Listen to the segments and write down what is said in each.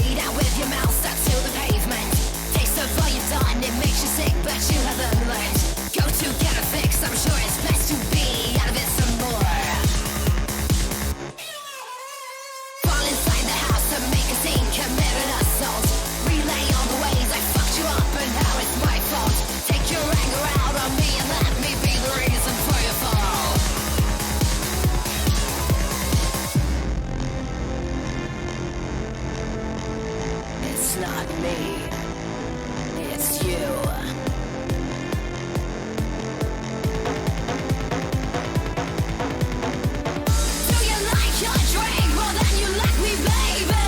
breathe out with your mouth stuck to the pavement. Taste of all you've done, it makes you sick, but you haven't learned. Go to get a fix, I'm sure it's best to be out of it some more. Fall inside the house to make a scene, commit an assault. Relay all the ways I fucked you up and how it's my fault. Take your anger out on me and let me be the reason for your fall. It's not me, it's you. Do you like your drink more than you like me, baby?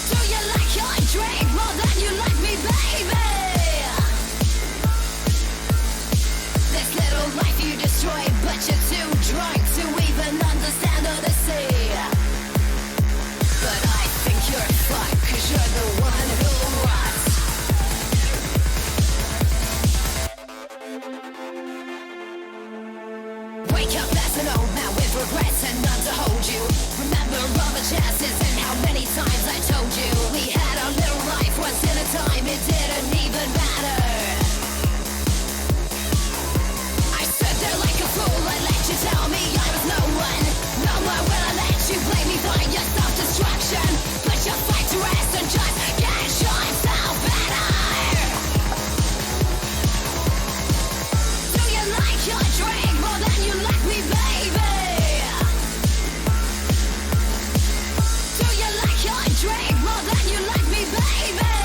Do you like your drink more than you like me, baby? This little life you destroyed, but you're too drunk to even understand or to see. But I think you're fucked, 'cause you're the one who rots. Wake up as an old man with regrets and none to hold you. Remember all the chances and how many times I told you we had our little life once in a time, it didn't even matter. I stood there like a fool, I let you tell me I was no one. No more will I let you blame me for your self-destruction. Put your fight to rest and just get yourself better. Do you like your drink more than you like me, baby? Do you like your drink more than you like me, baby?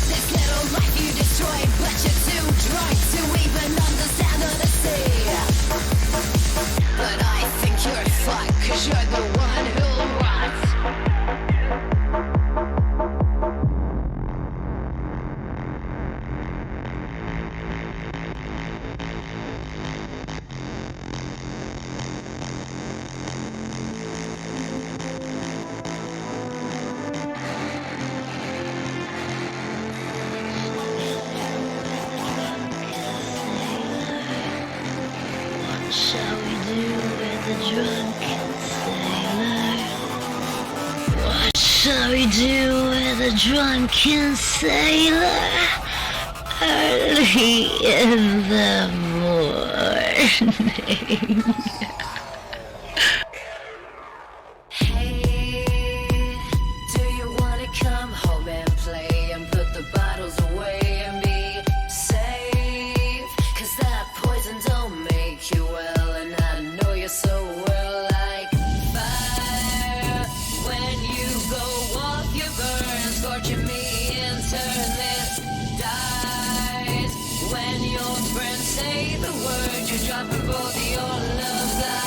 This little life you destroyed, but you're too drunk to even understand or to see. But I think you're fucked, 'cause you're the one who rots. What shall we do with the drunken sailor? What shall we do with the drunken sailor? Early in the morning. Hey, do you wanna come home and play and put the bottles away and be safe? 'Cause that poison don't make you well, and I know you so well like fire. When you go off, you burn, scorching me and turn this dies. When your friends say the word, you drop both your loves.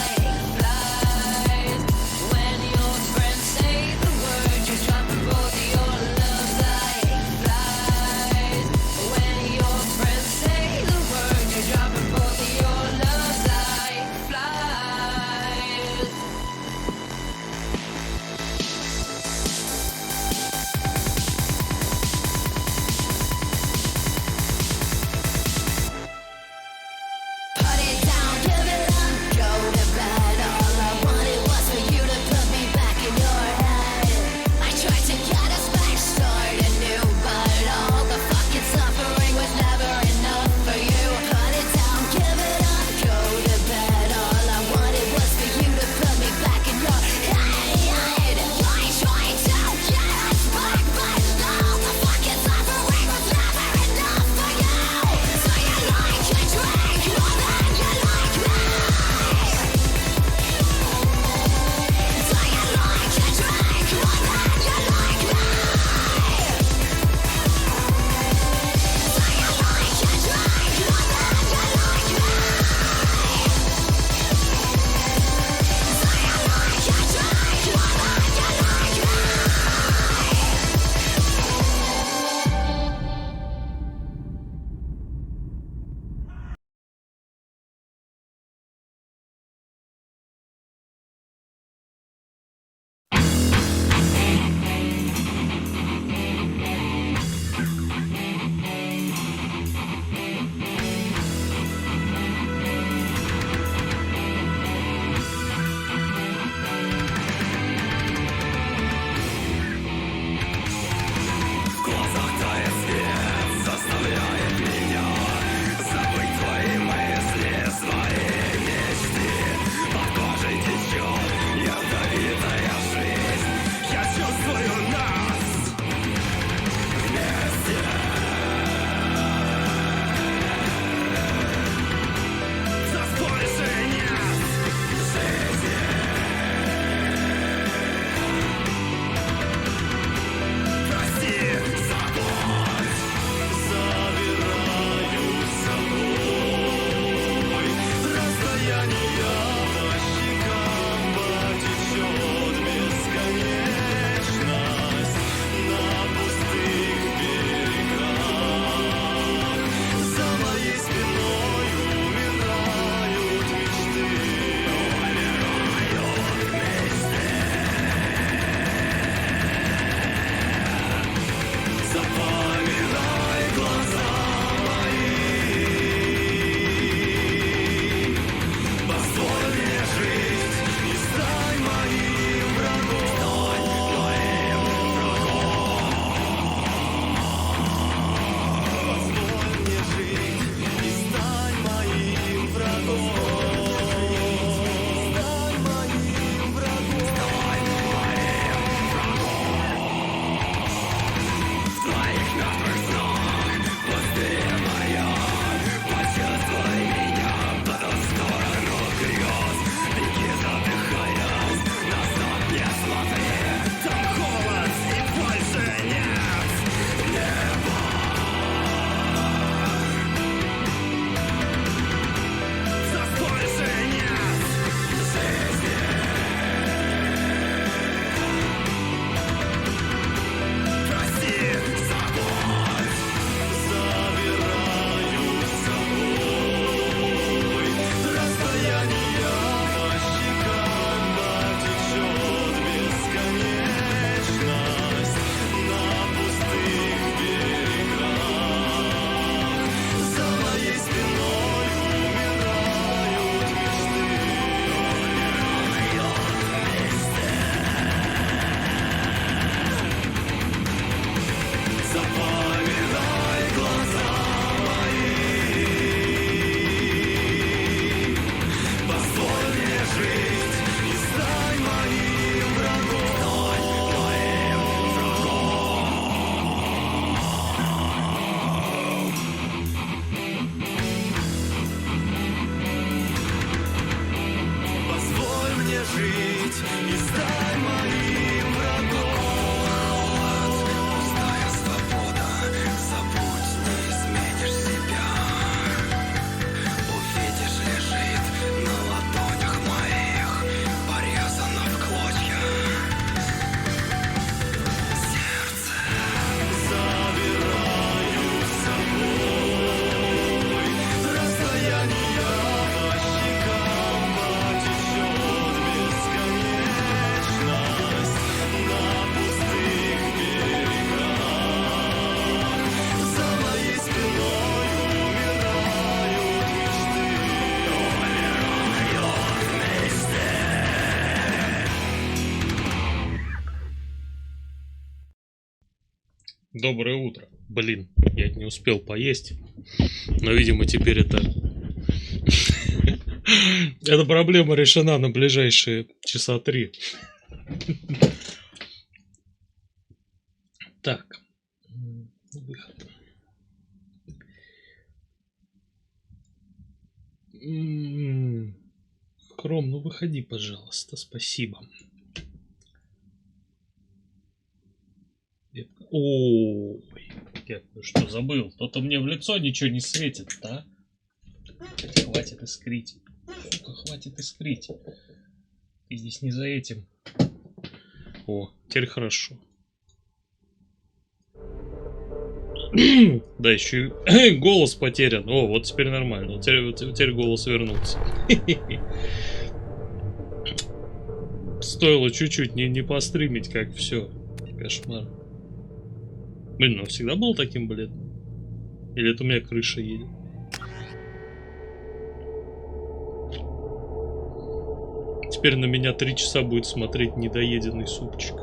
Доброе утро. Блин, я не успел поесть. Но, видимо, теперь это... Эта проблема решена на ближайшие часа 3. Так. Выход. Кром, ну выходи, пожалуйста. Спасибо. Ой, я что забыл? То-то мне в лицо ничего не светит, да? Хватит искрить. Сука, хватит искрить. Ты здесь не за этим. О, теперь хорошо. Да, еще и голос потерян. О, вот теперь нормально. Теперь голос вернулся. Стоило чуть-чуть не постримить, как все. Кошмар. Блин, он всегда был таким бледным? Или это у меня крыша едет? Теперь на меня 3 часа будет смотреть недоеденный супчик.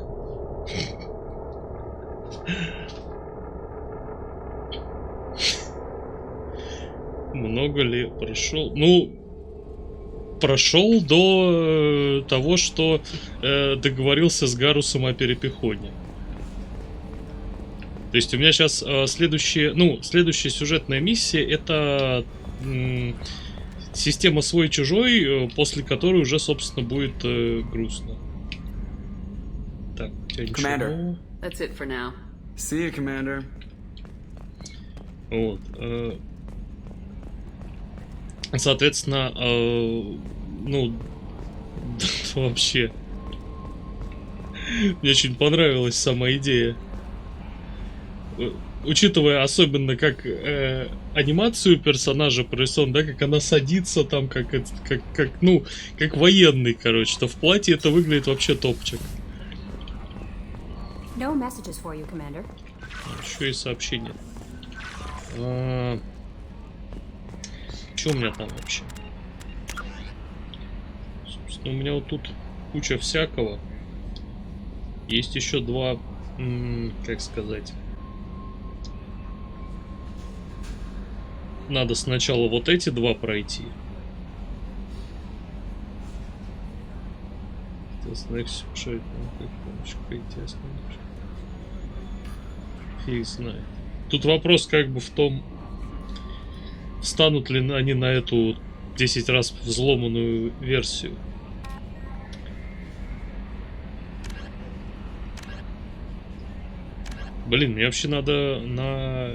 Много ли прошел? Ну, прошел до того, что договорился с Гарусом о перепихоне. То есть у меня сейчас следующая сюжетная миссия — это система свой-чужой, после которой уже, собственно, будет грустно. Так, у тебя ничего нового? That's it for now. See you, Commander. Вот. Соответственно, ну, вообще, мне очень понравилась сама идея. Учитывая особенно как анимацию персонажа прорисован, да, как она садится там, как военный, короче, то в платье это выглядит вообще топчик. No messages for you, Commander. Еще и сообщение. Что у меня там вообще? Собственно, у меня вот тут куча всякого. Есть еще два, как сказать. Надо сначала вот эти два пройти. Фиг знает. Тут вопрос как бы в том, встанут ли они на эту 10 раз взломанную версию. Блин, мне вообще надо на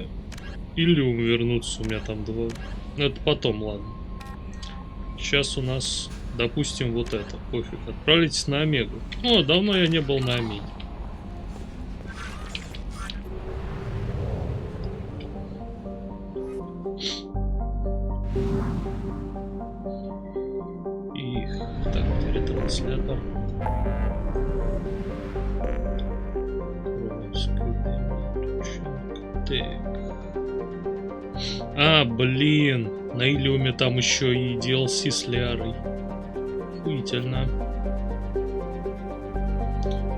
Иллюм вернуться, у меня там два. Ну, это потом, ладно. Сейчас у нас, допустим, вот это. Пофиг. Отправитесь на Омегу. О, давно я не был на Омеге. Так, ретранслятор. А, блин, на Иллюме там еще и DLC с Лярой. Охуительно.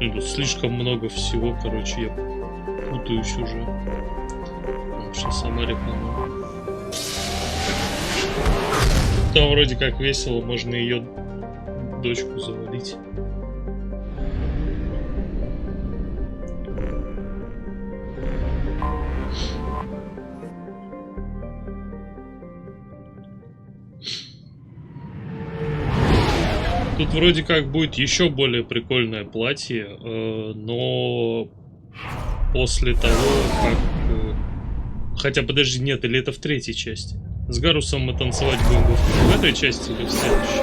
Ну, тут слишком много всего, короче, я путаюсь уже. Сейчас сама реклама. Там вроде как весело, можно ее дочку завалить. Тут вроде как будет еще более прикольное платье, но после того, как... Хотя, подожди, нет, или это в третьей части? С Гарусом мы танцевать будем в этой части или в следующей?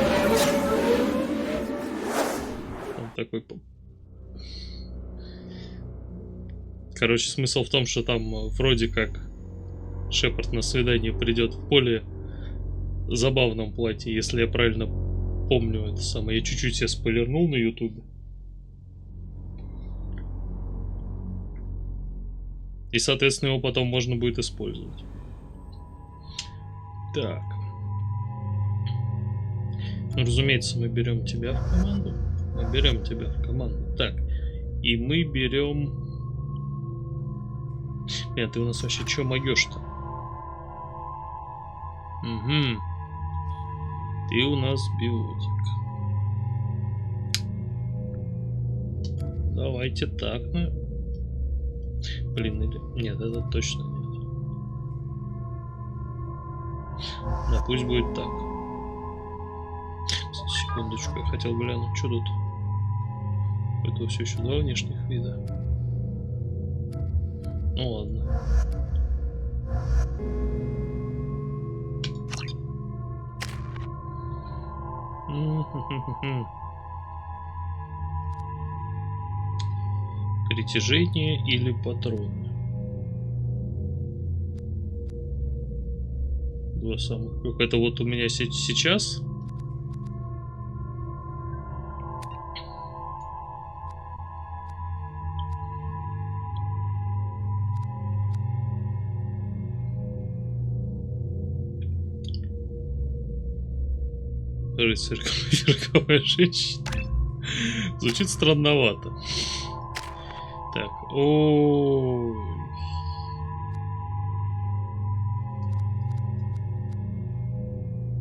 Там такой... Короче, смысл в том, что там вроде как Шепард на свидание придет в более забавном платье, если я правильно помню это самое. Я чуть-чуть себя спойлернул на ютубе. И, соответственно, его потом можно будет использовать. Так. Ну, разумеется, мы берем тебя в команду. Мы берем тебя в команду. Так. И мы берем... Нет, ты у нас вообще чё могёшь-то? Угу. Ты у нас биотик. Давайте так, ну. Блин, или... Нет, это точно нет. Да, пусть будет так. Секундочку, я хотел глянуть, что тут. Это все еще два внешних вида. Ну ладно. Притяжение или патроны? Два самых. Как это вот у меня сейчас? Рыцарь, верховая женщина. Звучит странновато. Так, ой.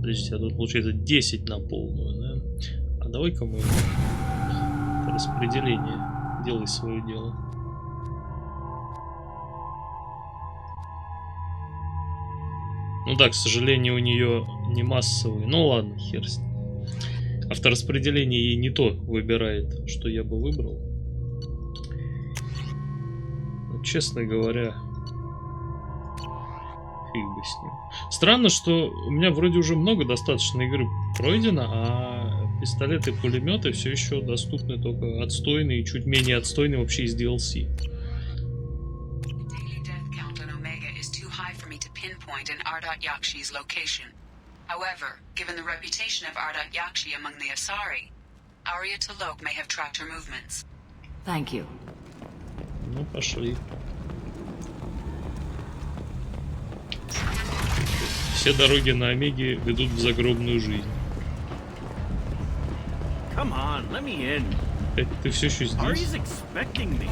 Подождите, а тут получается 10 на полную, да? А давай-ка мы распределение. Делай свое дело. Ну да, к сожалению, у нее не массовый. Ну ладно, хер с ним. Автораспределение ей не то выбирает, что я бы выбрал. Но, честно говоря, фиг бы с ним. Странно, что у меня вроде уже много достаточно игры пройдено, а пистолеты и пулеметы все еще доступны только отстойные, чуть менее отстойные вообще из DLC. Yakshi's location. However, given the reputation of Yakshi among the Asari, Arya T'Loak may have tracked her movements. Thank you. Ну, пошли. Все дороги на Омеге ведут в загробную жизнь. Come on, let me in. Ты все еще здесь? Arya's expecting me.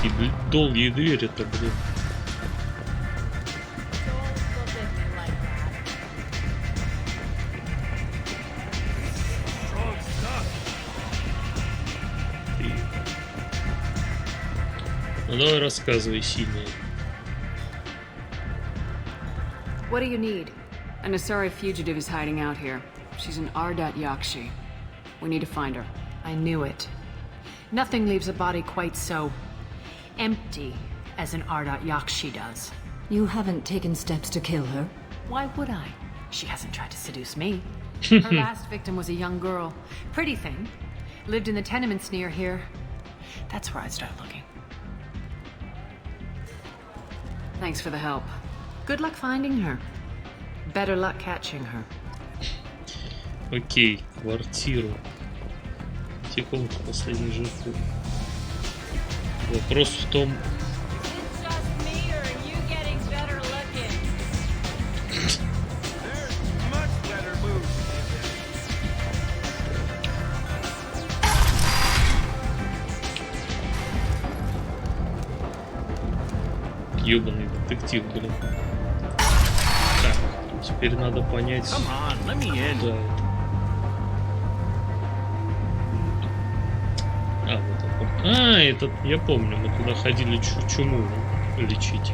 И долгие двери-то, блин. Ну давай рассказывай, сильнее. What do you need? An Asari fugitive is hiding out here. She's an Yakshi. We need to find her. I knew it. Nothing leaves a body quite so empty as an Yakshi does. You haven't taken steps to kill her? Why would I? She hasn't tried to seduce me. Her last victim was a young girl. Pretty thing. Lived in the tenements near here. That's where I'd start looking. Thanks for the help. Good luck finding her. Better luck catching her. Окей, квартиру. Те комнаты последней жертвы. Вопрос в том... Ёбаный детектив, блин. Так, теперь надо понять... Да. А, вот это. А, этот, я помню, мы туда ходили чуму лечить.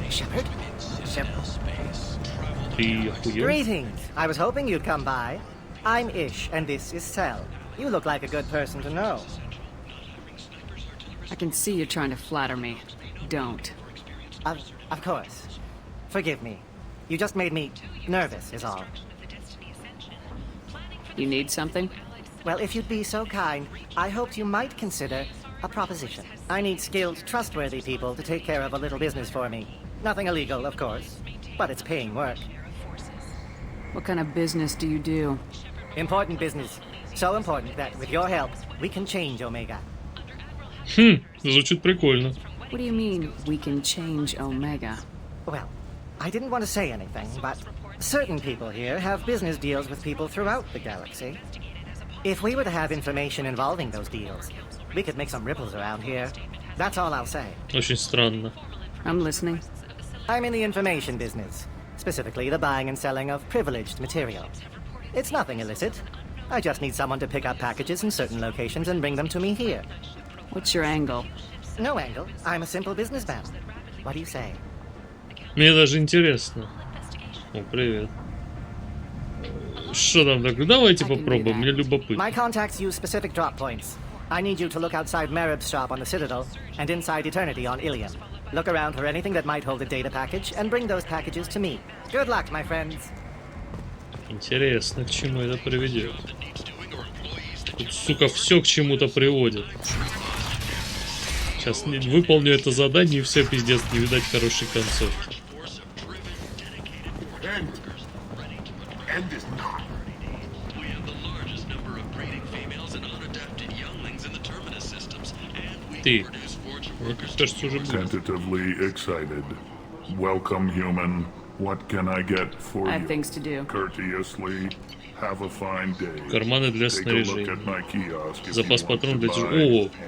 Shepard? Ты охуел? Greetings. I was hoping you'd come by. I'm Ish, and this is Sel. You look like a good person to know. I can see you're trying to flatter me. Don't. Of course. Forgive me. You just made me nervous, is all. You need something? Well, if you'd be so kind, I hoped you might consider a proposition. I need skilled, trustworthy people to take care of a little business for me. Nothing illegal, of course, but it's paying work. What kind of business do you do? Important business. So important that, with your help, we can change Omega. Звучит прикольно. What do you mean, we can change Omega? Well, I didn't want to say anything, but certain people here have business deals with people throughout the galaxy. If we were to have information involving those deals, we could make some ripples around here. That's all I'll say. Очень странно. I'm listening. I'm in the information business, specifically the buying and selling of privileged material. It's nothing illicit. I just need someone to pick up packages in certain locations and bring them to me here. What's your angle? No angle. I'm a simple businessman. What do you say? Мне даже интересно. О, привет. Что там такое? Давайте попробуем, мне любопытно. My contacts use specific drop points. I need you to look outside Merib's shop on the Citadel and inside Eternity on Ilium. Look around for anything that might hold a data package and bring those packages to me. Good luck, my friends. Интересно, к чему это приведет. Тут, сука, все к чему-то приводит. Сейчас выполню это задание, и все, пиздец, не видать хорошей концовки. Ты. Мне кажется, уже будет. Tentatively excited. Welcome, human. What can I get for I have you? things to do. Courteously. Have a fine day. Карманы для Take a look снаряжения. at my kiosk if Запас you want патронов to для buy. тебя.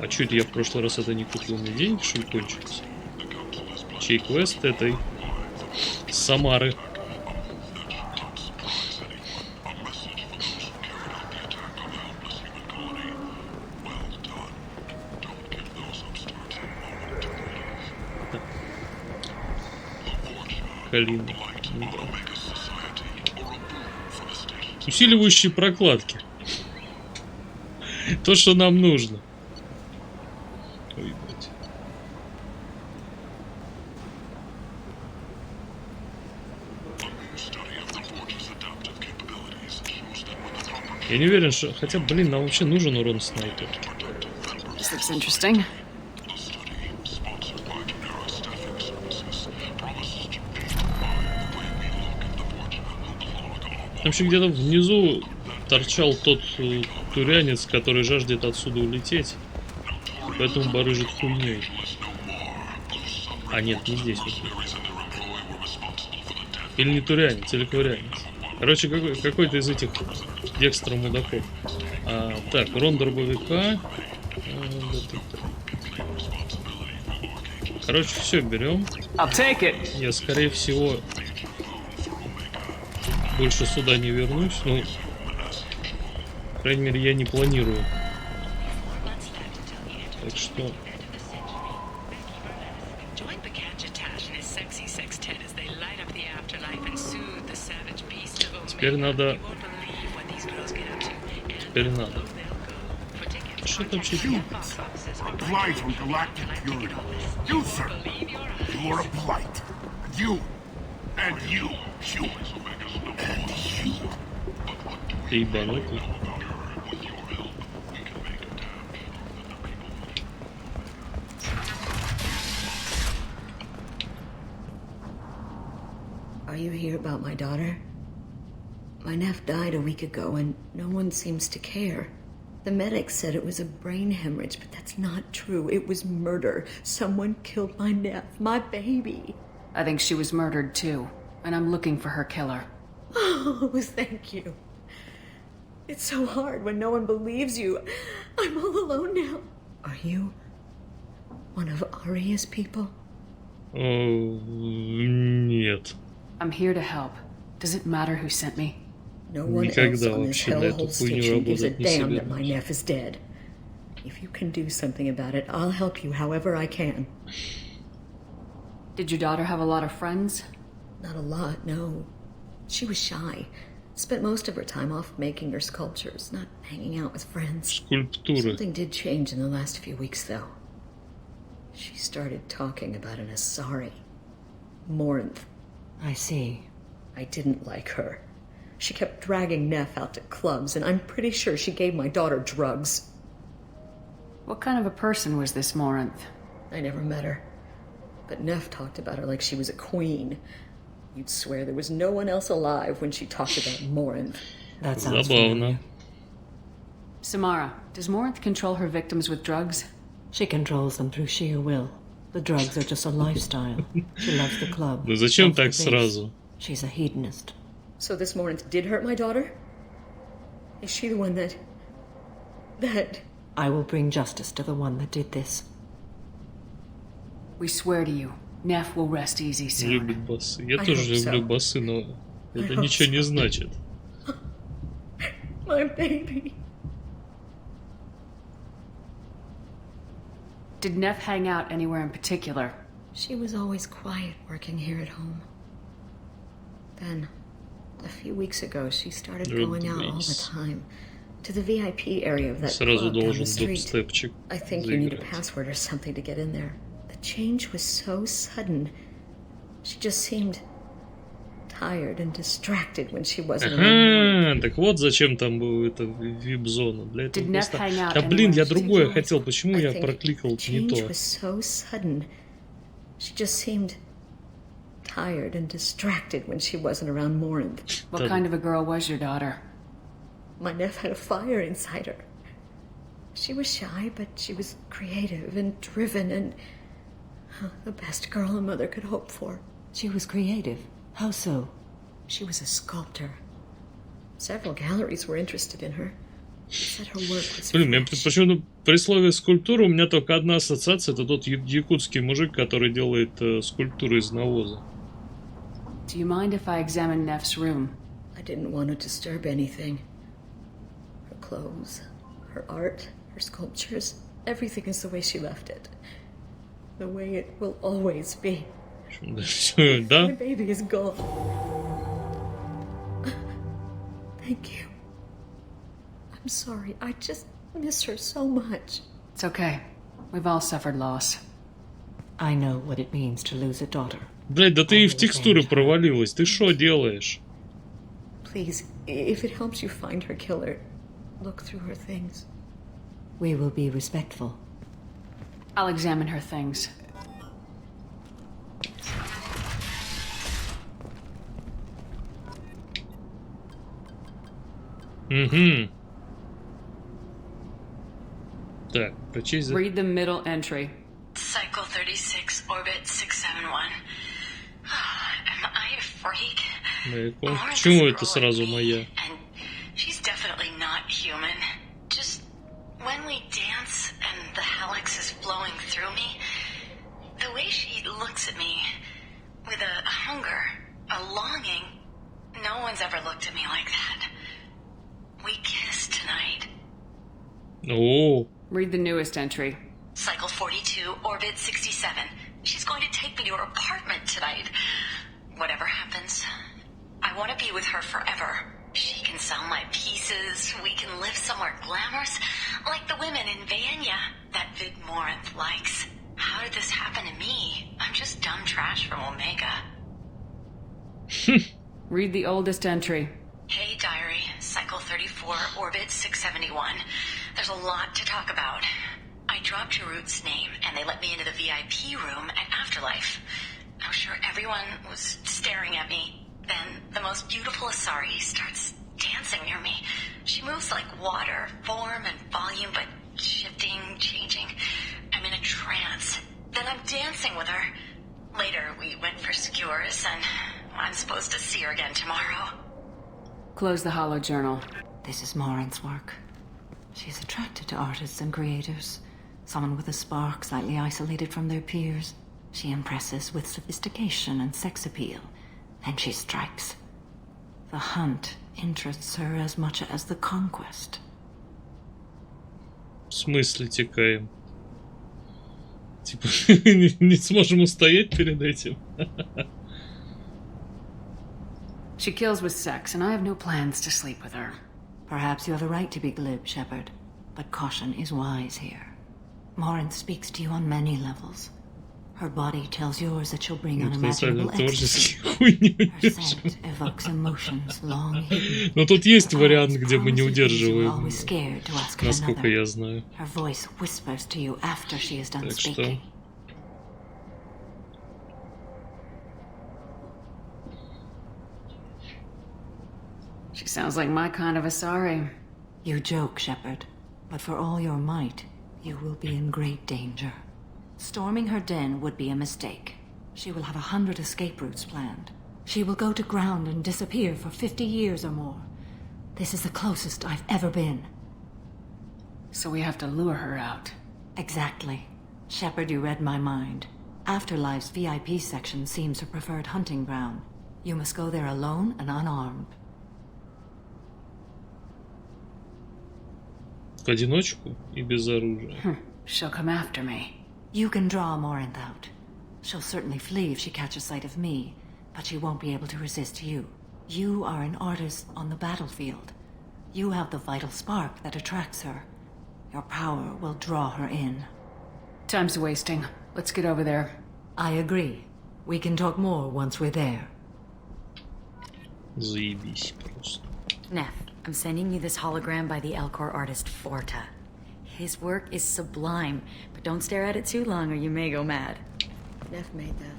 О, а чё это я в прошлый раз это не купил? Мне денег, что ли, кончились? Чей квест этой? Самары. Калина. Ну да. Усиливающие прокладки. То, что нам нужно. Ой, блядь. Я не уверен, что... Хотя, блин, нам вообще нужен урон снайпер. This looks interesting. Там еще где-то внизу торчал тот турянец, который жаждет отсюда улететь. Поэтому барыжит хуйней. А нет, не здесь. Вот. Или не турянец, или ковырянец. Короче, какой-то из этих Декстра мудаков. Так, урон дробовика. Короче, все берем. Я, скорее всего, больше сюда не вернусь. Ну, по крайней мере, я не планирую. Так что... Теперь надо... Теперь надо. Что это вообще? Blight on galactic purity. You, sir. You are a blight. You. And you, human. And you. Ты ебанутый. Are you here about my daughter? My nephew died a week ago and no one seems to care. The medics said it was a brain hemorrhage, but that's not true. It was murder. Someone killed my nephew, my baby. I think she was murdered too, and I'm looking for her killer. Oh, thank you. It's so hard when no one believes you. I'm all alone now. Are you one of Aria's people? Нет. I'm here to help. Does it matter who sent me? No one else on this hellhole station gives a damn that my nephew is dead. If you can do something about it, I'll help you however I can. Did your daughter have a lot of friends? Not a lot, no. She was shy. Spent most of her time off making her sculptures, not hanging out with friends. Скульптуры. Something did change in the last few weeks, though. She started talking about an Asari. Morinth. I see. I didn't like her. She kept dragging Neff out to clubs, and I'm pretty sure she gave my daughter drugs. What kind of a person was this Morinth? I never met her. But Neff talked about her like she was a queen. You'd swear there was no one else alive when she talked about Morinth. That sounds Забавно. Samara, does Morinth control her victims with drugs? She controls them through sheer will. The drugs are just a lifestyle. She loves the club. Ну зачем loves the так bass. сразу? She's a hedonist. So this Morinth did hurt my daughter? Is she the one that... I will bring justice to the one that did this. We swear to you, Neff will rest easy soon. Любит басы. Я I тоже hope люблю so. басы, но это I hope ничего не so. значит. My baby. Did Neff hang out anywhere in particular? She was always quiet working here at home. Then, a few weeks ago, she started going out all the time. To the VIP area of that Сразу club down the должен street. дубстепчик I think you need a заиграть. password or something to get in there. The change was so sudden. She just seemed tired and distracted when she wasn't around. Ага, так вот зачем там была эта вип-зона. Для этого Did Neff просто... hang out Да блин, я anywhere? другое хотел. Почему I я think прокликал the не change то? was so sudden. She just seemed tired and distracted when she wasn't around Morinth. What kind of a girl was your daughter? My nephew had a fire inside her. She was shy, but she was creative and driven and the best girl a mother could hope for. She was creative. How so? She was a sculptor. Several galleries were interested in her. They said her work was Блин, мне fresh. почему-то при слове скульптура у меня только одна ассоциация. Это тот якутский мужик, который делает скульптуры из навоза. Do you mind if I examine Neff's room? I didn't want to disturb anything. Her clothes, her art, her sculptures, everything is the way she left it. The way it will always be. Да? My baby is gone. Thank you. I'm sorry. I just miss her so much. It's okay. We've all suffered loss. I know what it means to lose a daughter. Блядь, да ты и в текстуры провалилась. Ты что делаешь? Please, if it helps you find her killer, look through her things. We will be respectful. I'll examine her things. Угу. Так, прочесть за... Read the middle entry. Cycle 36, orbit 671. Am I a freak? Почему это сразу моя? And she's definitely not human. Just when we dance and the helix is flowing through me, the way she looks at me with a hunger, a longing, no one's ever looked at me like that. We kissed tonight. О, Read the newest entry. Cycle 42, orbit 67. She's going to take me to her apartment tonight. Whatever happens, I want to be with her forever. She can sell my pieces. We can live somewhere glamorous, like the women in Vanya that Vid Morinth likes. How did this happen to me? I'm just dumb trash from Omega. Read the oldest entry. Hey, diary. Cycle 34, orbit 671. There's a lot to talk about. I dropped Jarut's name, and they let me into the VIP room at Afterlife. I'm sure everyone was staring at me. Then the most beautiful Asari starts dancing near me. She moves like water, form and volume, but shifting, changing. I'm in a trance. Then I'm dancing with her. Later, we went for skewers, and I'm supposed to see her again tomorrow. Close the hollow journal. This is Morinth's work. She's attracted to artists and creators. Someone with a spark, slightly isolated from their peers. She impresses with sophistication and sex appeal. Then she strikes. The hunt interests her as much as the conquest. в смысле текаем? Типа, не сможем устоять перед этим? She kills with sex, and I have no plans to sleep with her. Perhaps you have a right to be glib, Shepard, but caution is wise here. Morinth speaks to you on many levels. Her body tells yours that she'll bring unimaginable ecstasy. Her scent evokes emotions long hidden. Но тут есть вариант, где мы не удерживаем, Always scared to ask насколько another. я знаю. Her voice whispers to you after she is done Так что... speaking. She sounds like my kind of Asari. You joke, Shepard, but for all your might, you will be in great danger. Storming her den would be a mistake. She will have 100 escape routes planned. She will go to ground and disappear for 50 years or more. This is the closest I've ever been. So we have to lure her out. Exactly. Shepard, you read my mind. Afterlife's VIP section seems her preferred hunting ground. You must go there alone and unarmed. В одиночку и без оружия. She'll come after me. You can draw Morinth out. She'll certainly flee if she catches sight of me, but she won't be able to resist you. You are an artist on the battlefield. You have the vital spark that attracts her. Your power will draw her in. Time's wasting. Let's get over there. I agree. We can talk more once we're there. Заебись просто. Neff, I'm sending you this hologram by the Elcor artist Forta. His work is sublime, but don't stare at it too long or you may go mad. Neff made that.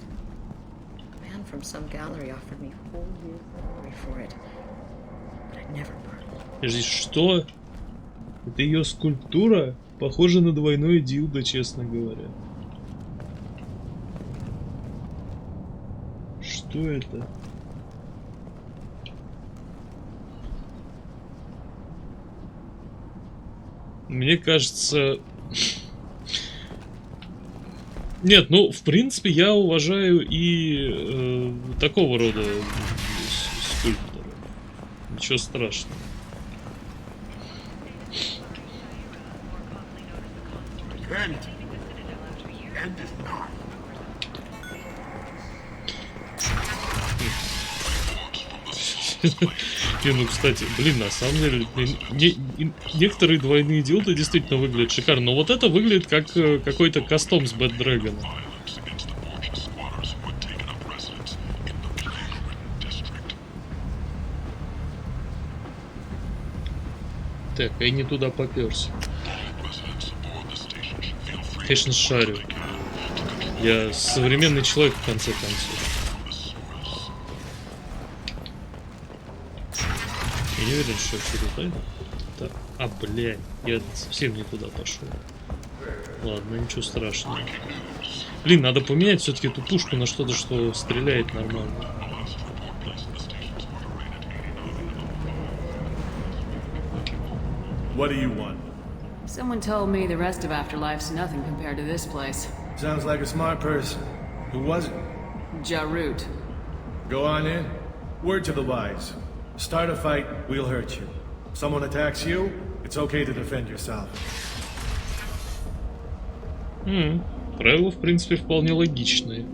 A man from some gallery offered me 4 years salary for it, but I never burned it. Подожди, что? Это ее скульптура? Похоже на двойное дилдо, честно говоря. Что это? Мне кажется... Нет, ну, в принципе, я уважаю и такого рода скульпторов. Ничего страшного. End is not. Не, ну, кстати, блин, на самом деле, некоторые двойные дилды действительно выглядят шикарно, но вот это выглядит как какой-то кастом с Bad Dragon. Так, я не туда попёрся. Конечно, шарю. Я современный человек, в конце концов. Я не уверен, что все туда. Так. А, блядь, я совсем не туда пошел. Ладно, ничего страшного. Блин, надо поменять все-таки эту пушку на что-то, что стреляет нормально. What do you want? Someone told me the rest of Afterlife's nothing compared to this place. Sounds like a smart person. Who was it? Jarut. Go on in. Word to the wise. Start a fight, we'll hurt you. Someone attacks you, it's okay to defend yourself. Правила, в принципе, вполне логичные.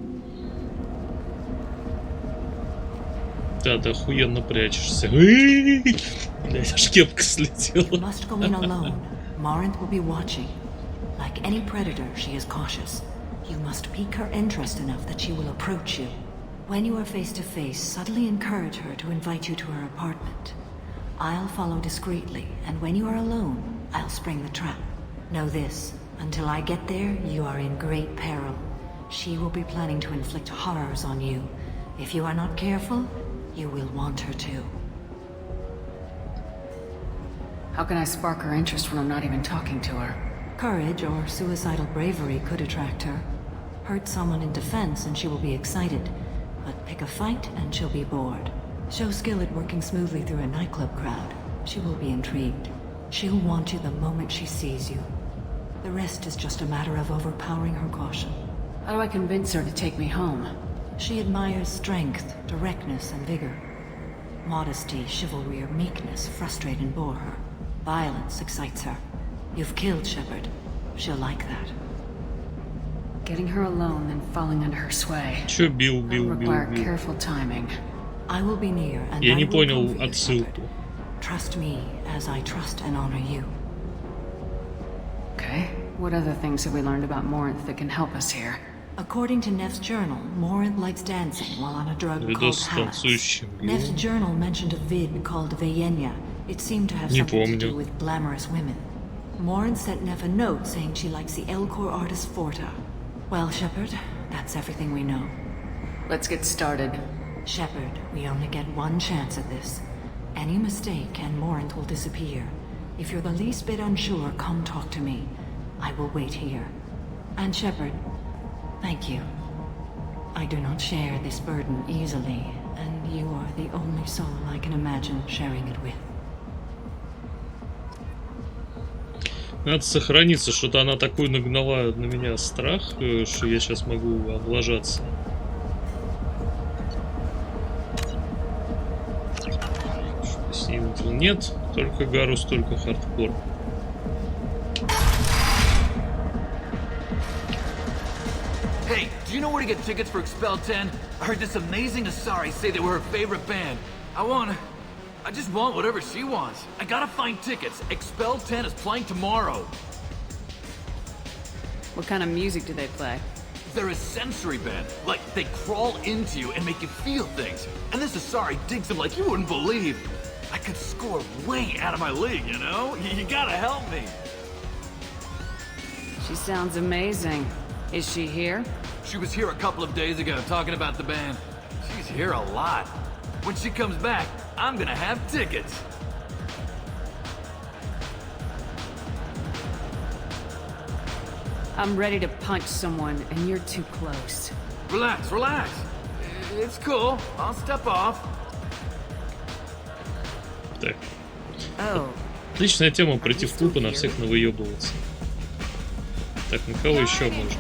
Да, ты охуенно прячешься. Блять, аж кепка слетела. You must go in alone. Morinth will be watching. Like any predator, she is cautious. You must pique her interest enough that she will approach you. When you are face to face, subtly encourage her to invite you to her apartment. I'll follow discreetly, and when you are alone, I'll spring the trap. Know this, until I get there, you are in great peril. She will be planning to inflict horrors on you. If you are not careful, you will want her to. How can I spark her interest when I'm not even talking to her? Courage or suicidal bravery could attract her. Hurt someone in defense and she will be excited. But pick a fight and she'll be bored. Show skill at working smoothly through a nightclub crowd. She will be intrigued. She'll want you the moment she sees you. The rest is just a matter of overpowering her caution. How do I convince her to take me home? She admires strength, directness, and vigor. Modesty, chivalry, or meekness frustrate and bore her. Violence excites her. You've killed Shepard. She'll like that. Getting her alone, then falling under her sway. Чё бил? Require careful timing. I will be near, and Я I не will понял comfort you, отсылку. Shepard. Trust me as I trust and honor you. Okay. What other things have we learned about Morinth that can help us here? According to Neff's journal, Morinth likes dancing while on a drug called Видос с Halax. танцующим. Neff's journal mentioned a vid called Veyenya. It seemed to have Не something to помню. do with glamorous women. Morinth sent Neff a note saying she likes the Elcor artist Forta. Well, Shepard, that's everything we know. Let's get started. Shepard, we only get one chance at this. Any mistake and Morinth will disappear. If you're the least bit unsure, come talk to me. I will wait here. And Shepard, Thank you. I do not share this burden easily, and you are the only soul I can imagine sharing it with. Надо сохраниться, что-то она такой нагнала на меня страх, что я сейчас могу облажаться. Что с ним нет, только Гарус, только хардкор. Hey, do you know where to get tickets for Expel 10? I heard this amazing Asari say they were her favorite band. I just want whatever she wants. I gotta find tickets. Expel 10 is playing tomorrow. What kind of music do they play? They're a sensory band. Like, they crawl into you and make you feel things. And this Asari digs them like you wouldn't believe. I could score way out of my league, you know? You gotta help me. She sounds amazing. Is she here? She was here a couple of days ago talking about the band. She's here a lot. When she comes back, I'm gonna have tickets. I'm ready to punch someone, and you're too close. Relax, relax. It's cool. I'll step off. Так. Отличная тема прийти в клуб и на всех навыебываться. Так, на кого еще можно?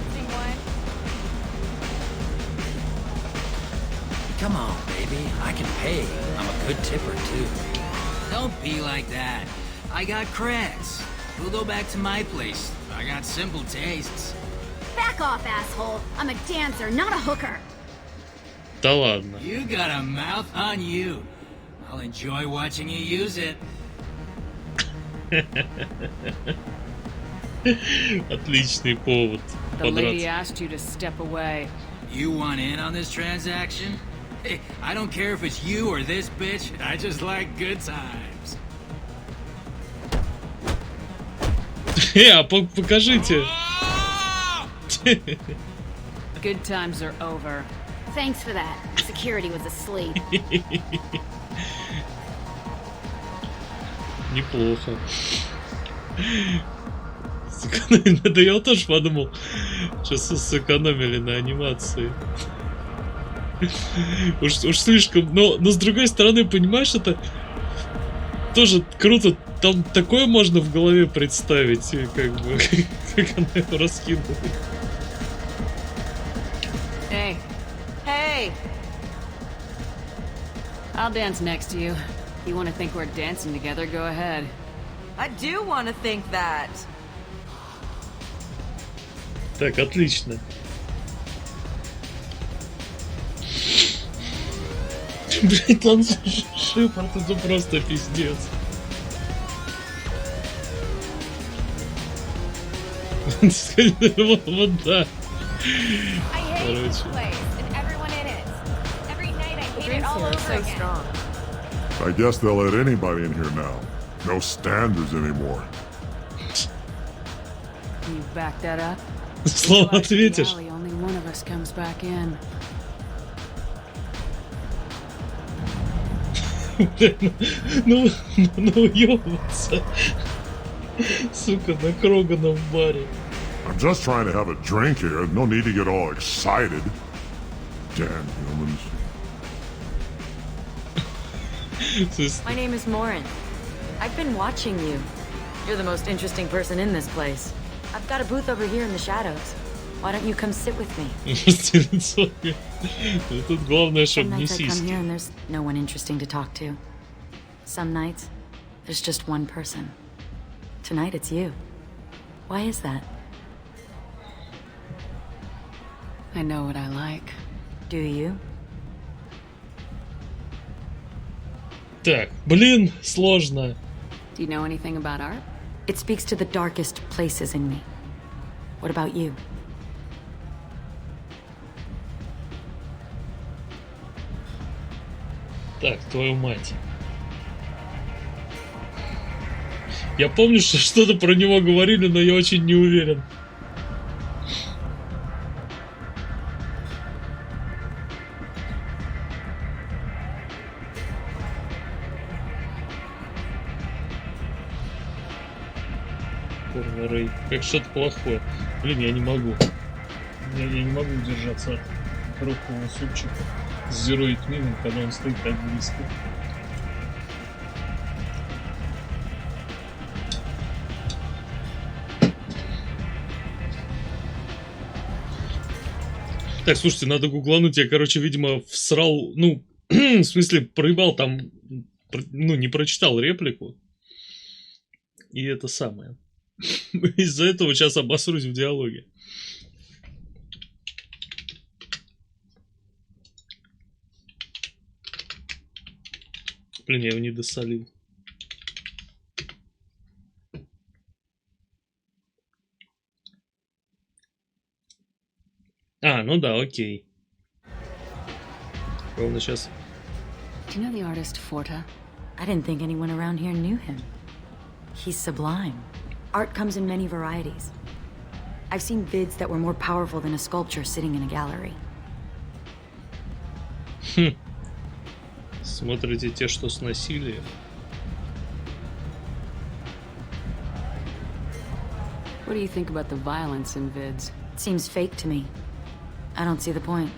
Come on, baby. I can pay. I'm a good tipper, too. Don't be like that. I got creds. We'll go back to my place. I got simple tastes. Back off, asshole. I'm a dancer, not a hooker. Да ладно. You got a mouth on you. I'll enjoy watching you use it. Отличный повод. The lady asked you to step away. You want in on this transaction? Hey, I don't care if it's you or this bitch. I just like good times. Покажите. Good times are over. Thanks for that. Security was asleep. Неплохо. Да я тоже подумал, что сэкономили на анимации. Уж слишком, но с другой стороны, понимаешь, это тоже круто. Там такое можно в голове представить, как бы, как она его раскинула. Hey. Hey! I'll dance next to you. You want to think we're dancing together, go ahead. I do want to think that. Так, отлично. Блять, он Шепард, это просто пиздец. Вот да. Короче. I guess they'll let anybody in here now. No standards anymore. Can you back that up? Слово ответишь. Only one of us comes back in. Ну уёбываться. Сука, на Кроганом баре. I'm just trying to have a drink here. No need to get all excited. Damn humans. My name is Morin. I've been watching you. You're the most interesting person in this place. I've got a booth over here in the shadows. Why don't you come sit with me? Тут главное, Some чтобы не nights I come сиськи. here and there's no one interesting to talk to. Some nights, there's just one person. Tonight it's you. Why is that? I know what I like. Do you? Так, блин, сложно. Do you know anything about art? It speaks to the darkest places in me. What about you? Так, твою мать. Я помню, что что-то про него говорили, но я очень не уверен. Рэй, как что-то плохое. Блин, я не могу. Я не могу удержаться от коробкового супчика с зероид мином, когда он стоит так близко. Так, слушайте, надо гуглануть. Я, короче, видимо, всрал, ну, в смысле, проебал там, ну, не прочитал реплику. И это самое. Из-за этого сейчас обосрусь в диалоге. Блин, я его не досолил. А, ну да, окей. Ровно сейчас. Do you know the artist Forta? I didn't think anyone around here knew him. He's sublime. Art comes in many varieties. I've seen vids that were more powerful than a sculpture sitting in a gallery. Хм. Смотрите те, что с насилием. What do you think about the violence in vids? Seems fake to me. I don't see the point.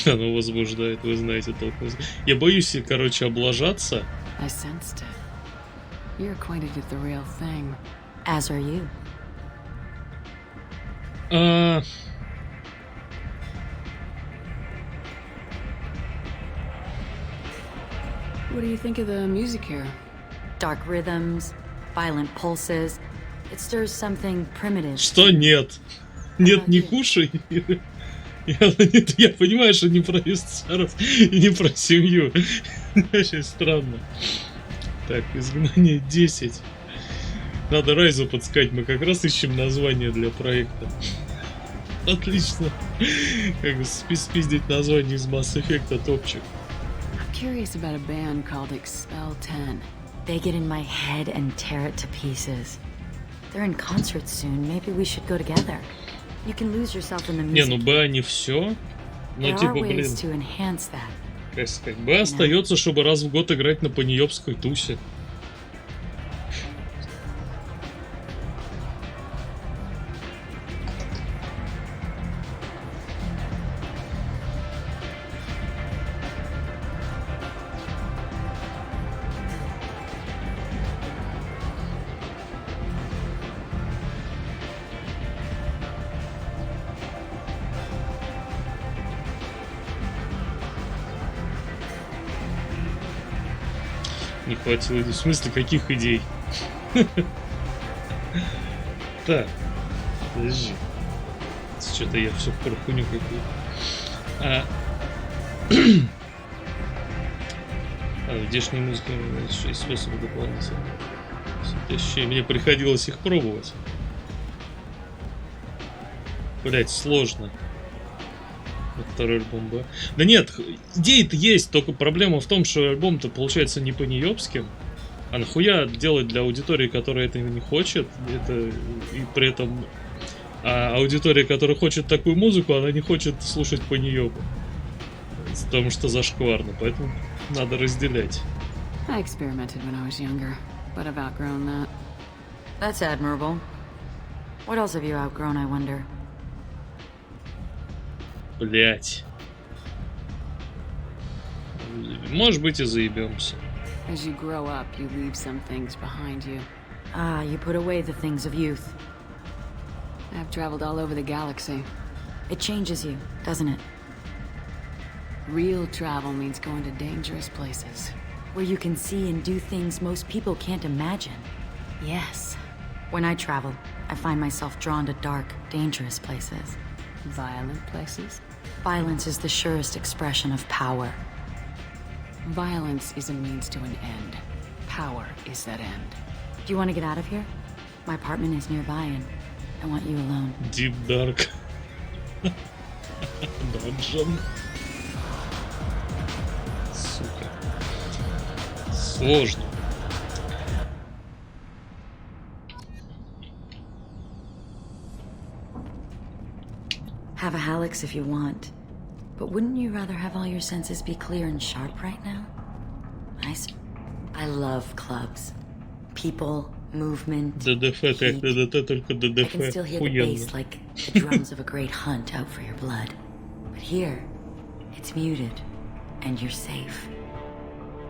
Оно возбуждает, вы знаете толком. Я боюсь, короче, облажаться. I sensed it. You're acquainted with the real thing. As are you. What do you think of the music here? Dark rhythms, violent pulses. It stirs something primitive. Что нет? Нет, не кушай. Я понимаю, что не про эсцеров и не про семью. Очень странно. Так, изгнание 10. Надо Райзу подсказать, мы как раз ищем название для проекта. Отлично. Как бы спиздить название из Mass Effect топчик. I'm curious about a band called Expel 10. They get in my head and tear it to pieces. They're in concert soon. Maybe we should go together. You can lose yourself in the music. Не, ну Б не все. Но типа, блин. Как сказать, Б остается, чтобы раз в год играть на паньёбской тусе. Не хватило идей. В смысле, каких идей? Так. Подожди. Что-то я все про хуйню какую-то. Внешней музыки есть способы дополнительно. Мне приходилось их пробовать. Блять, сложно. Второй альбом, да? Да нет, идеи-то есть, только проблема в том, что альбом-то получается не по-неёбским. А нахуя делать для аудитории, которая этого не хочет, это и при этом... А аудитория, которая хочет такую музыку, она не хочет слушать по-неёбу. Потому что зашкварно, поэтому надо разделять. I experimented when I was younger, but I've outgrown that. That's admirable. What else have you outgrown, I wonder? Блять. Может быть, и заебемся. As you grow up, you leave some things behind you. Ah, you put away the things of youth. I've traveled all over the galaxy. It changes you, doesn't it? Real travel means going to dangerous places. Where you can see and do things most people can't imagine. Yes. When I travel, I find myself drawn to dark, dangerous places. Violent places? Violence is the surest expression of power. Violence is a means to an end. Power is that end. Do you want to get out of here? My apartment is nearby and I want you alone. Deep Dark. Dungeon. Сука. Сложно. Have a Halix if you want. But wouldn't you rather have all your senses be clear and sharp right now? I love clubs. People, movement. ДДФ как ДДТ, только I can ДДФ still hear the охуенно. bass like the drums of a great hunt out for your blood. But here, it's muted, and you're safe.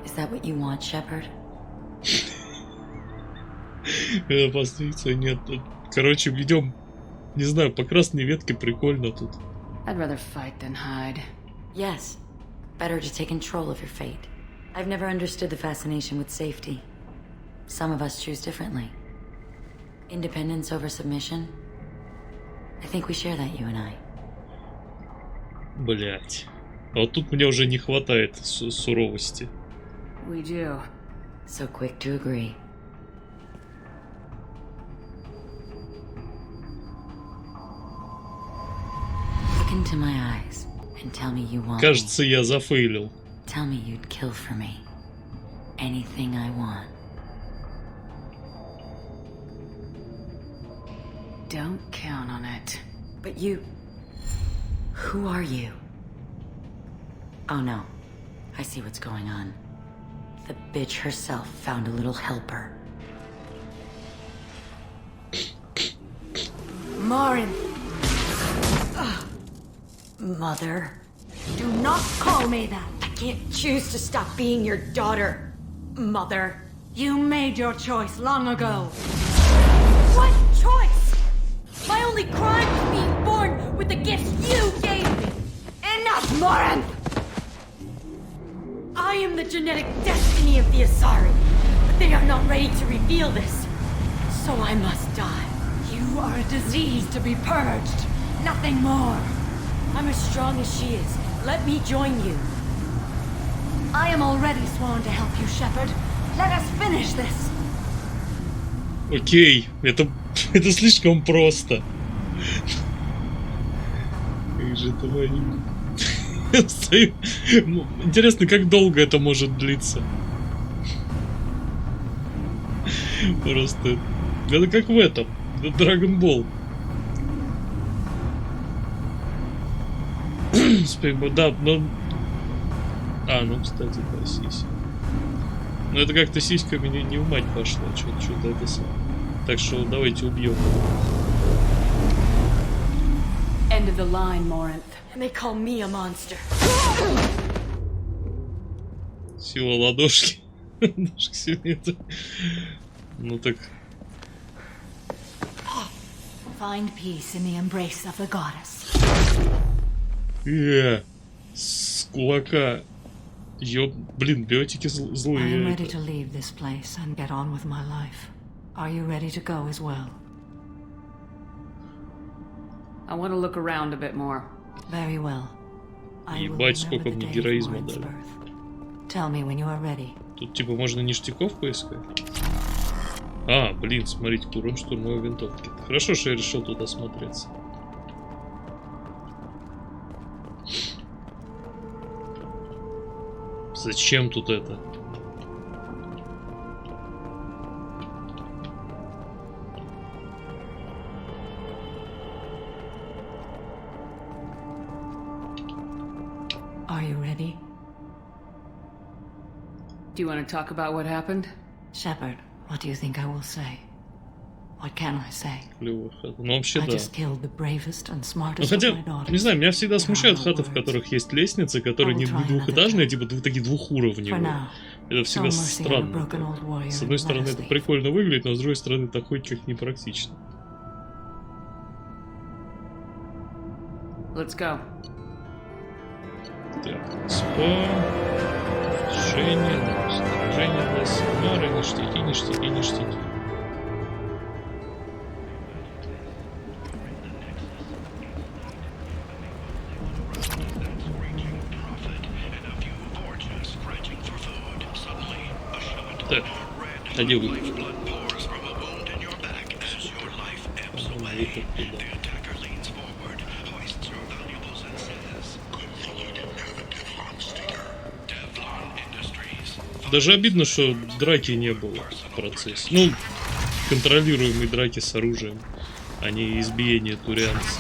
Is that what you want, Shepard? Опасности нет. Короче, идем, не знаю, по красной ветке прикольно тут. I'd rather fight than hide. Yes. Better to take control of your fate. I've never understood the fascination with safety. Some of us choose differently. Independence over submission. I think we share that, you and I. Блять. А вот тут мне уже не хватает суровости. We do. So quick to agree. Look into my eyes and tell me you want Кажется, я зафейлил. Tell me you'd kill for me. Anything I want. Don't count on it. But you... Who are you? Oh no. I see what's going on. The bitch herself found a little helper. Morin, Mother. do not call me that. I can't choose to stop being your daughter, Mother. You made your choice long ago. What choice? My only crime was being born with the gifts you gave me. Enough, Morin! I am the genetic destiny of the Asari, but they are not ready to reveal this. So I must die. You are a disease to be purged. Nothing more. I'm as strong as she is. Let me join you. I am already sworn to help you, Shepard. Let us finish this. Окей, это слишком просто. Как же твою... Интересно, как долго это может длиться. Просто... Это как в этом. Dragon Ball. Да, но... А, ну, кстати, да, сиська. Но это как-то сиськами не в мать пошла. Что-то это сам. Так что давайте убьем. End of the line, Morinth. And they call me a monster. Сила ладошки. Ладошки сильнее. Ну так... Find peace in the embrace of the goddess. С кулака. Блин, биотики I'm злые. ready to leave this place and get on with my life. Are you ready to go as well? I want to look around a bit more. Very well. I will Ебать, сколько remember the мне day of героизма Morinth's дали. birth. Tell me when you are ready. Тут типа можно ништяков поискать. А, блин, смотрите, урон штурмовой винтовки. Хорошо, что я решил туда смотреться. Зачем тут это? Are you ready? Do you want to talk about what happened? Shepard, what do you think I will say? What can I say? Клевая хата. Ну вообще I да. just killed the bravest and Ну smartest хотя, of my daughters. не знаю, меня всегда смущают хаты, в которых есть лестницы, которые не двухэтажные, а типа такие двухуровневые. Это всегда странно. С одной стороны это прикольно выглядит, но с другой стороны это хоть как непрактично. Let's go. Так, спа, движение, снаряжение для Самары, ништяки, ништяки, ништяки. Так, а где вы? Даже обидно, что драки не было в процессе. Ну, контролируемой драки с оружием, а не избиение турианца.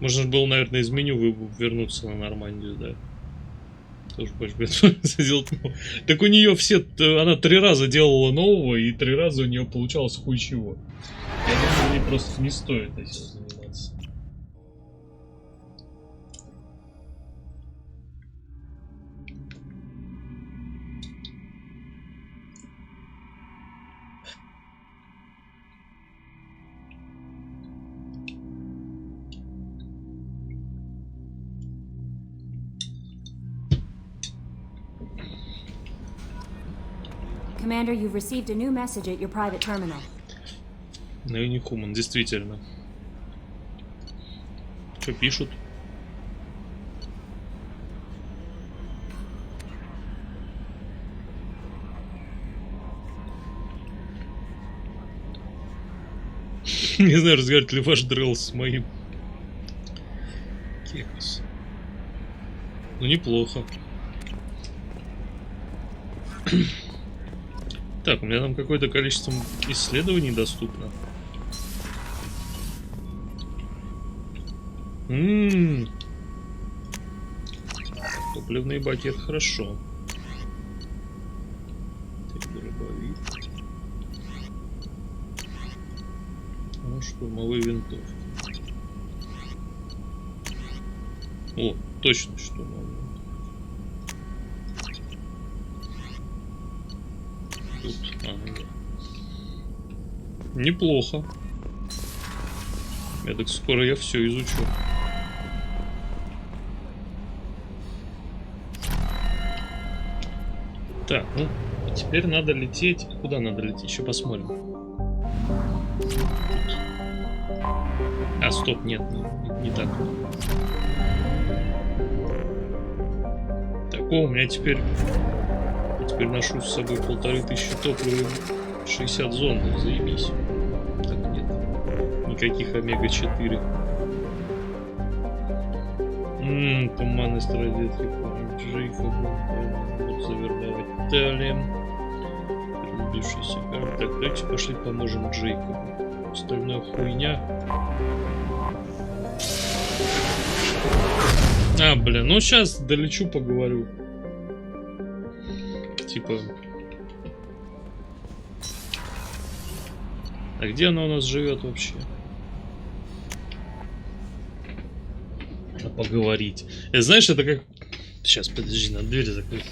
Можно было, наверное, из меню вернуться на Нормандию, да. Тоже больше так у нее все... Она 3 раза делала нового, и 3 раза у нее получалось хуй чего. Я думаю, ей просто не стоит этим заниматься. Commander, you've received a new message at your private terminal. Ну и не Хуман, действительно. Что пишут? Не знаю, разговаривает ли ваш дрелл с моим. Кекос. Ну неплохо. Так, у меня там какое-то количество исследований доступно. Топливные баки, это хорошо. Дробовик. Ну, штурмовые винтовки. О, точно штурмовые. Тут, неплохо. Я так скоро я все изучу. Так, ну, теперь надо лететь. Куда надо лететь? Еще посмотрим. А, стоп, нет, не так. Такого у меня теперь... Я теперь ношу с собой 1500 топлива, 60 зонд, заебись. Так, нет. Никаких омега-4. Туманность разведки, Джейкоба, вот завербовать далее. Прилюбившийся карт. Так, давайте пошли поможем Джейкобу. Остальная хуйня. А, бля, ну сейчас долечу, поговорю. Типа... А где она у нас живет вообще? А поговорить. Знаешь, это как... Сейчас, подожди, надо дверь закрыть.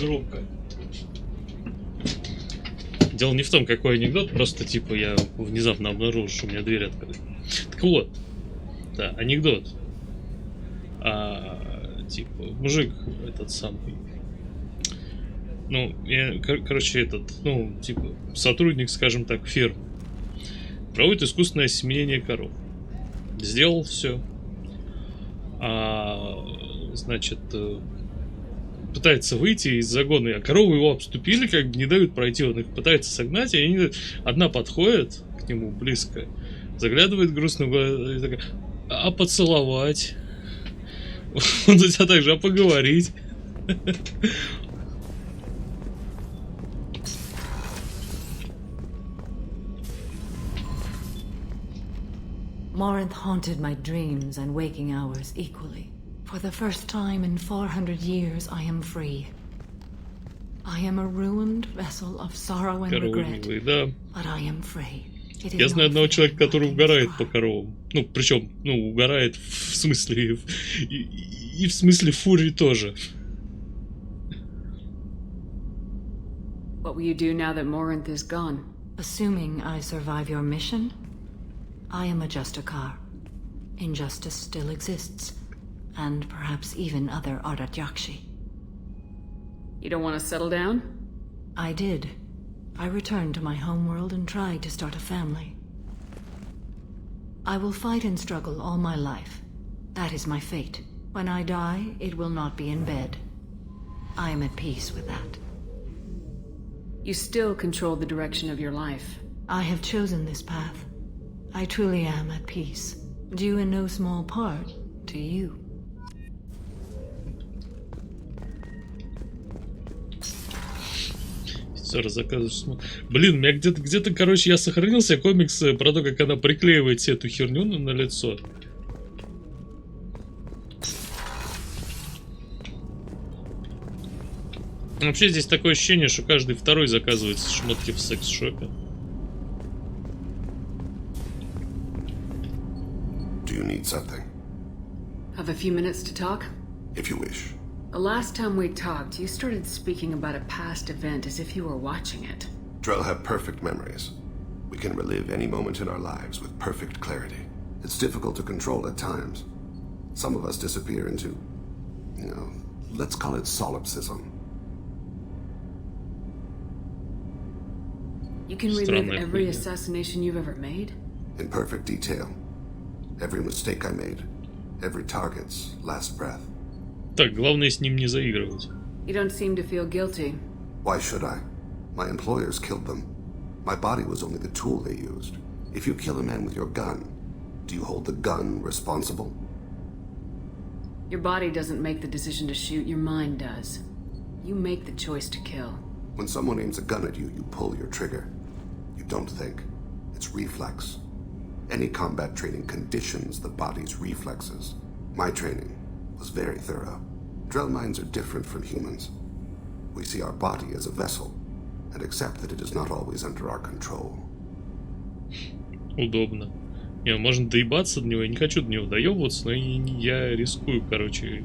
Громко. Дело не в том, какой анекдот, просто типа я внезапно обнаружил, что у меня дверь открыта. Так вот. Да, анекдот. Типа, мужик этот самый. Ну, короче, этот, ну, типа, сотрудник, скажем так, фермы. Проводит искусственное осеменение коров. Сделал все. Значит, пытается выйти из загона, а коровы его обступили, как бы не дают пройти, он их пытается согнать, и они, одна подходит к нему близко, заглядывает грустно в глаза и такая: а поцеловать? Он у тебя так же, а поговорить? Morinth haunted my dreams and waking hours equally. For the first time in 400 years, I am free. I am a ruined vessel of sorrow and regret, but I am free. Я знаю одного человека, который угорает по коровам. Ну, причем, ну, угорает в смысле... И в смысле фурии тоже. What will you do now that Morinth is gone? Assuming I survive your mission, I am a Justikar. Injustice still exists, and perhaps even other Ardat Yakshi. You don't want to settle down? I did. I returned to my homeworld and tried to start a family. I will fight and struggle all my life. That is my fate. When I die, it will not be in bed. I am at peace with that. You still control the direction of your life. I have chosen this path. I truly am at peace, due in no small part to you. Все, заказываешь. Блин, у меня где-то, короче, я сохранил себе комикс про то, как она приклеивает себе эту херню на лицо. Вообще здесь такое ощущение, что каждый второй заказывает шмотки в секс-шопе. Do you need something? Have a few minutes to talk? If you wish. The last time we talked, you started speaking about a past event as if you were watching it. Drell have perfect memories. We can relive any moment in our lives with perfect clarity. It's difficult to control at times. Some of us disappear into, let's call it solipsism. You can relive every assassination you've ever made? In perfect detail. Every mistake I made. Every target's last breath. Так, главное с ним не заигрывать. You don't seem to feel guilty. Why should I? My employers killed them. My body was only the tool they used. If you kill a man with your gun, do you hold the gun responsible? Your body doesn't make the decision to shoot, your mind does. You make the choice to kill. When someone aims a gun at you, you pull your trigger. You don't think. It's reflex. Any combat training conditions the body's reflexes. My training was very thorough. Drell minds are different from humans. We see our body as a vessel and accept that it is not always under our control. Удобно. Не, можно доебаться до него. Я не хочу до него доебываться, но я рискую, короче.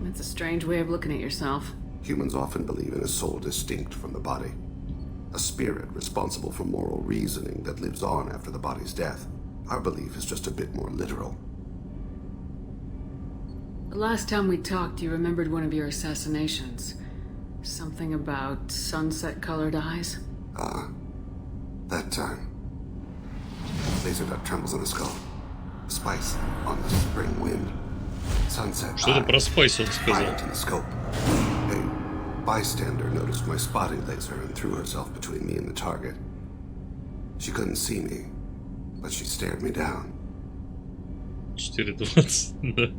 That's a strange way of looking at yourself. Humans often believe in a soul distinct from the body. A spirit responsible for moral reasoning that lives on after the body's death. Our belief is just a bit more literal. The last time we talked, you remembered one of your assassinations. Something about sunset-colored eyes? That time. Laser dot trembles in the skull. Spice on the spring wind. Sunset. Что-то про Spice он сказал. In the scope. A bystander noticed my spotting laser and threw herself between me and the target. She couldn't see me, but she stared me down. 4:20, да.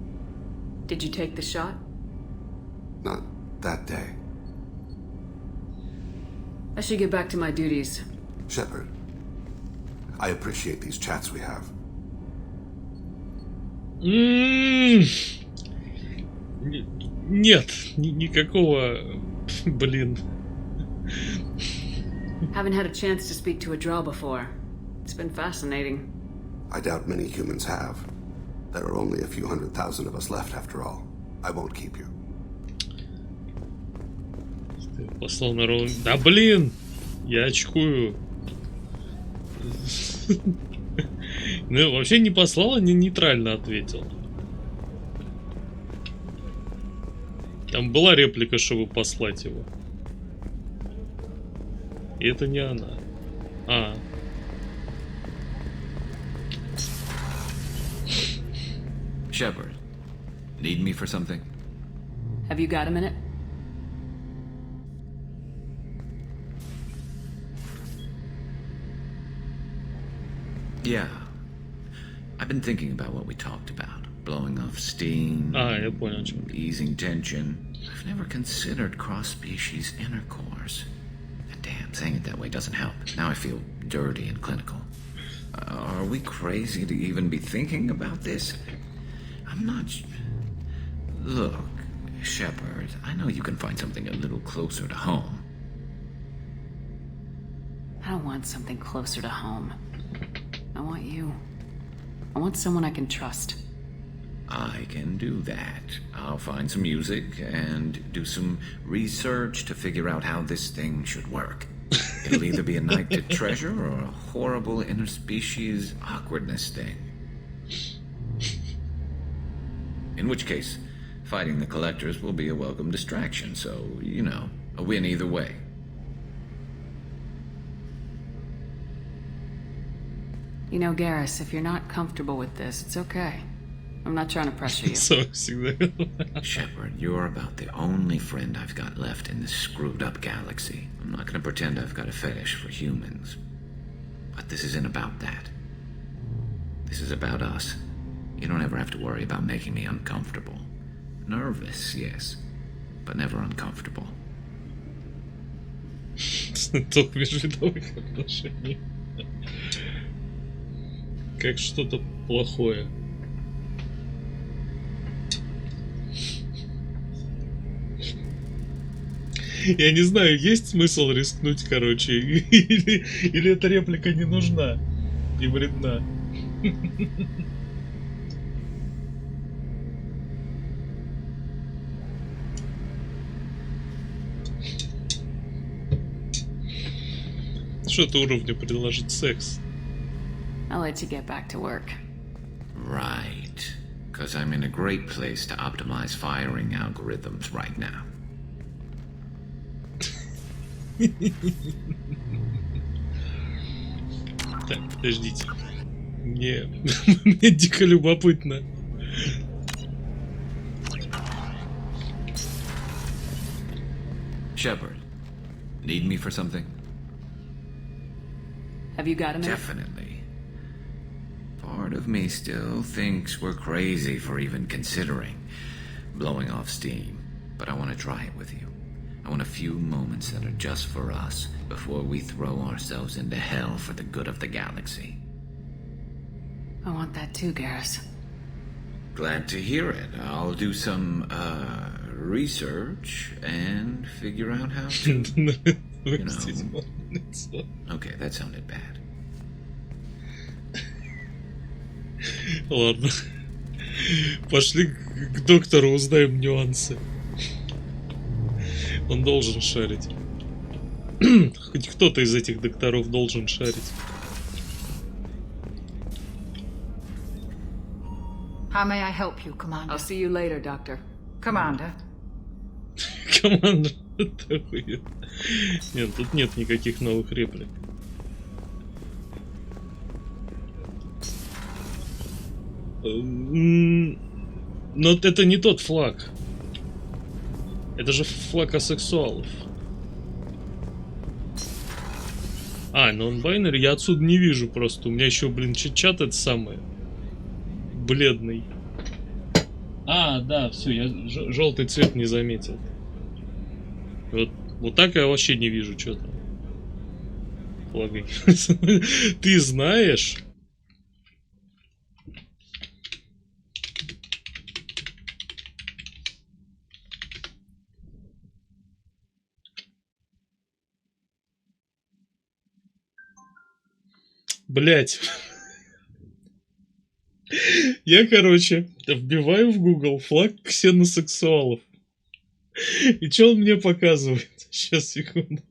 Did you take the shot? Not that day. I should get back to my duties. Shepard, I appreciate these chats we have. Нет, никакого, блин. Haven't had a chance to speak to a Drell before. It's been fascinating. I doubt many humans have. There are only a few 100,000 of us left after all. I won't keep you. Послал на ролл. Да блин! Я очкую. Ну, вообще не послал, а нейтрально ответил. Там была реплика, чтобы послать его. И это не она. Shepard, need me for something? Have you got a minute? Yeah. I've been thinking about what we talked about. Blowing off steam, я понял, easing tension. I've never considered cross-species intercourse. And damn, saying it that way doesn't help. Now I feel dirty and clinical. Are we crazy to even be thinking about this? I'm not... Look, Shepard, I know you can find something a little closer to home. I don't want something closer to home. I want you. I want someone I can trust. I can do that. I'll find some music and do some research to figure out how this thing should work. It'll either be a night to treasure or a horrible interspecies awkwardness thing. In which case, fighting the collectors will be a welcome distraction, so, a win either way. You know, Garrus, if you're not comfortable with this, it's okay. I'm not trying to pressure you. Shepard, you're about the only friend I've got left in this screwed up galaxy. I'm not gonna pretend I've got a fetish for humans. But this isn't about that. This is about us. You don't ever have to worry about making me uncomfortable. Nervous, yes, but never uncomfortable. Итог межвидовых отношений. Как что-то плохое. Я не знаю, есть смысл рискнуть, короче, или эта реплика не нужна и вредна. Что-то уровню предложить секс. I'll let you get back to work. Right. Because I'm in a great place to optimize firing algorithms right now. Так, подождите. Мне дико любопытно. Shepard, need me for something? Have you got a minute? Definitely. Part of me still thinks we're crazy for even considering blowing off steam, but I want to try it with you. I want a few moments that are just for us before we throw ourselves into hell for the good of the galaxy. I want that too, Garrus. Glad to hear it. I'll do some, research and figure out how to, you know. Okay, that sounded bad. Ладно. Пошли к доктору, узнаем нюансы. Он должен шарить. Хоть кто-то из этих докторов должен шарить. How may I help you, Commander? I'll see you later, Doctor. Commander. Командир, это охуенно. Нет, тут нет никаких новых реплик. Но это не тот флаг. Это же флаг асексуалов. А, нон-байнери я отсюда не вижу просто. У меня еще, блин, чат это самое. Бледный. А, да, все, я желтый цвет не заметил. Вот так я вообще не вижу, что там. Флаги. Ты знаешь? Блять. Я, короче, вбиваю в Google флаг ксеносексуалов. И что он мне показывает? Сейчас, секунду.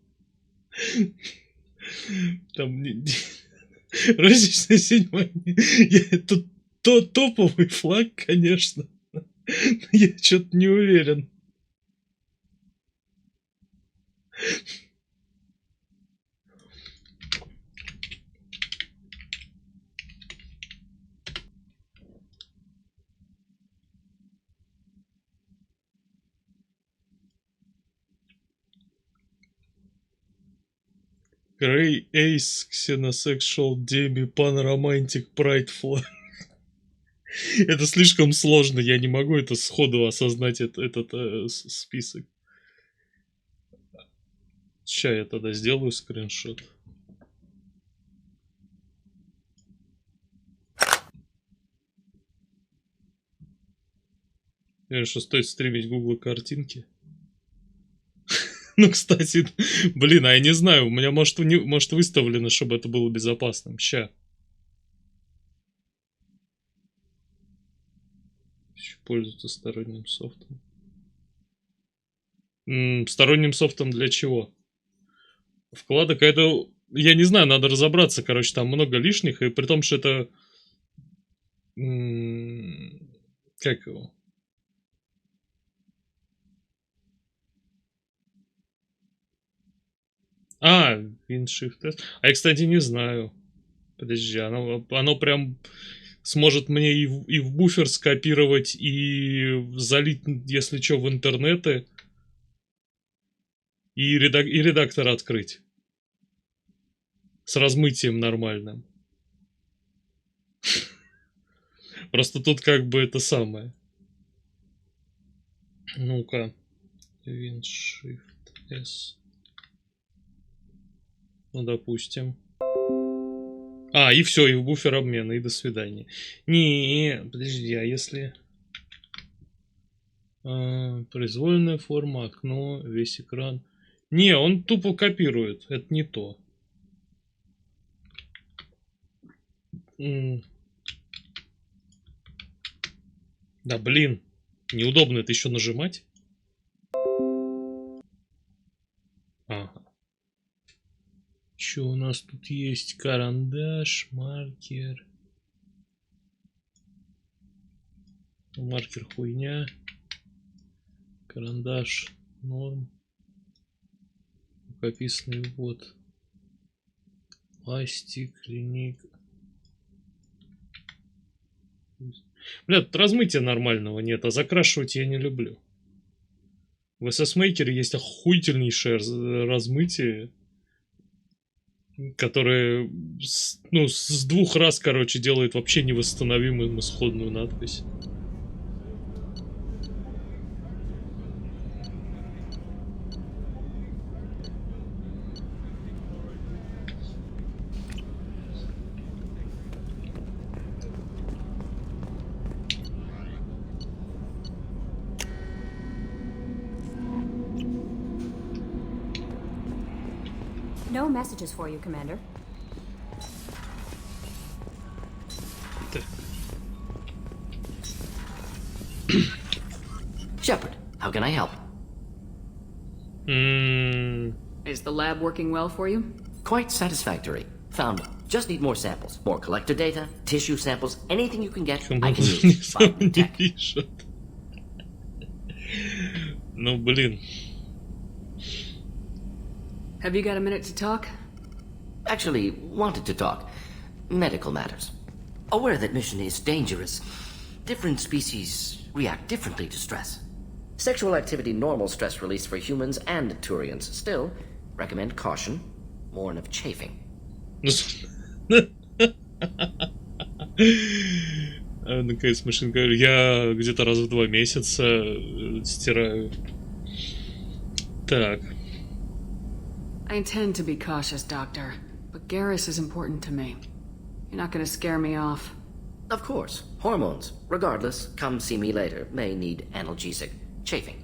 Там... Розничная седьмая... Это топовый флаг, конечно. Я что-то не уверен. Grey Ace, Xenosexual, Demi, Pan-Romantic, Pride Flag. Это слишком сложно, я не могу это сходу осознать, этот список. Сейчас я тогда сделаю скриншот. Конечно, стоит стримить Google картинки. Ну, кстати, блин, а я не знаю, у меня может выставлено, чтобы это было безопасным. Ща. Еще пользуются сторонним софтом. Сторонним софтом для чего? Вкладок, это... Я не знаю, надо разобраться, короче, там много лишних, и при том, что это... Как его? А, WinShift. А я, кстати, не знаю. Подожди, оно прям сможет мне и в буфер скопировать, и залить, если что, в интернеты, и редактор открыть. С размытием нормальным. Просто тут как бы это самое. Ну-ка. WinShift S. Ну, допустим. А, и все, и в буфер обмена, и до свидания. Не, подожди, а если... произвольная форма, окно, весь экран. Не, он тупо копирует. Это не то. Да блин. Неудобно это еще нажимать. Ага. Что у нас тут есть? Карандаш, маркер. Маркер хуйня. Карандаш норм. Рукописный ввод. Пластик, линейка. Бля, тут размытия нормального нет, а закрашивать я не люблю. В SS-мейкере есть охуительнейшее размытие, которое с двух раз, короче, делает вообще невосстановимую исходную надпись. No messages for you, Commander. Shepard, how can I help? Is the lab working well for you? Quite satisfactory. Found just need more samples. More collector data, tissue samples, anything you can get, I can use. Ну, блин. Have you got a minute to talk? Actually, wanted to talk. Medical matters. Aware that mission is dangerous. Different species react differently to stress. Sexual activity normal stress release for humans and Turians. Still, recommend caution. Warn of chafing. Наконец, машинка. Я где-то раз в 2 месяца стираю. Так. I intend to be cautious, Doctor, but Garrus is important to me. You're not gonna scare me off. Of course. Hormones. Regardless, come see me later. May need analgesic. Chafing.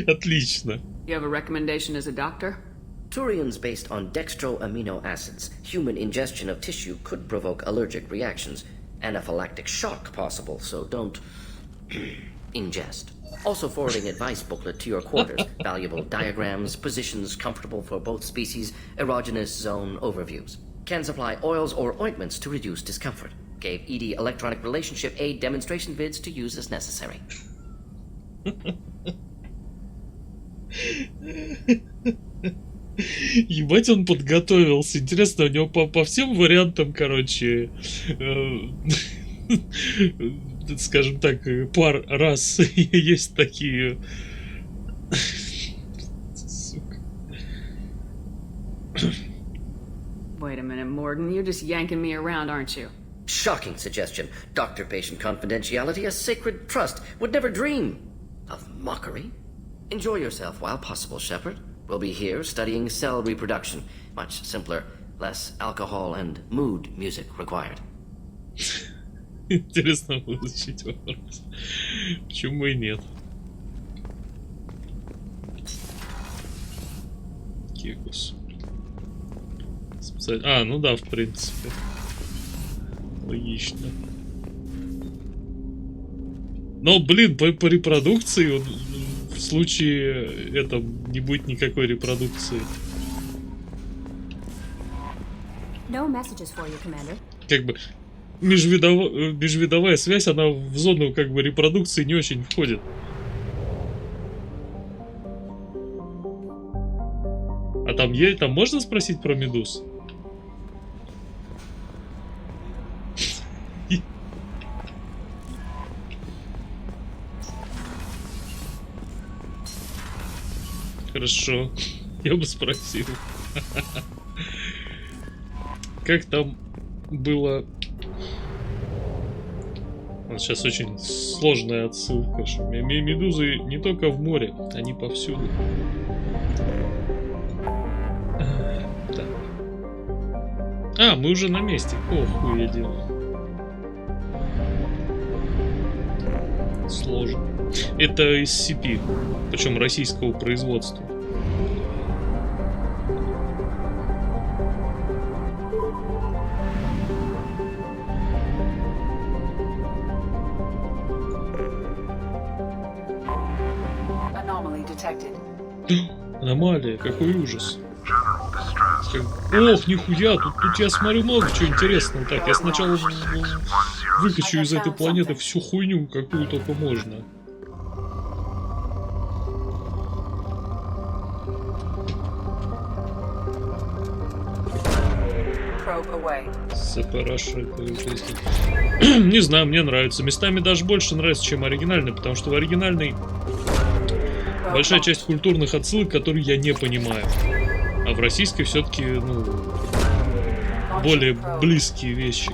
Отлично. You have a recommendation as a doctor? Turians based on dextroamino acids. Human ingestion of tissue could provoke allergic reactions. Anaphylactic shock possible, so don't ingest. Also forwarding advice booklet to your quarters. Valuable diagrams, positions comfortable for both species, erogenous zone overviews. Can supply oils or ointments to reduce discomfort. Gave ED electronic relationship aid demonstration vids to use as necessary. Ебать, он подготовился. Интересно, у него по всем вариантам, короче, скажем так, пар раз есть такие. Сука. Wait a minute, Morgan. You're just yanking me around, aren't you? Shocking suggestion. Doctor-patient confidentiality, a sacred trust. Would never dream of mockery. Enjoy yourself while possible, Shepard. We'll be here studying cell reproduction. Much simpler, less alcohol and mood music required. Интересно изучить вопрос. Почему и нет? Кекус. А, ну да, в принципе. Логично. Но, блин, по репродукции, в случае этом не будет никакой репродукции. No messages for you, Commander. Как бы межвидовая связь, она в зону как бы репродукции не очень входит. А там можно спросить про медуз? Хорошо, я бы спросил. Как там было Вот сейчас очень сложная отсылка, что медузы не только в море, они повсюду. Так. А, мы уже на месте. Охуй я делаю. Сложно. Это SCP, причем российского производства. Аномалия, какой ужас. Ох, нихуя, тут я смотрю много чего интересного. Так, я сначала выкачу из этой планеты всю хуйню, какую только можно. Не знаю, мне нравится. Местами даже больше нравится, чем оригинальный, потому что в оригинальной большая часть культурных отсылок, которые я не понимаю. А в российской все-таки, ну, более близкие вещи.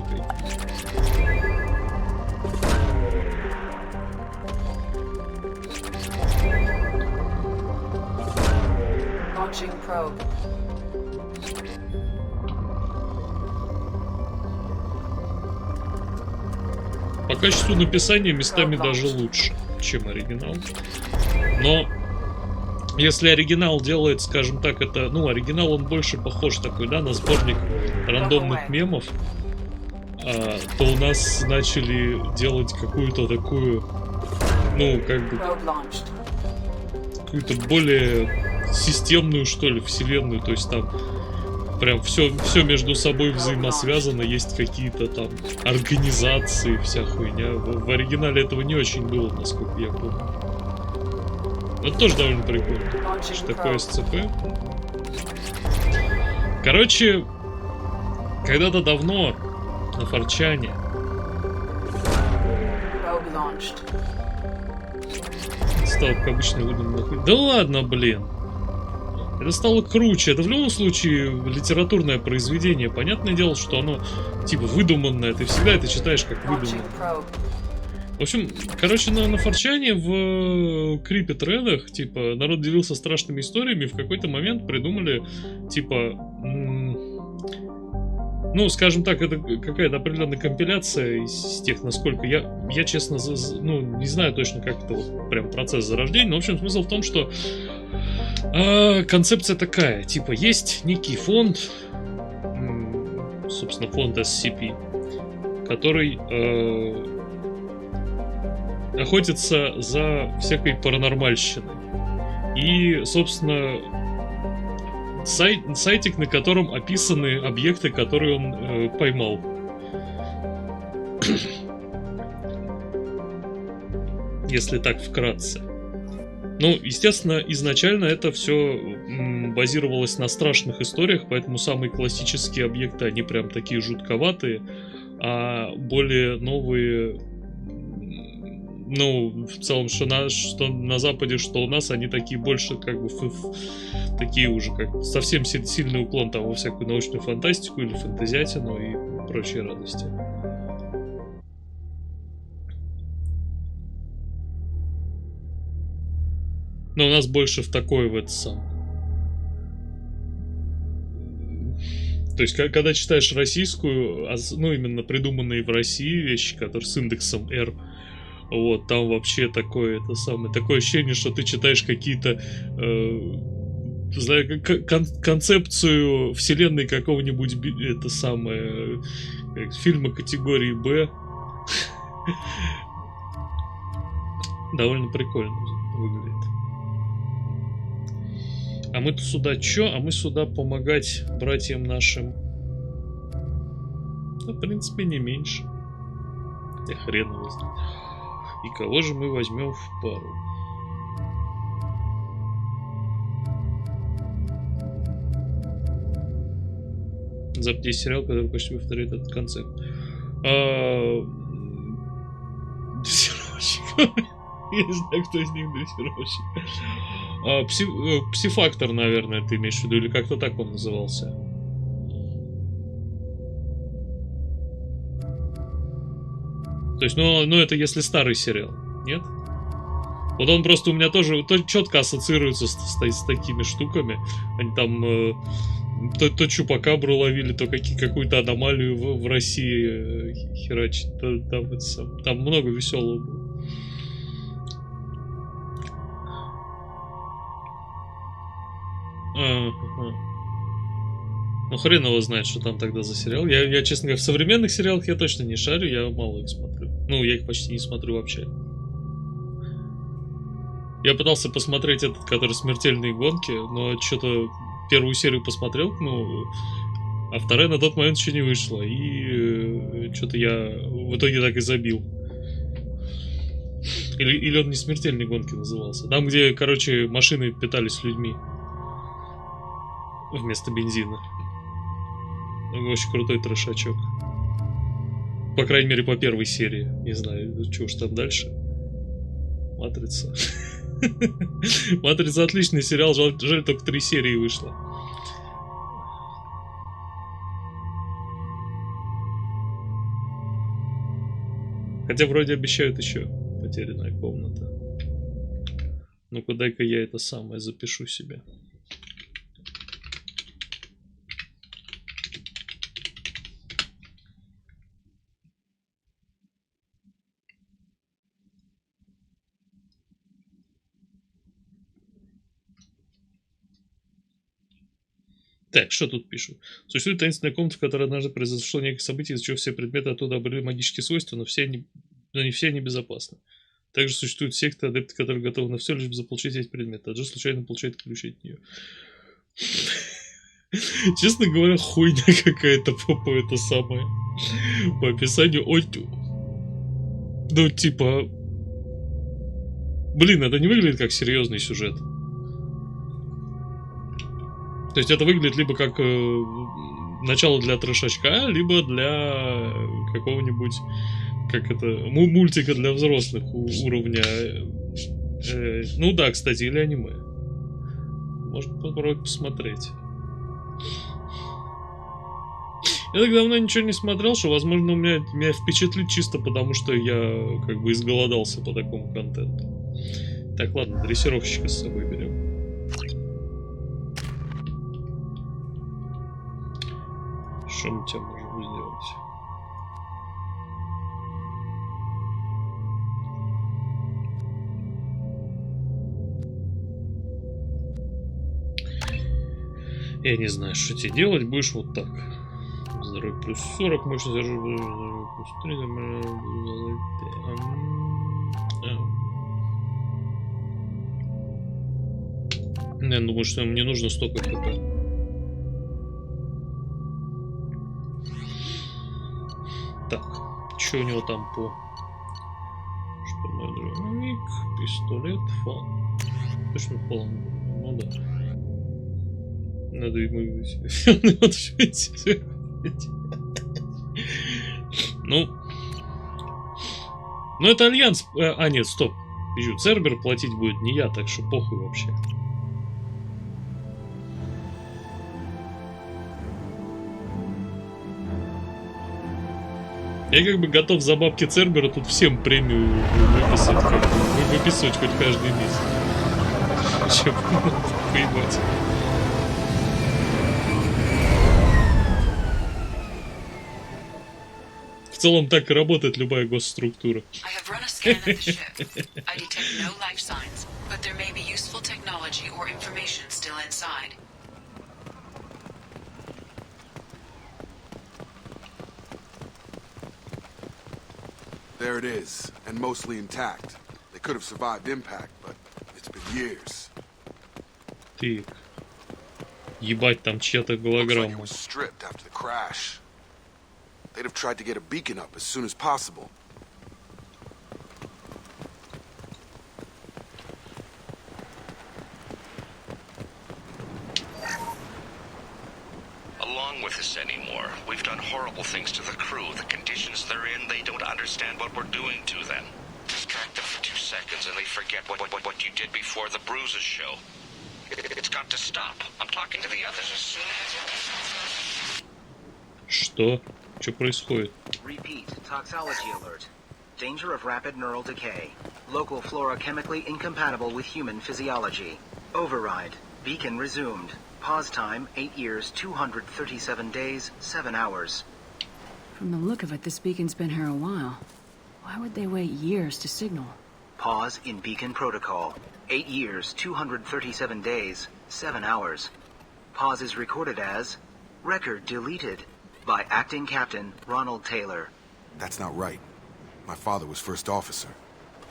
По качеству написания местами даже лучше, чем оригинал. Но если оригинал делает, скажем так, это... Ну, оригинал, он больше похож такой, да, на сборник рандомных мемов. То у нас начали делать какую-то такую... Ну, как бы... Какую-то более системную, что ли, вселенную. То есть там прям все между собой взаимосвязано. Есть какие-то там организации, вся хуйня. В оригинале этого не очень было, насколько я помню. Это тоже довольно прикольно. Что такое СЦП? Короче, когда-то давно на Форчане стало как обычно выдуманно. Да ладно, блин. Это стало круче. Это в любом случае литературное произведение. Понятное дело, что оно типа выдуманное. Ты всегда это читаешь как выдуманное. В общем, короче, на Форчане в крипи-тредах, типа, народ делился страшными историями, и в какой-то момент придумали, типа, ну, скажем так, это какая-то определенная компиляция из тех, насколько я честно, ну, не знаю точно, как это вот прям процесс зарождения, но, в общем, смысл в том, что концепция такая, типа, есть некий фонд, собственно, фонд SCP, который охотится за всякой паранормальщиной. И, собственно, сайтик, на котором описаны объекты, которые он поймал. Если так вкратце. Ну, естественно, изначально это все базировалось на страшных историях, поэтому самые классические объекты, они прям такие жутковатые, а более новые... Ну, в целом, что на Западе, что у нас, они такие больше, как бы, такие уже, как совсем сильный уклон там во всякую научную фантастику или фэнтезиатину и прочие радости. Но у нас больше в такой в это сам. То есть, когда читаешь российскую, ну, именно придуманные в России вещи, которые с индексом R, вот, там вообще такое ощущение, что ты читаешь какие-то, концепцию вселенной какого-нибудь, это самое, фильма категории Б. Довольно прикольно выглядит. А мы-то сюда чё? А мы сюда помогать братьям нашим. Ну, в принципе, не меньше. Я хрен его знает. И кого же мы возьмем в пару? Запусти сериал, который почти повторяет этот концепт. Дрессировщик. Я не знаю, кто из них дрессировщик. Псифактор, наверное, ты имеешь в виду, или как-то так он назывался. То есть, ну это если старый сериал, нет? Вот он просто у меня тоже четко ассоциируется с такими штуками. Они там то чупакабру ловили, то какую-то аномалию в России херачить. Там много веселого было. Ну хрен его знает, что там тогда за сериал. Я, честно говоря, в современных сериалах я точно не шарю, я мало их смотрю. Ну, я их почти не смотрю вообще. Я пытался посмотреть этот, который «Смертельные гонки», но что-то первую серию посмотрел, ну, а вторая на тот момент еще не вышла. И что-то я в итоге так и забил. Или он не «Смертельные гонки» назывался. Там, где, короче, машины питались людьми. Вместо бензина. Очень крутой трэшачок. По крайней мере, по первой серии. Не знаю, что уж там дальше. «Матрица». «Матрица» отличный сериал, жаль, только 3 серии вышло. Хотя вроде обещают еще «Потерянная комната». Ну-ка, дай-ка я это самое запишу себе. Так, что тут пишут? Существует таинственная комната, в которой однажды произошло некое событие, из-за чего все предметы оттуда обрели магические свойства, но не все они безопасны. Также существуют секты, адепты, которые готовы на все, лишь бы заполучить эти предметы, а Джо случайно получает ключи от нее. Честно говоря, хуйня какая-то по это самое. По описанию. Ну, типа... Блин, это не выглядит как серьезный сюжет. То есть это выглядит либо как начало для трэшачка, либо для какого-нибудь, как это, мультика для взрослых уровня. Ну да, кстати, или аниме. Можно попробовать посмотреть. Я так давно ничего не смотрел, что, возможно, меня впечатлит чисто потому, что я как бы изголодался по такому контенту. Так, ладно, дрессировщика с собой берем. Что мы тебе можем сделать? Я не знаю, что тебе делать. Будешь вот так. Здоровье плюс 40, мощность оружия плюс 3. Я думаю, что мне нужно столько хп. Так, что у него там по... Что дробовик, пистолет, фан. Точно фан. Ну да. Надо ему... Ну, это Альянс... А, нет, стоп. Цербер платить будет не я, так что похуй вообще. Я как бы готов за бабки Цербера тут всем премию выписывать хоть каждый месяц. Чем поебать. В целом так и работает любая госструктура. There it is, and mostly intact. They could have survived impact, but it's been years. Ты... Ебать, там чья-то голограмма. Was stripped after the crash. They'd have tried to get a beacon up as soon as possible. Along with us anymore. We've done horrible things to the crew. The conditions they're in, they don't understand what we're doing to them. Distract them for 2 seconds and they forget what you did before the bruises show. It's got to stop. I'm talking to the others as soon as... Что? Что происходит? Repeat. Toxology alert. Danger of rapid neural decay. Local flora chemically incompatible with human physiology. Override. Beacon resumed. Pause time 8 years, 237 days, 7 hours. From the look of it, this beacon's been here a while. Why would they wait years to signal? Pause in beacon protocol. 8 years, 237 days, 7 hours. Pause is recorded as record deleted by acting captain Ronald Taylor. That's not right. My father was first officer.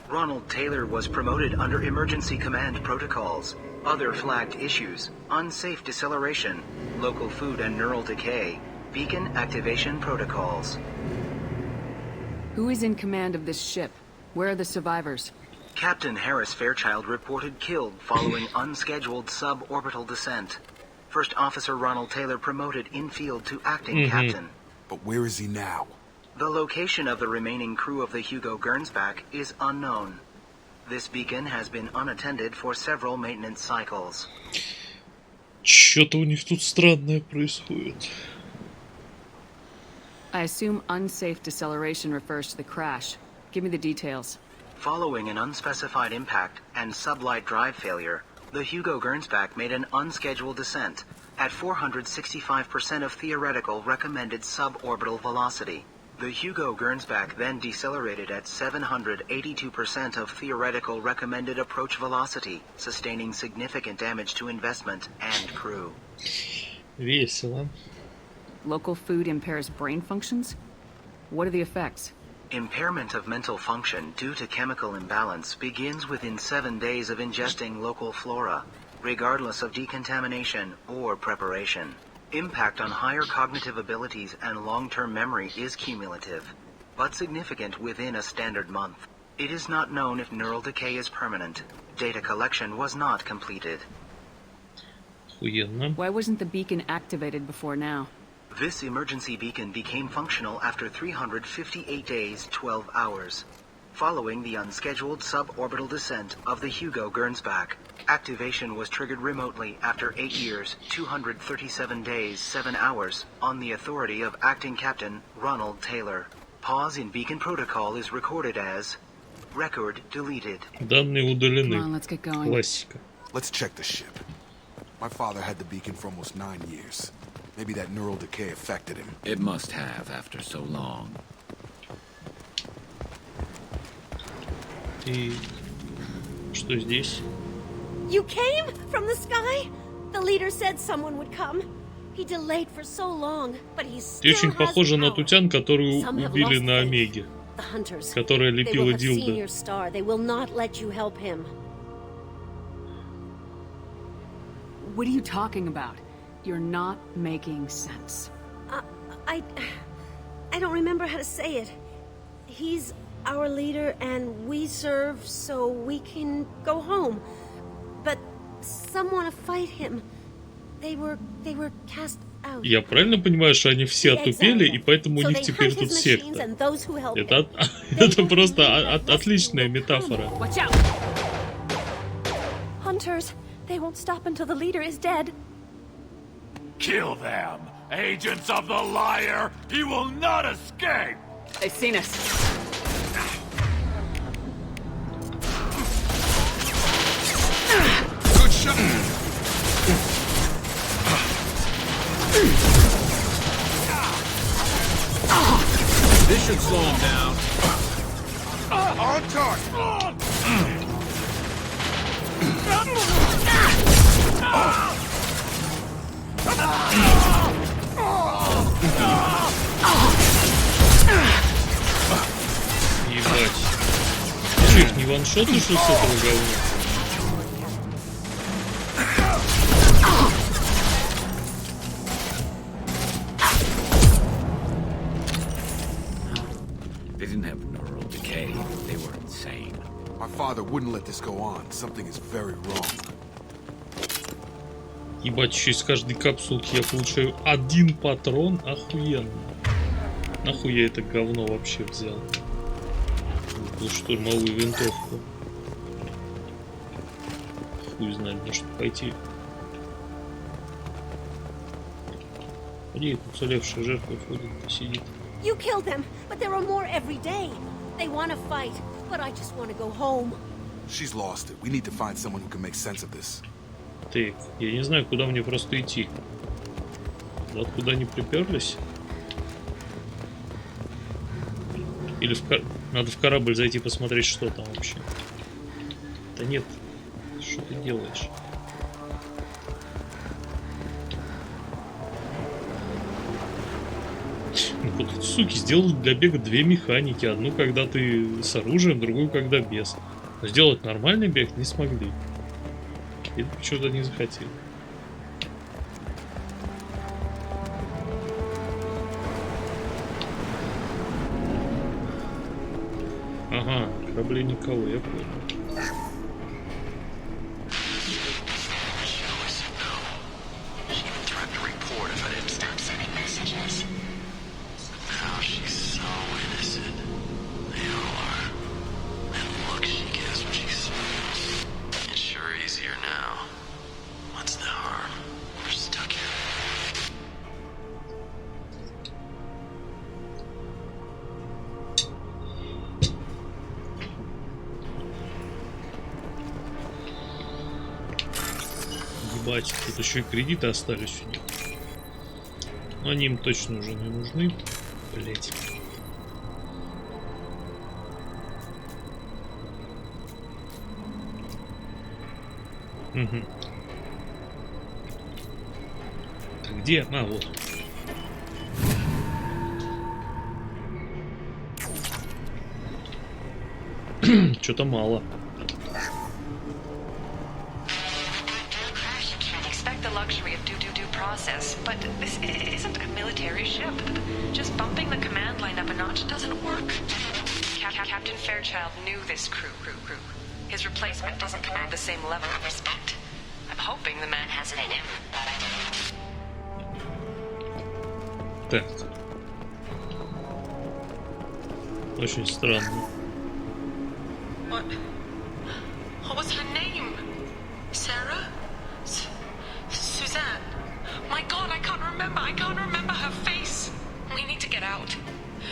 Ronald Taylor was promoted under emergency command protocols. Other flagged issues: unsafe deceleration, local food and neural decay, beacon activation protocols. Who is in command of this ship? Where are the survivors? Captain Harris Fairchild reported killed following unscheduled suborbital descent. First Officer Ronald Taylor promoted in-field to acting captain. But where is he now? The location of the remaining crew of the Hugo Gernsback is unknown. This beacon has been unattended for several maintenance cycles. Что-то у них тут странное происходит. I assume unsafe deceleration refers to the crash. Give me the details. Following an unspecified impact and sublight drive failure, the Hugo Gernsback made an unscheduled descent at 465% of theoretical recommended suborbital velocity. The Hugo Gernsback then decelerated at 782% of theoretical recommended approach velocity, sustaining significant damage to investment and crew. Весело. Local food impairs brain functions? What are the effects? Impairment of mental function due to chemical imbalance begins within 7 days of ingesting local flora, regardless of decontamination or preparation. Impact on higher cognitive abilities and long-term memory is cumulative, but significant within a standard month. It is not known if neural decay is permanent. Data collection was not completed. Why wasn't the beacon activated before now? This emergency beacon became functional after 358 days, 12 hours. Following the unscheduled suborbital descent of the Hugo Gernsback, activation was triggered remotely after 8 years, 237 days, 7 hours, on the authority of Acting Captain Ronald Taylor. Pause in beacon protocol is recorded as record deleted. Данные удалены. Come on, let's get going. Классика. Let's check the ship. My father had the beacon for almost 9 years. Maybe that neural decay affected him. It must have after so long. И что здесь? You came from the sky? The leader said someone would come. He delayed for so long, but he still Ты очень has похожа на power. ту тян, которую Some have убили lost на faith. Омеге, The hunters. которая They will лепила have seen дилдо. your star. They will not let you help him. What are you talking about? You're not making sense. I don't remember how to say it. He's our leader and we serve so we can go home. But some want to fight him. They were cast out. Я правильно понимаю, что они все отупели, и поэтому у них теперь тут секта? And those who help Это просто отличная метафора. Watch out! Hunters, they won't stop until the leader is dead. Kill them! Agents of the liar! He will not escape! They've seen us. Good shot! This should slow him down. On target! Ебать. Ты что, их не ваншотишь с этого говна? They didn't have neural decay. They were insane. My father wouldn't let this go on. Something is very wrong. Ебать, еще из каждой капсулки я получаю 1 патрон. Охуенно. Нахуй я это говно вообще взял? Выпал штурмовую винтовку. Хуй знает, может пойти. Где эта уцелевшая жертва ходит и сидит? You killed them, but there are more every day. They want to fight, but I just want to go home. She's lost it. We need to find someone who can make sense of this. Так, я не знаю, куда мне просто идти. Откуда они приперлись? Или надо в корабль зайти посмотреть, что там вообще? Да нет, что ты делаешь? Ну вот, суки, сделали для бега две механики. Одну, когда ты с оружием, другую, когда без. Но сделать нормальный бег не смогли. И почему-то не захотели. Ага, кораблей никого, я понял. Ебать, тут еще и кредиты остались у них. Но они им точно уже не нужны. Блять. Угу. Где? А, вот. Что-то мало. But this isn't a military ship. Just bumping the command line up a notch doesn't work. Captain Fairchild knew this crew. His replacement doesn't command the same level of respect. I'm hoping the man has it in him. Так. Очень странно. What was her name? Sarah? Suzanne? My God, I can't remember her face. We need to get out.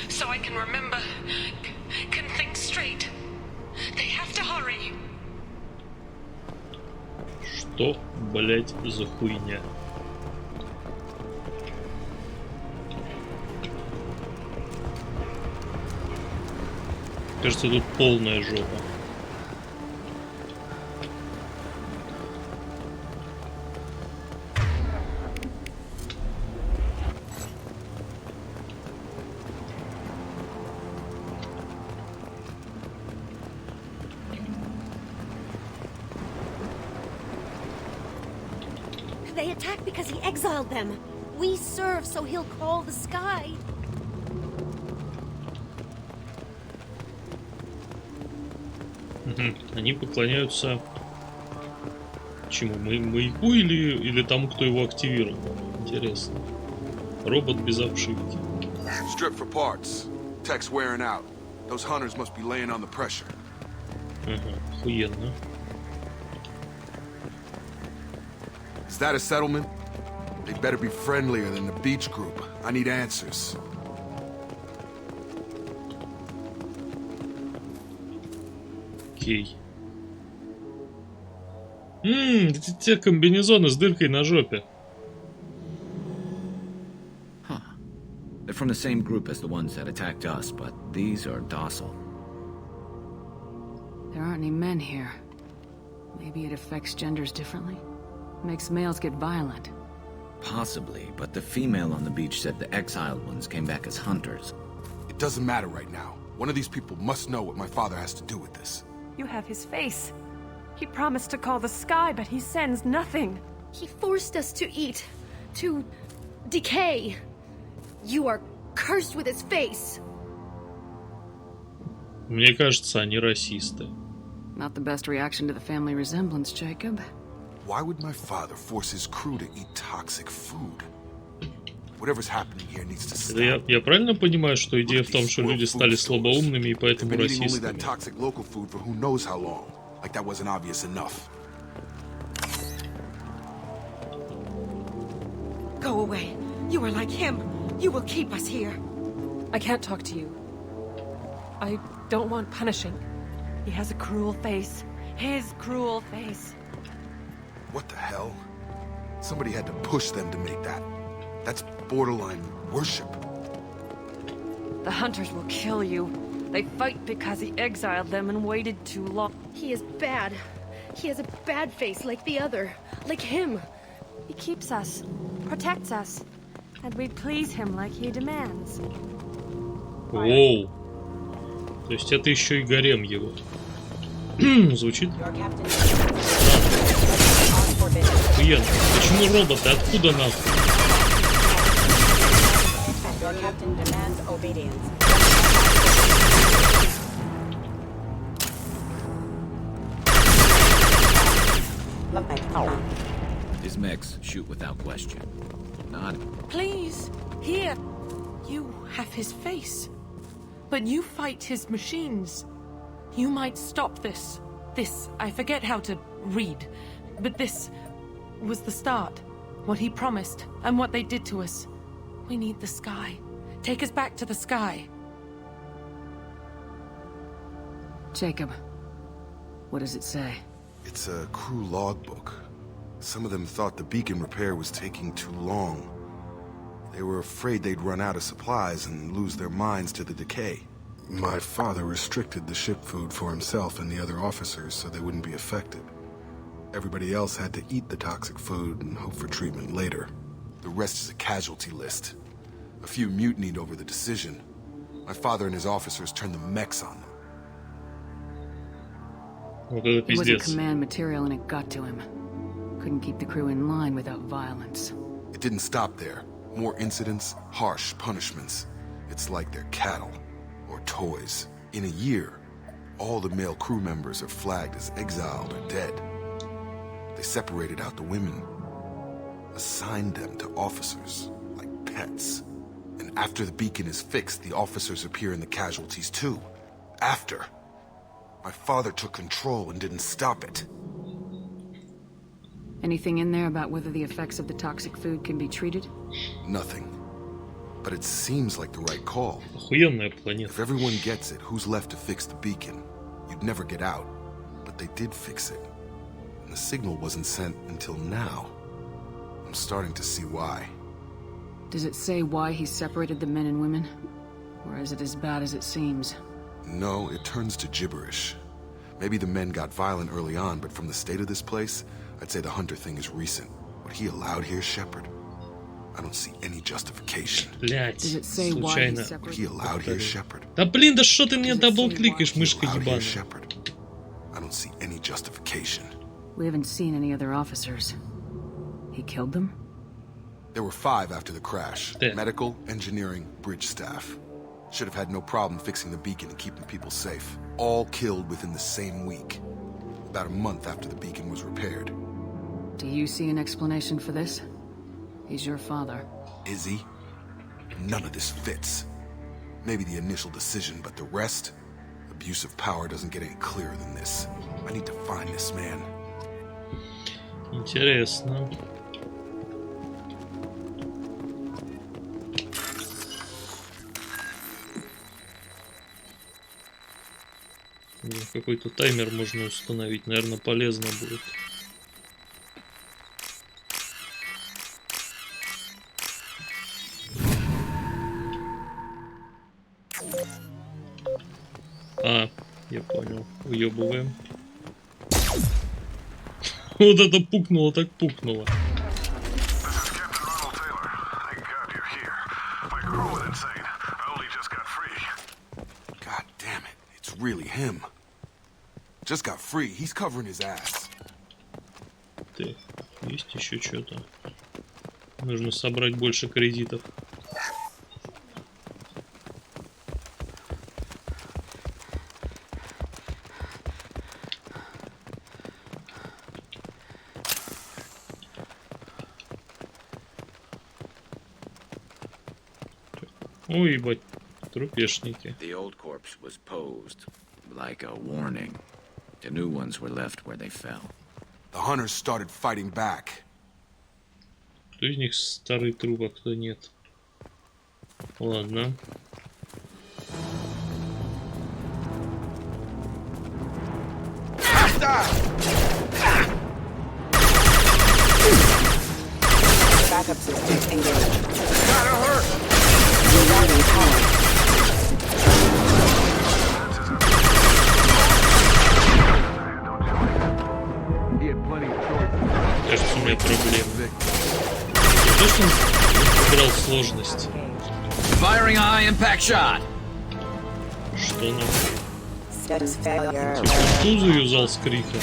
So I can remember, can think straight. They have to hurry. Что, блять, за хуйня? Кажется, тут полная жопа. They attack because he exiled them. We serve, so he'll call the sky. Они поклоняются чему? Маяку или тому, кто его активировал? Интересно. Робот без обшивки. Strip for parts. Tech's wearing out. Those hunters must be laying on the pressure. Ага, охуенно. Is that a settlement? They better be friendlier than the beach group. I need answers. Окей. Это те комбинезоны с дыркой на жопе. They're from the same group as the ones that attacked us, but these are docile. There aren't any men here. Maybe it affects genders differently? Makes males get violent. Possibly, but the female on the beach said the exiled ones came back as hunters. It doesn't matter right now. One of these people must know what my father has to do with this. You have his face. He promised to call the sky, but he sends nothing. He forced us to eat, to decay. You are cursed with his face. Мне кажется, они расисты. Not the best reaction to the family resemblance, Jacob. Why would my father force his crew to eat toxic food? Whatever's happening here needs to stop. Я правильно понимаю, что идея в том, что люди стали слабоумными и поэтому расистами? Go away. You are like him. You will keep us here. I can't talk to you. I don't want punishing. He has a cruel face. His cruel face. What the hell? Somebody had to push them to make that. That's borderline worship. The hunters will kill you. They fight because he exiled them and waited too long. He is bad. He has a bad face like the other. Like him. He keeps us, protects us, and we please him like he demands. Воу. То есть это еще и гарем его. Звучит. Охуенно. Почему роботы? Откуда нахуй? His mechs shoot without question. Not. Please, here. You have his face. But you fight his machines. You might stop this. This, I forget how to read. But this was the start. What he promised, and what they did to us. We need the sky. Take us back to the sky. Jacob, what does it say? It's a crew logbook. Some of them thought the beacon repair was taking too long. They were afraid they'd run out of supplies and lose their minds to the decay. My father restricted the ship food for himself and the other officers so they wouldn't be affected. Everybody else had to eat the toxic food and hope for treatment later. The rest is a casualty list. A few mutinied over the decision. My father and his officers turned the mechs on them. It wasn't command material and it got to him. Couldn't keep the crew in line without violence. It didn't stop there. More incidents, harsh punishments. It's like they're cattle or toys. In a year, all the male crew members are flagged as exiled or dead. They separated out the women, assigned them to officers like pets. And after the beacon is fixed, the officers appear in the casualties too. After. My father took control and didn't stop it. Anything in there about whether the effects of the toxic food can be treated? Nothing. But it seems like the right call. Охуенная планета. If everyone gets it, who's left to fix the beacon? You'd never get out. But they did fix it. And the signal wasn't sent until now. I'm starting to see why. Does it say why he separated the men and women? Or is it as bad as it seems? No, it turns to gibberish. Maybe the men got violent early on, but from the state of this place, I'd say the hunter thing is recent. What he allowed here, Shepard, I don't see any justification. Блять, случайно. What he allowed here, Shepard. Да блин, да что ты мне дабл-кликаешь, мышка ебаная? I don't see any justification. We haven't seen any other officers. He killed them? There were 5 after the crash. Medical, engineering, bridge staff. Should have had no problem fixing the beacon and keeping people safe. All killed within the same week. About a month after the beacon was repaired. Do you see an explanation for this? He's your father. Is he? None of this fits. Maybe the initial decision, but the rest? Abuse of power doesn't get any clearer than this. I need to find this man. Интересно. Какой-то таймер можно установить, наверное, полезно будет. А, я понял. Уебываем. Вот это пукнуло, так пукнуло. God damn it, it's really him. Just got free, he's covering his ass. Так, есть еще что-то. Нужно собрать больше кредитов. Ой, ебать, трупешники. The old corpse was posed like a warning. The new ones were left where they fell. The hunters started fighting back. Кто из них старый труп, а кто нет? Ладно. Backup systems engaged. Gotta hurt. Rerouting power. He had plenty of choices. Кажется, у меня проблемы. То, что он выбрал сложность. Firing a high impact shot. Что нахуй? Status failure. Тузу юзал с криком.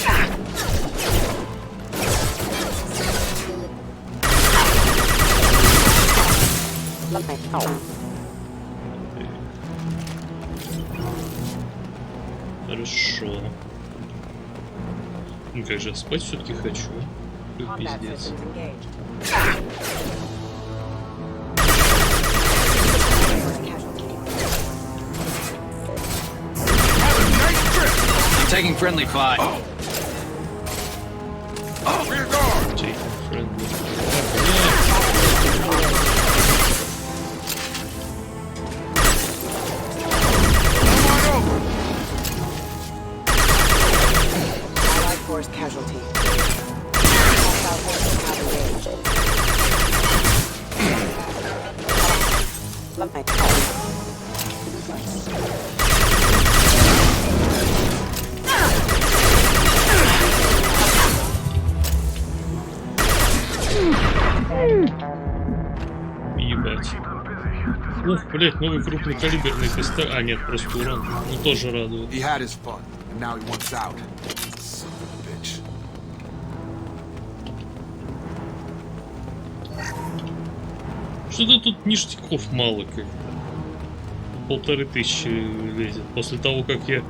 Хорошо. Ну как же, спать все-таки хочу. Пиздец. Taking friendly fire. Rear guard. Taking friendly Allied force casualty. Hostile forces have engaged. Ебать. Ух, блять, новый крупнокалиберный пистолет. А, нет, просто урон. Ну тоже радует. Что-то тут ништяков мало как-то. 1500 лезет. После того, как я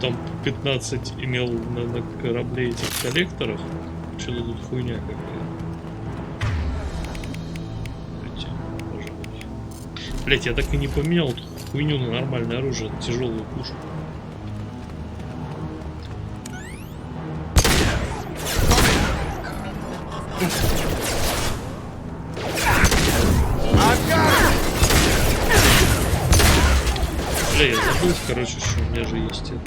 там 15 имел на корабле этих коллекторов, что-то тут хуйня какая-то. Блять, я так и не поменял эту хуйню на нормальное оружие, тяжелую пушку. Бля, я забыл, короче, что у меня же есть это.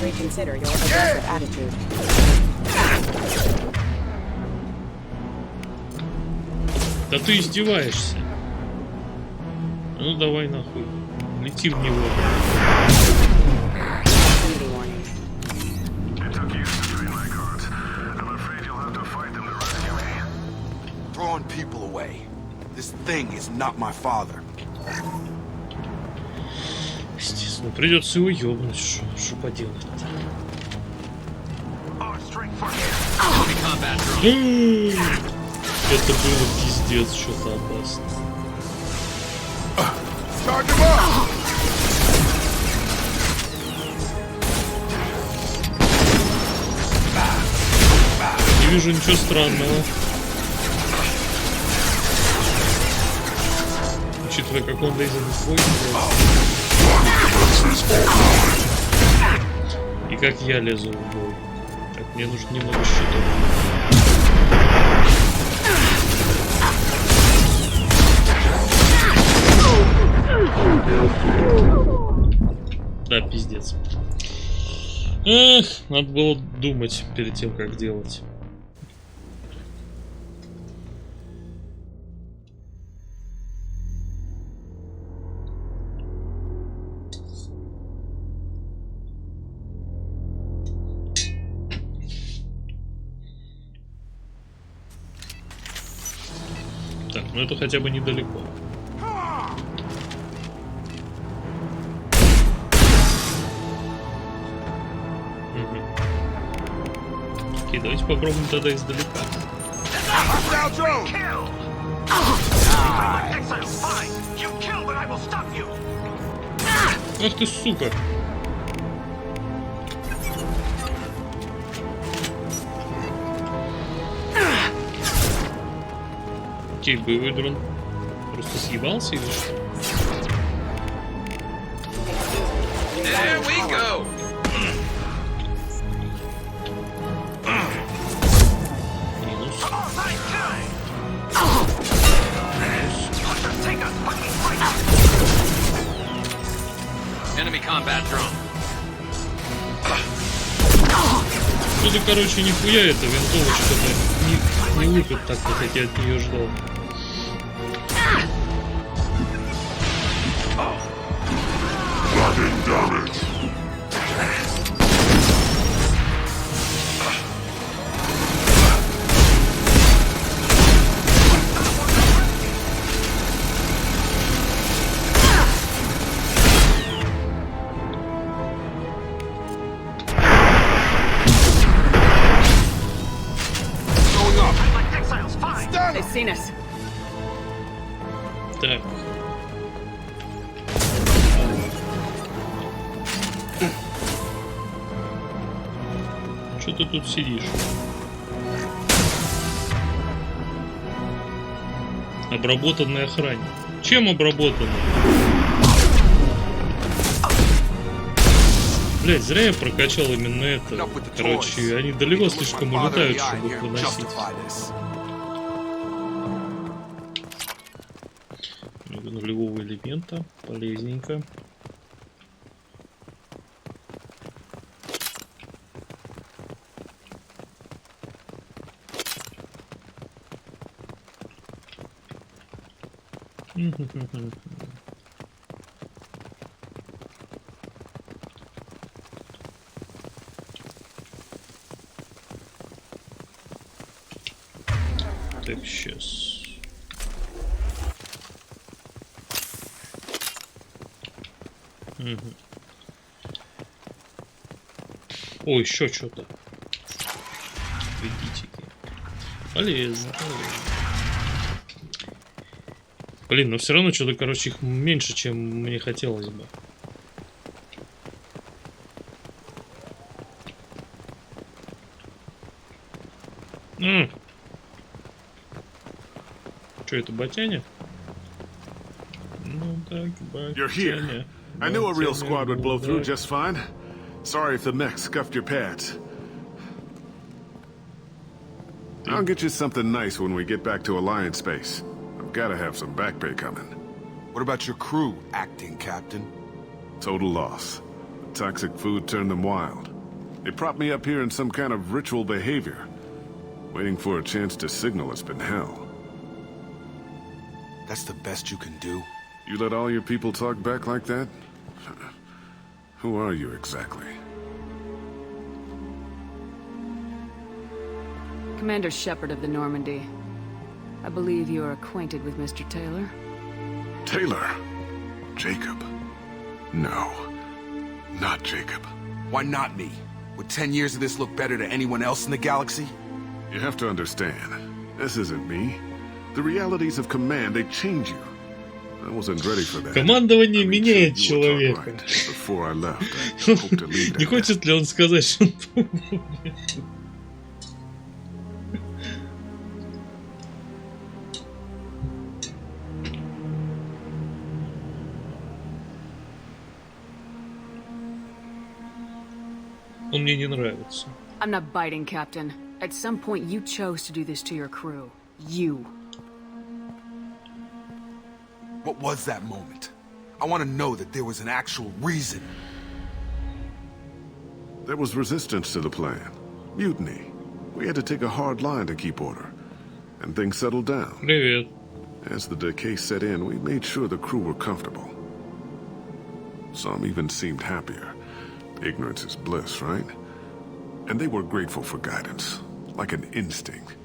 Reconsider your aggressive attitude. Да ты издеваешься. Ну давай нахуй. Лети в него. Throwing people away. This thing is not my father. Естественно, придется его ёбнуть, что поделать-то. Это было пиздец, что-то опасно. Не вижу ничего странного. Учитывая, как он лезет в бой. И как я лезу в бой. Так, мне нужно немного щитов. Да, пиздец. Эх, надо было думать перед тем, как делать. Так, ну это хотя бы недалеко. Окей, давайте попробуем тогда издалека. Ах ты, сука! Окей, боевой дрон просто съебался или что? There we go. Походу, короче, нихуя эта винтовочка-то не лупит так, как я от нее ждал. They've seen us. Так. Что ты тут сидишь? Обработанный охранник. Чем обработанный? Блять, зря я прокачал именно это. Короче, они далеко слишком улетают, чтобы их выносить. Много нулевого элемента. Полезненько. Так, сейчас. О, еще что-то. Кредитики. Полезно, полезно. Блин, но все равно что-то, короче, их меньше, чем мне хотелось бы. Что это, ботяня? Ну так, You're here. I knew a real squad would blow through just fine. Sorry if the mech scuffed your pads. I'll get you something nice when we get back to Alliance space. I've got to have some back pay coming. What about your crew, acting captain? Total loss. The toxic food turned them wild. They propped me up here in some kind of ritual behavior. Waiting for a chance to signal has been hell. That's the best you can do? You let all your people talk back like that? Who are you exactly? Commander Shepard of the Normandy. I believe you are acquainted with Mr. Taylor. Taylor? Jacob? No. Not Jacob. Why not me? Would 10 years of this look better to anyone else in the galaxy? You have to understand, this isn't me. The realities of command, they change you. I wasn't ready for that. Командование меняет человека. Before I left, I hoped to leave. Не хочет ли он сказать, что он мне не нравится? I'm not biting, Captain. At some point, you chose to do this to your crew. You. What was that moment? I want to know that there was an actual reason. There was resistance to the plan. Mutiny. We had to take a hard line to keep order. And things settled down. Привет. As the decay set in, we made sure the crew were comfortable. Some even seemed happier. Ignorance is bliss, right? And they were grateful for guidance, like an instinct.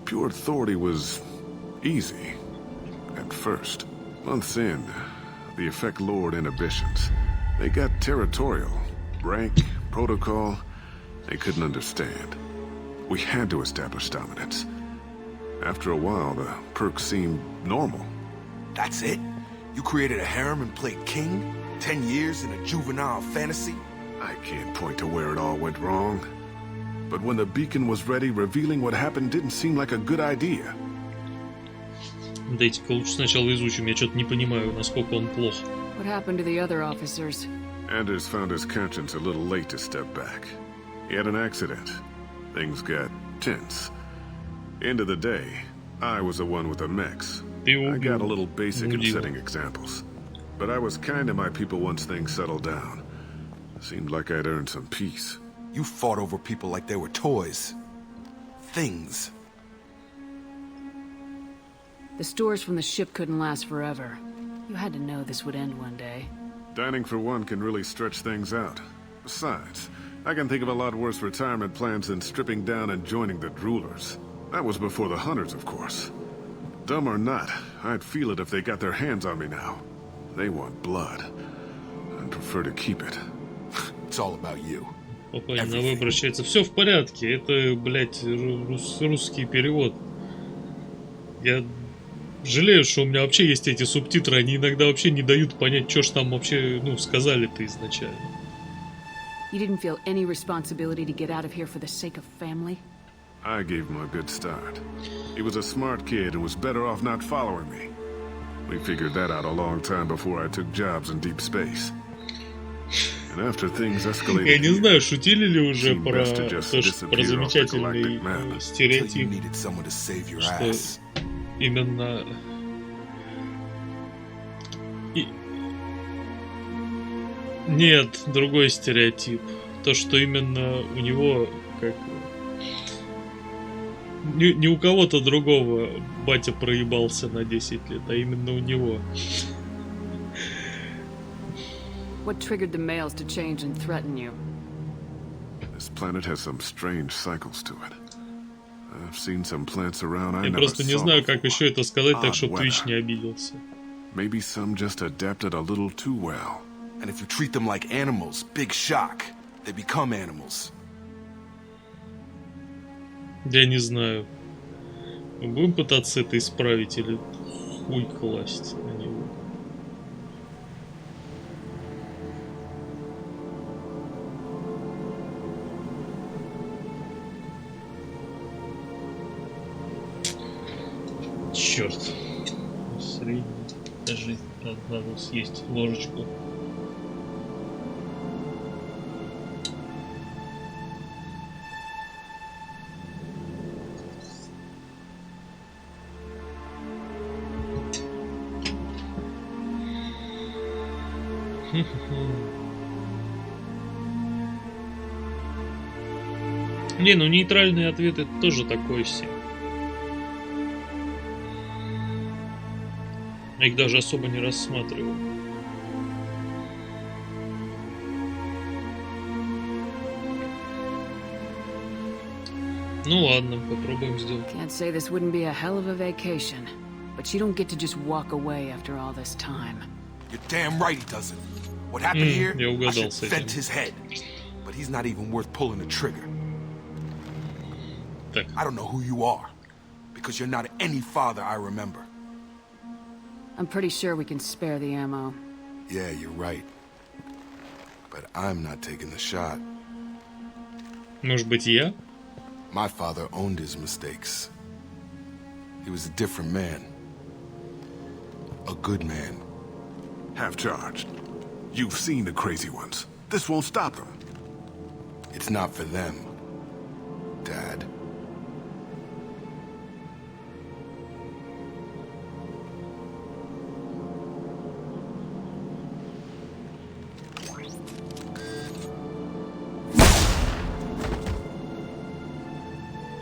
Pure authority was easy, at first. Months in, the effect lowered inhibitions. They got territorial. Rank, protocol, they couldn't understand. We had to establish dominance. After a while, the perks seemed normal. That's it? You created a harem and played king? 10 years in a juvenile fantasy? I can't point to where it all went wrong. But when the beacon was ready, revealing what happened didn't seem like a good idea. Дайте-ка лучше сначала изучим, я что-то не понимаю, насколько он плох. What happened to the other officers? Anders found his conscience a little late to step back. He had an accident. Things got tense. End of the day, I was the one with the mechs. I got a little basic in setting examples. But I was kind to my people once things settled down. Seemed like I'd earned some peace. You fought over people like they were toys. Things. The stores from the ship couldn't last forever. You had to know this would end one day. Dining for one can really stretch things out. Besides, I can think of a lot worse retirement plans than stripping down and joining the droolers. That was before the hunters, of course. Dumb or not, I'd feel it if they got their hands on me now. They want blood. I'd prefer to keep it. It's all about you. Попали на выборщица. Все в порядке. Это, блядь, русский перевод. Я жалею, что у меня вообще есть эти субтитры. Они иногда вообще не дают понять, что ж там вообще, ну, сказали-то изначально. You didn't feel any responsibility to get out of here for the sake of family? I gave him a good start. He was a smart kid and was better off not following me. We figured that out a long time before I took jobs in deep space. And after things escalated, я не знаю, шутили ли уже про замечательный стереотип, что именно нет, другой стереотип. То, что именно у него как не у кого-то другого батя проебался на 10 лет, а именно у него. What triggered the males to change and threaten you? This planet has some strange cycles to it. I've seen some plants around I Я never просто не saw знаю, как еще это сказать, так, чтобы Odd Twitch weather. не обиделся. Maybe some just adapted a little too well. And if you treat them like animals, big shock. They become animals. Я не знаю. Мы будем пытаться это исправить или хуй класть на него? Черт. Средний. Даже надо съесть ложечку. Не, ну нейтральные ответы тоже такой себе. Я их даже особо не рассматривал. Ну ладно, попробуем сделать. Can't say this wouldn't be a hell of a vacation, but you don't get to just walk away after all this time. You're damn right he doesn't. What happened here, я I угадал should с этим. fence his head. But he's not even worth pulling the trigger. Так. I don't know who you are, because you're not any father I remember. I'm pretty sure we can spare the ammo. Yeah, you're right. But I'm not taking the shot. Может быть, я? My father owned his mistakes. He was a different man. A good man. Half-charged. You've seen the crazy ones. This won't stop them. It's not for them, Dad.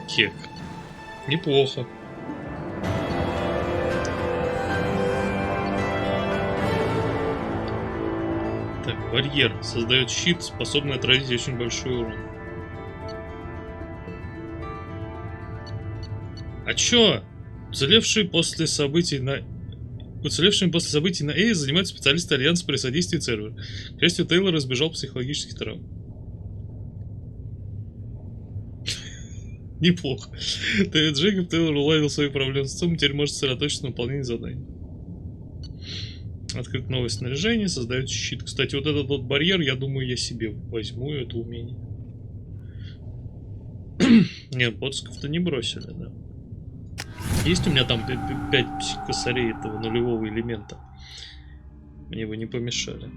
Кек. Неплохо. Так, барьер. Создает щит, способный отразить очень большой урон. А чё? Уцелевшими после событий на Эйс занимаются специалисты Альянса при содействии Цербера. К счастью, Тейлор избежал психологических травм. Неплохо. Джейкоб Тейлор уладил свои проблемы с отцом, теперь может сосредоточиться на выполнении заданий. Открыть новое снаряжение, создает щит. Кстати, вот этот вот барьер, я думаю, я себе возьму это умение. Нет, подсков-то не бросили, да. Есть у меня там 5 косарей этого нулевого элемента. Мне бы не помешали.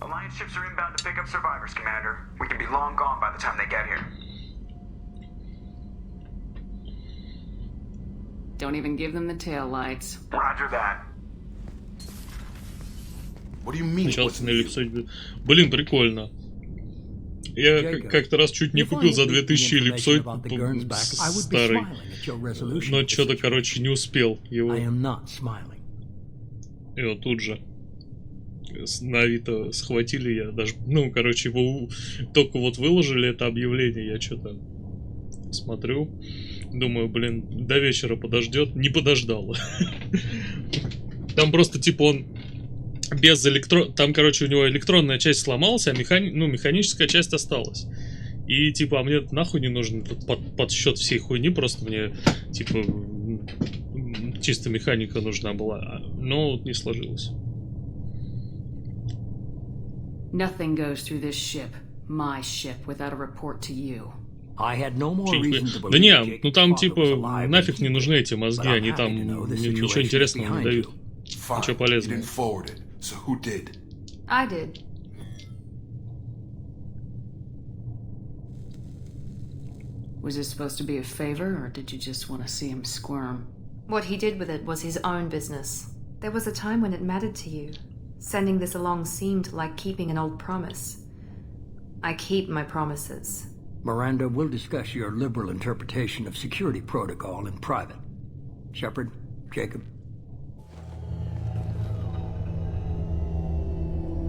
Alliance ships are inbound to pick up survivors, Commander. We can be long gone by the time they get here. Don't even give them the tail lights. Roger that. What do you mean? Начался на лицо. Блин, прикольно. Я как-то раз чуть не купил за 2000 эллипсоид старый. Но что-то, короче, не успел его. И вот тут же на Авито схватили, я даже, ну, короче, его только вот выложили это объявление, я что-то смотрю, думаю, блин, до вечера подождет, не подождал. Там просто, типа, он без там, короче, у него электронная часть сломалась, а механическая часть осталась. И, типа, а мне нахуй не нужен подсчет всей хуйни, просто мне, типа, чисто механика нужна была. Но вот не сложилось. Nothing goes through this ship, my ship, without a report to you. Да не, ну там типа нафиг не нужны эти мозги, они там ничего интересного не дают. Ничего полезного. I did. Was it supposed to be a favor, or did you just want to see him squirm? What he did with it was his own business. There was a time when it mattered to you. Sending this along seemed like keeping an old promise. I keep my promises. Miranda, we'll discuss your liberal interpretation of security protocol in private. Shepard, Jacob.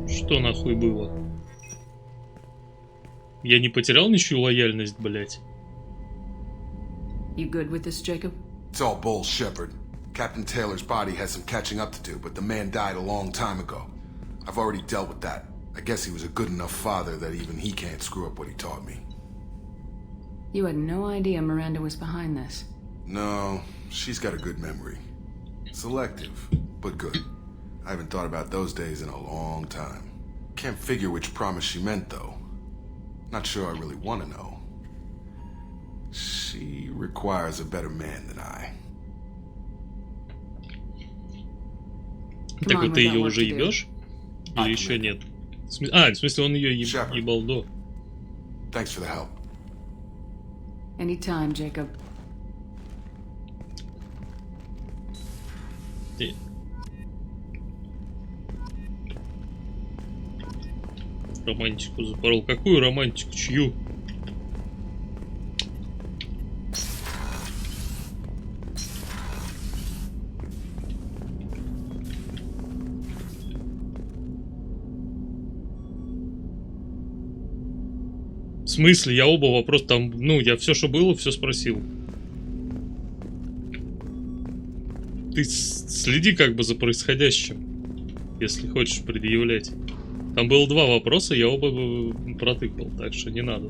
Что нахуй было? Я не потерял ничью лояльность, блять. You good with this, Jacob? It's all bull, Shepard. Captain Taylor's body has some catching up to do, but the man died a long time ago. I've already dealt with that. I guess he was a good enough father that even he can't screw up what he taught me. You had no idea Miranda was behind this. No, she's got a good memory. Selective, but good. I haven't thought about those days in a long time. Can't figure which promise she meant, though. Not sure I really want to know. She requires a better man than I. Так вот ты ее уже ебешь? Или еще нет? А, в смысле он ее ебал до. Thanks for the help. Anytime, Jacob. Ты. Романтику запорол. Какую романтику? Чью? В смысле? Я оба вопроса там... Ну, я все, что было, все спросил. Ты следи как бы за происходящим, если хочешь предъявлять. Там было два вопроса, я оба протыкал, так что не надо.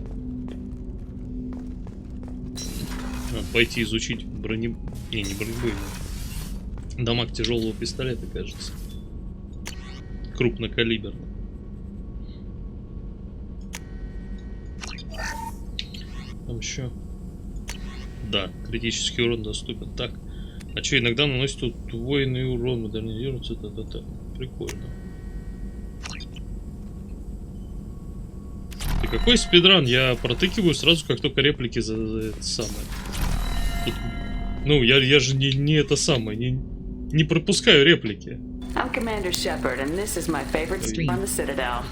Надо пойти изучить брони... Не бронебойную. Дамаг тяжелого пистолета, кажется. Крупнокалиберный. Там еще... Да, критический урон доступен. Так, а что, иногда наносит удвоенный урон, модернизируется, прикольно. Ты какой спидран? Я протыкиваю сразу, как только реплики за это самое. Тут, ну, я же не это самое, не пропускаю реплики. I'm Commander Shepard, and this is my favorite stream on the Citadel.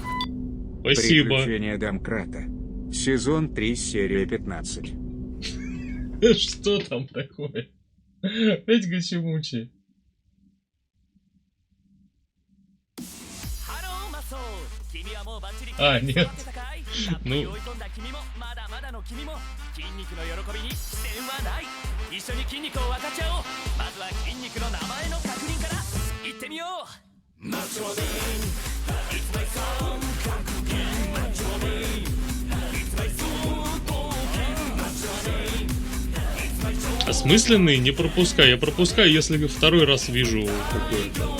Спасибо. Приключения Домкрата. Сезон 3, серия 15. Что там такое? Опять Гачимучи. А, нет. Ну. Осмысленный не пропускай. Я пропускаю, если второй раз вижу какое-то.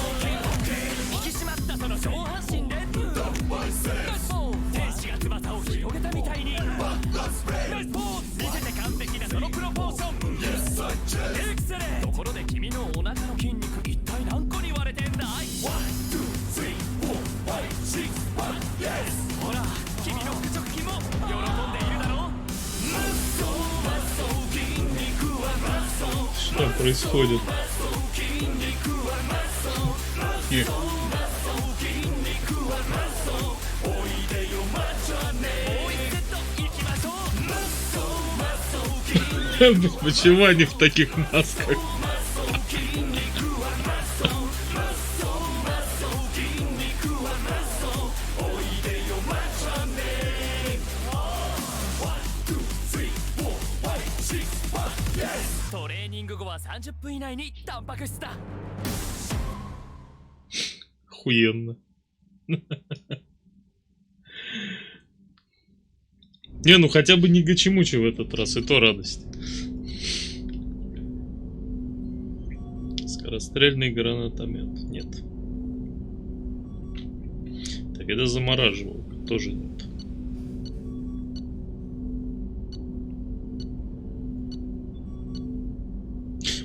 там происходит? Почему они в таких масках? Охуенно. Не, ну хотя бы не гачи-мучи в этот раз, и то радость. Скорострельный гранатомет. Нет. Так, это замораживалка. Тоже нет.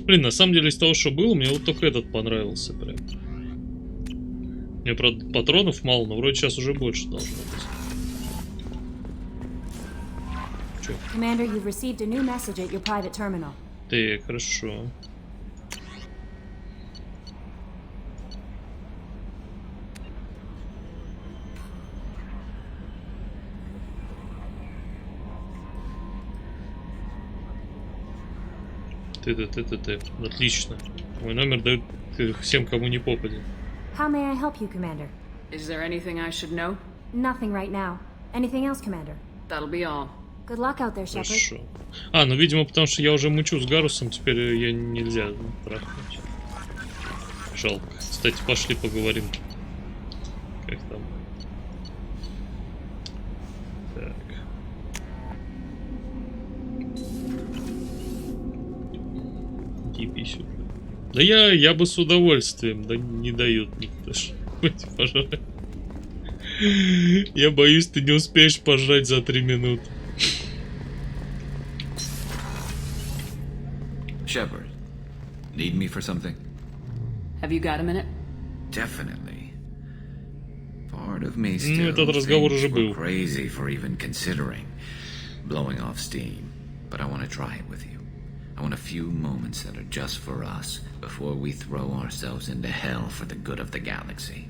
Блин, на самом деле из того, что было, мне вот только этот понравился прям. Мне, правда, патронов мало, но вроде сейчас уже больше должно быть. Commander, you've received a new message at your private terminal. Так, хорошо. Ты. Отлично. Мой номер дают всем, кому не попадет. How may I help you, Commander? Is there anything I should know? Nothing right now. Anything else, Commander? That'll be all. Good luck out there, Shepard. Хорошо. А, ну, видимо, потому что я уже мучу с Гарусом, теперь ее нельзя трахнуть. Жалко. Кстати, пошли поговорим. Как там? Так. Иди сюда. Да я бы с удовольствием, да не дают никто. Пожрать. Я боюсь, ты не успеешь пожрать за 3 минуты. Shepard, need me for something? Have you got a minute? Definitely. Part of me still этот разговор уже был. Crazy for even considering blowing off steam, but I want to try it with you. I want a few moments that are just for us before we throw ourselves into hell for the good of the galaxy.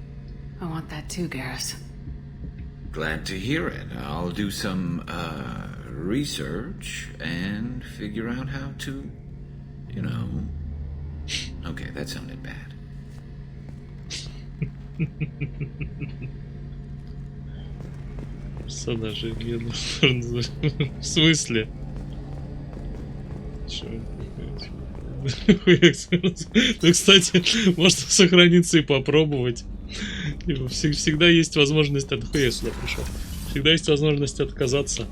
I want that too, Garrus. Glad to hear it. I'll do some research and figure out how to, you know. Okay, that sounded bad. Персонажи в смысле? Ну, кстати, можно сохраниться и попробовать. Всегда есть возможность... Я сюда пришел. Всегда есть возможность отказаться.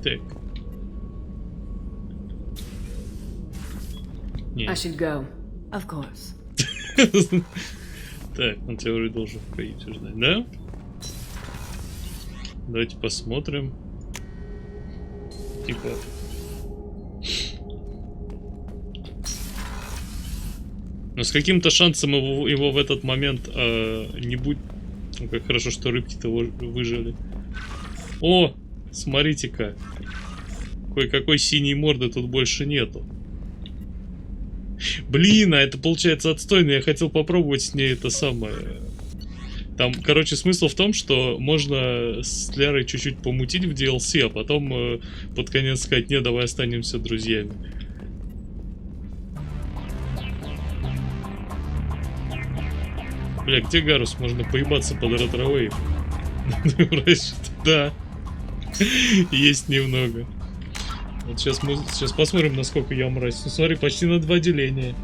Так. Нет. I should go. Of course. Так, он тебя уже должен в каюте ждать, да? Давайте посмотрим. Типа... Но с каким-то шансом его в этот момент не будет... Ну, как хорошо, что рыбки-то выжили. О! Смотрите-ка. Кое-какой синей морды тут больше нету. Блин, а это получается отстойно. Я хотел попробовать с ней это самое... Там, короче, смысл в том, что можно с Лярой чуть-чуть помутить в DLC, а потом под конец сказать: не, давай останемся друзьями. Бля, где Гарус? Можно поебаться под ретро-вейв. Да. Есть немного. Вот сейчас посмотрим, насколько я мразь. Ну смотри, почти на 2 деления.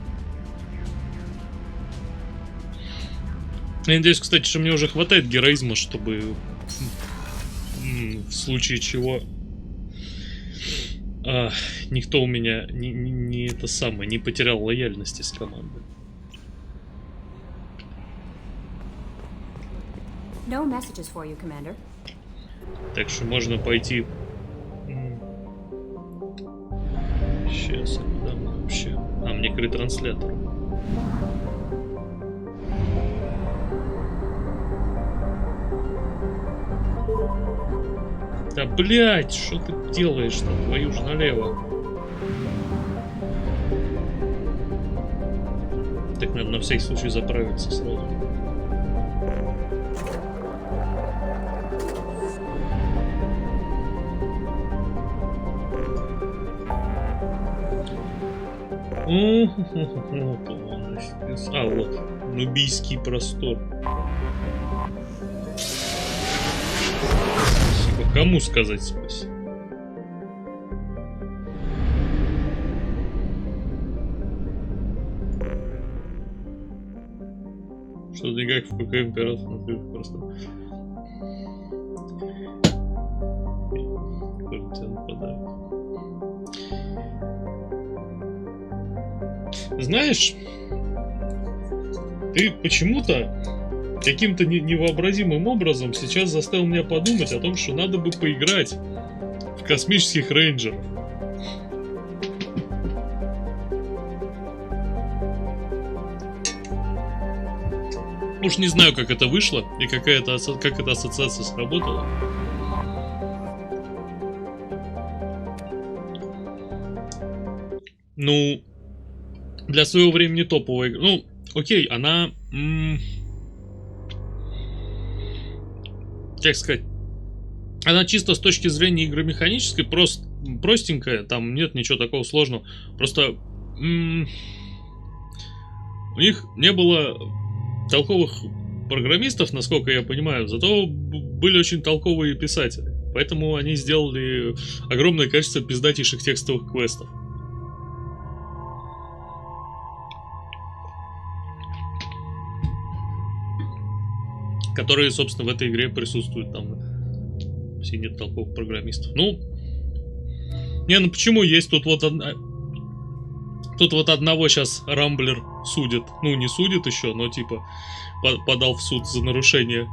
Я надеюсь, кстати, что мне уже хватает героизма, чтобы в случае чего никто у меня не это самое, не потерял лояльности с командой. No messages for you, Commander. Так что можно пойти. Сейчас, а куда мы вообще? А, мне к ретранслятору. Да, блядь, что ты делаешь там, твою ж налево? Так надо на всякий случай заправиться сразу. А, вот, нубийский простор. Спасибо. Кому сказать спасибо? Что-то никак в ПК император на просто. Какой тебя нападает. Знаешь, ты почему-то каким-то невообразимым образом сейчас заставил меня подумать о том, что надо бы поиграть в космических рейнджеров. Уж не знаю, как это вышло и как эта ассоциация сработала. Ну, для своего времени топовая игра. Ну, окей, она... как сказать? Она чисто с точки зрения игры механической простенькая. Там нет ничего такого сложного. Просто... у них не было толковых программистов, насколько я понимаю. Зато были очень толковые писатели. Поэтому они сделали огромное количество пиздатейших текстовых квестов. Которые, собственно, в этой игре присутствуют. Там все нет толковых программистов. Ну, не, ну почему есть тут вот тут вот одного сейчас Рамблер судит. Ну, не судит еще, но типа подал в суд за нарушение.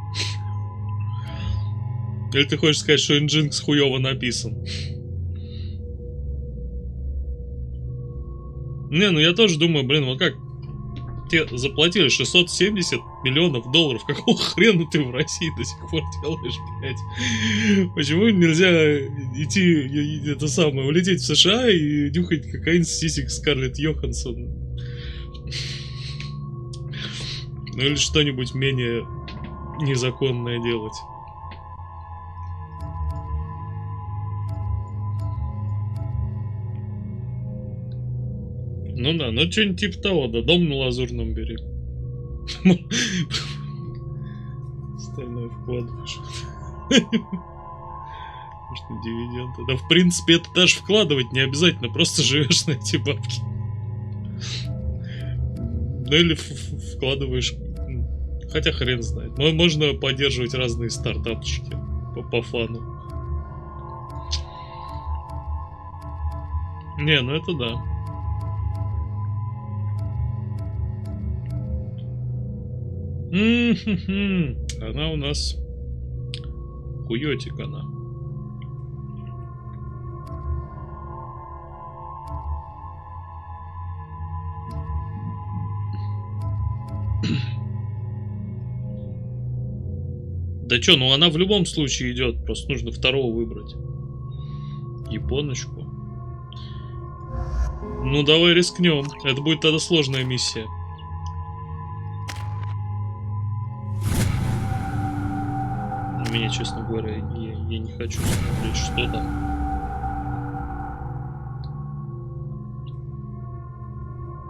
Или ты хочешь сказать, что Nginx хуёво написан? Не, ну я тоже думаю, блин, вот как тебе заплатили 670 миллионов долларов, какого хрена ты в России до сих пор делаешь, блядь? Почему нельзя идти, это самое, улететь в США и нюхать кокаин с сисек Скарлетт Йоханссон? Ну или что-нибудь менее незаконное делать. Ну да, ну что-нибудь типа того, да, дом на Лазурном берегу. Остальное вкладываешь. Может, на дивиденды. Да, в принципе, это даже вкладывать не обязательно, просто живешь на эти бабки. Ну или вкладываешь. Хотя хрен знает. Можно поддерживать разные стартапчики по фану. Не, ну это да. Она у нас хуётик она. Да чё, ну она в любом случае идет, просто нужно второго выбрать. Японочку. Ну давай рискнем. Это будет тогда сложная миссия. Меня, честно говоря, я не хочу смотреть, что там.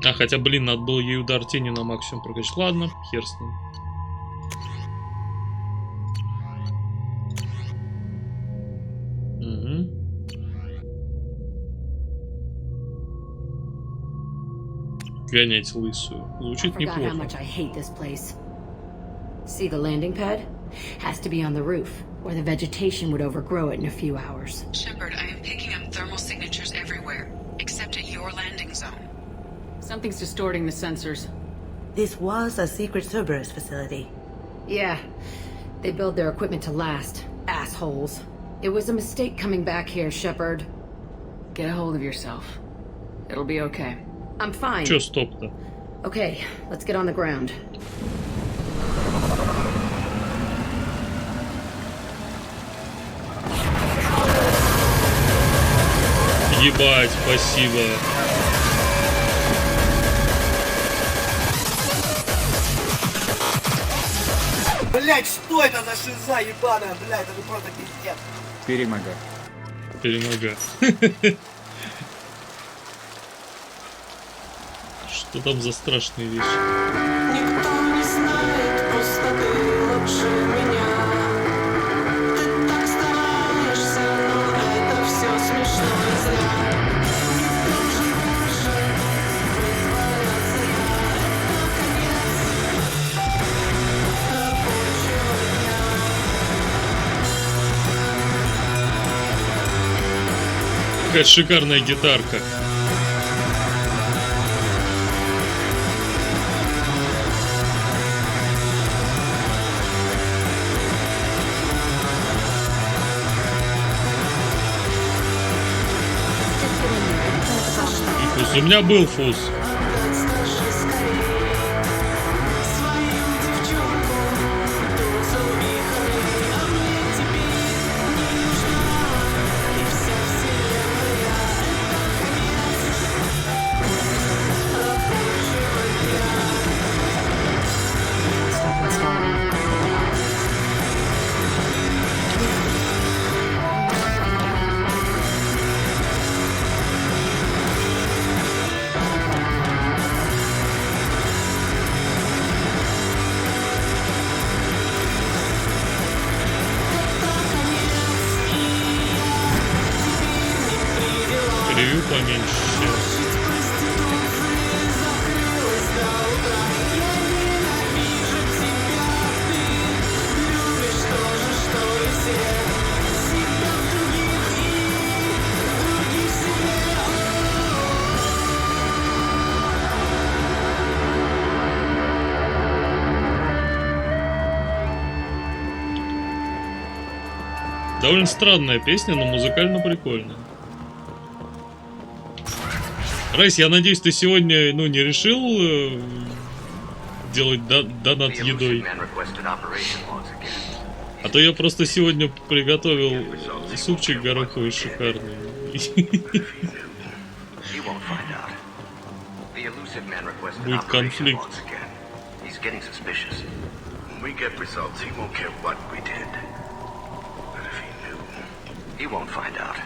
А, хотя, блин, надо было ей удар тени на максимум прокачать. Ладно, хер с ним. Гонять лысую. Звучит неплохо. See the landing pad? Has to be on the roof, or the vegetation would overgrow it in a few hours. Shepard, I am picking up thermal signatures everywhere, except at your landing zone. Something's distorting the sensors. This was a secret Cerberus facility. Yeah, they build their equipment to last. Assholes. It was a mistake coming back here, Shepard. Get a hold of yourself. It'll be okay. I'm fine. Чё стоп-то? Okay, let's get on the ground. Ебать, спасибо. Блять, что это за шиза ебаная, блять, это же просто пиздец. Перемога. Перемога. Что там за страшные вещи? Никто не знает, просто ты лучше меня. Ты так стараешься, но это все смешно и зря. Никто же больше притворяться это конец рабочего дня. Какая шикарная гитарка. У меня был фуз. Ревью поменьше. Довольно странная песня, но музыкально прикольная. Райс, я надеюсь, ты сегодня, не решил делать донат едой? А то я просто сегодня приготовил супчик гороховый шикарный. Будет конфликт. He won't find out.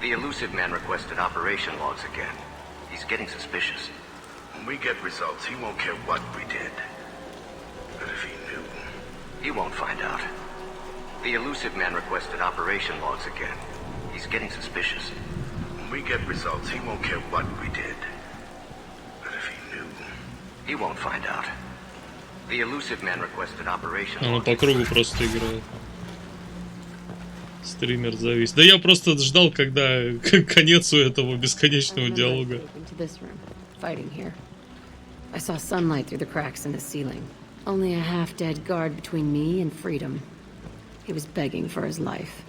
The elusive man requested operation logs again. He's getting suspicious. When we get results, he won't care what we did. But if he knew... He won't find out. The elusive man requested operation logs again. He's getting suspicious. When we get results, he won't care what we did. But if he knew... He won't find out. The elusive man requested operation Оно по кругу просто играет. Стример завис. Да я просто ждал, когда конец у этого бесконечного диалога. I saw sunlight through the cracks in the ceiling. Only a half-dead guard between me and freedom. He was begging for his life.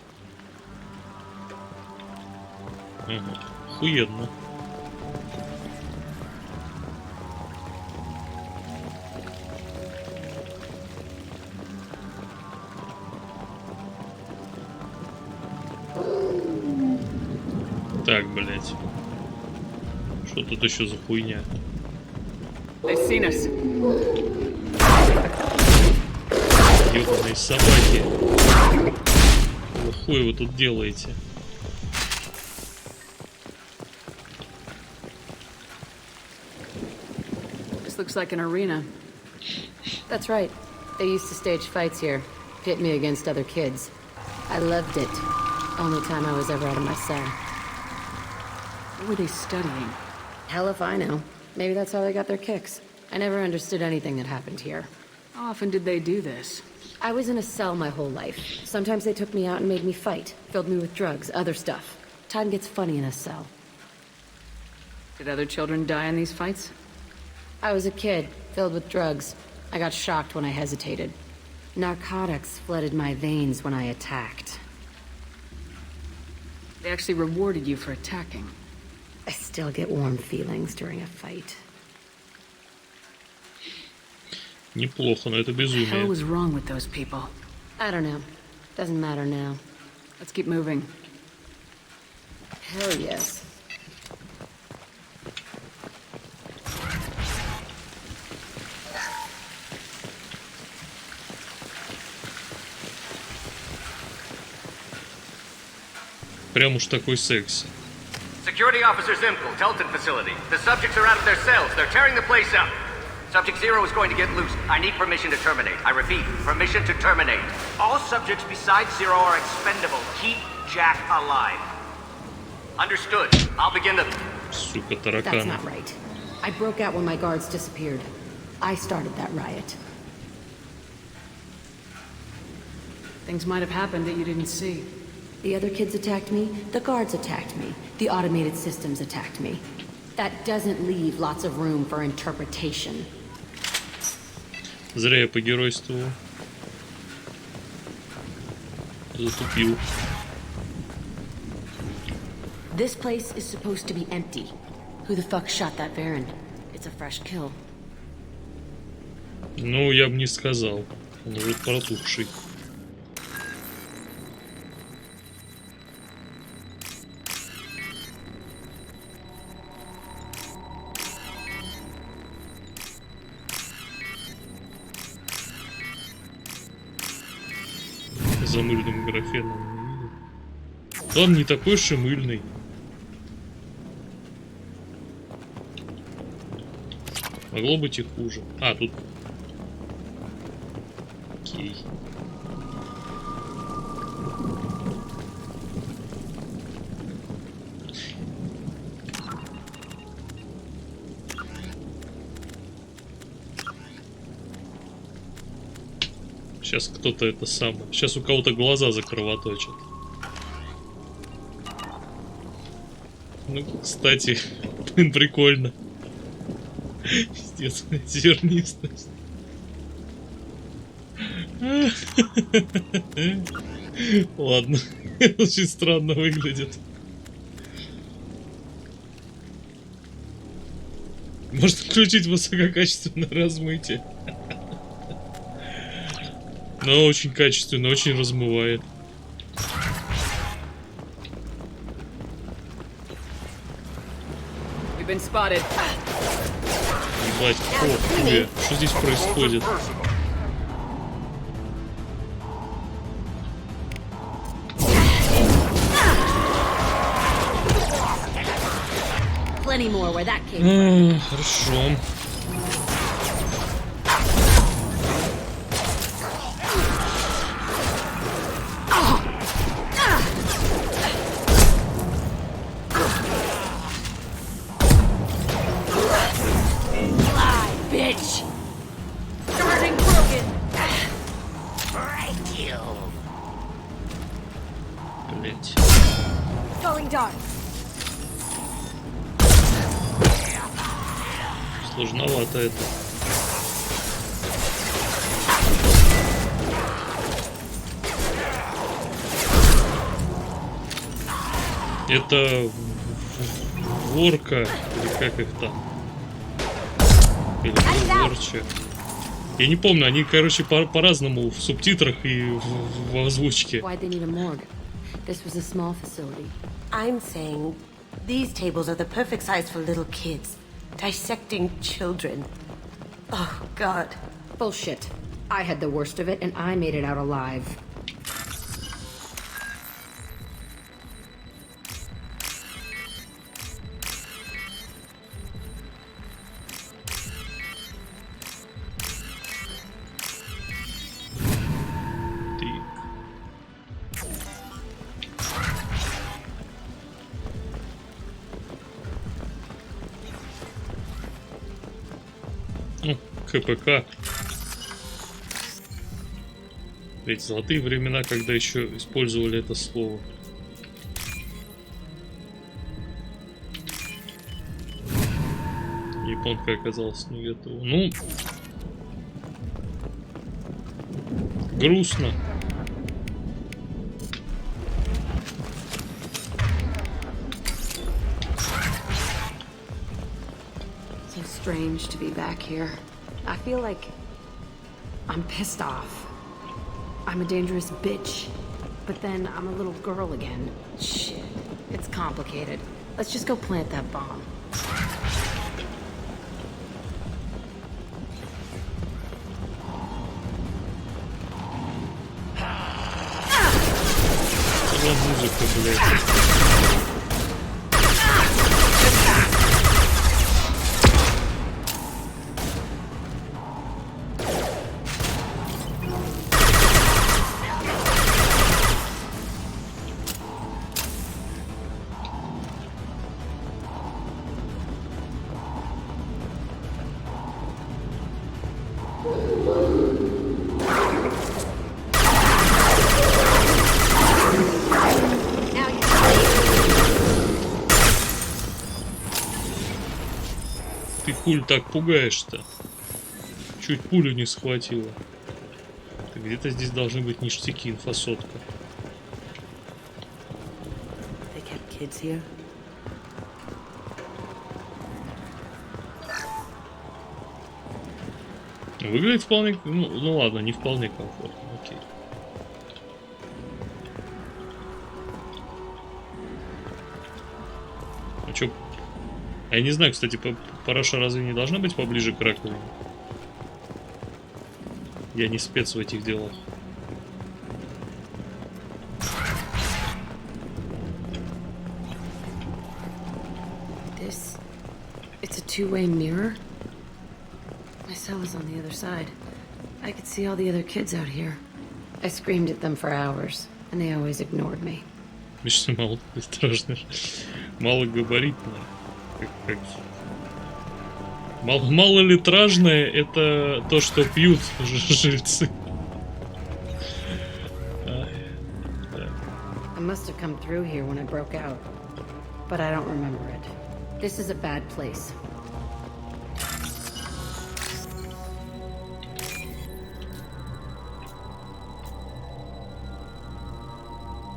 Охуенно. Так, блять. Что тут еще за хуйня? Ёбаные собаки. Какого хуя вы тут делаете? This looks like an arena. That's right. They used to stage fights here. Pit me against other kids. I loved it. Only time I was ever out of my cell. What were they studying? Hell if I know. Maybe that's how they got their kicks. I never understood anything that happened here. How often did they do this? I was in a cell my whole life. Sometimes they took me out and made me fight. Filled me with drugs, other stuff. Time gets funny in a cell. Did other children die in these fights? I was a kid, filled with drugs. I got shocked when I hesitated. Narcotics flooded my veins when I attacked. They actually rewarded you for attacking. I still get warm feelings during a fight. Неплохо, но это безумие. What the hell was wrong with those people? I don't know. Doesn't matter now. Let's keep moving. Hell yes. Прям уж такой секси. Security Officer Zimkel, Telton facility. The subjects are out of their cells. They're tearing the place up. Subject Zero is going to get loose. I need permission to terminate. I repeat, permission to terminate. All subjects besides Zero are expendable. Keep Jack alive. Understood. I'll begin the... Сука, That's тараканы. not right. I broke out when my guards disappeared. I started that riot. Things might have happened that you didn't see. The other kids attacked me, the guards attacked me, the automated systems attacked me. That doesn't leave lots of room for interpretation. Зря я погеройствовал. Затупил. This place is supposed to be empty. Who the fuck shot that Baron? It's a fresh kill. Ну, я бы не сказал. Он уже протухший. За мыльным графеном. Он не такой уж и мыльный. Могло быть и хуже. А, тут... Окей. Сейчас кто-то это самое. Сейчас у кого-то глаза закровоточат. Ну, кстати, блин, прикольно. Естественно, зернистость. Ладно, очень странно выглядит. Можно включить высококачественное размытие. Но очень качественно, очень размывает. Ебать, хуя. Что здесь происходит? Хорошо. Сложновато это. Это ворка, или как их там? Или ворча. Я не помню, они, короче, по-разному в субтитрах и в озвучке. This was a small facility. I'm saying these tables are the perfect size for little kids. Dissecting children. Oh, God. Bullshit. I had the worst of it, and I made it out alive. КПК. Ведь золотые времена, когда еще использовали это слово. Японка оказалась не готова. Ну, грустно. So strange to be back here. I feel like I'm pissed off. I'm a dangerous bitch. but then I'm a little girl again. Shit, it's complicated. Let's just go plant that bomb. Музыка, блядь. Ты пуль так пугаешь-то. Чуть пулю не схватила. Где-то здесь должны быть ништяки, инфосотка. Выглядит вполне... Ну ладно, не вполне комфортно. Окей. А чё? Я не знаю, кстати, параша разве не должна быть поближе к раковине? Я не спец в этих делах. It's a two-way mirror. My cell was on the other side. I could see all the other kids out here. I screamed at them for hours, and they always ignored me. Мечта малогабаритная. Малогабаритная. Малолитражное — это то, что пьют жильцы. I must have come through here when I broke out, but I don't remember it. This is a bad place.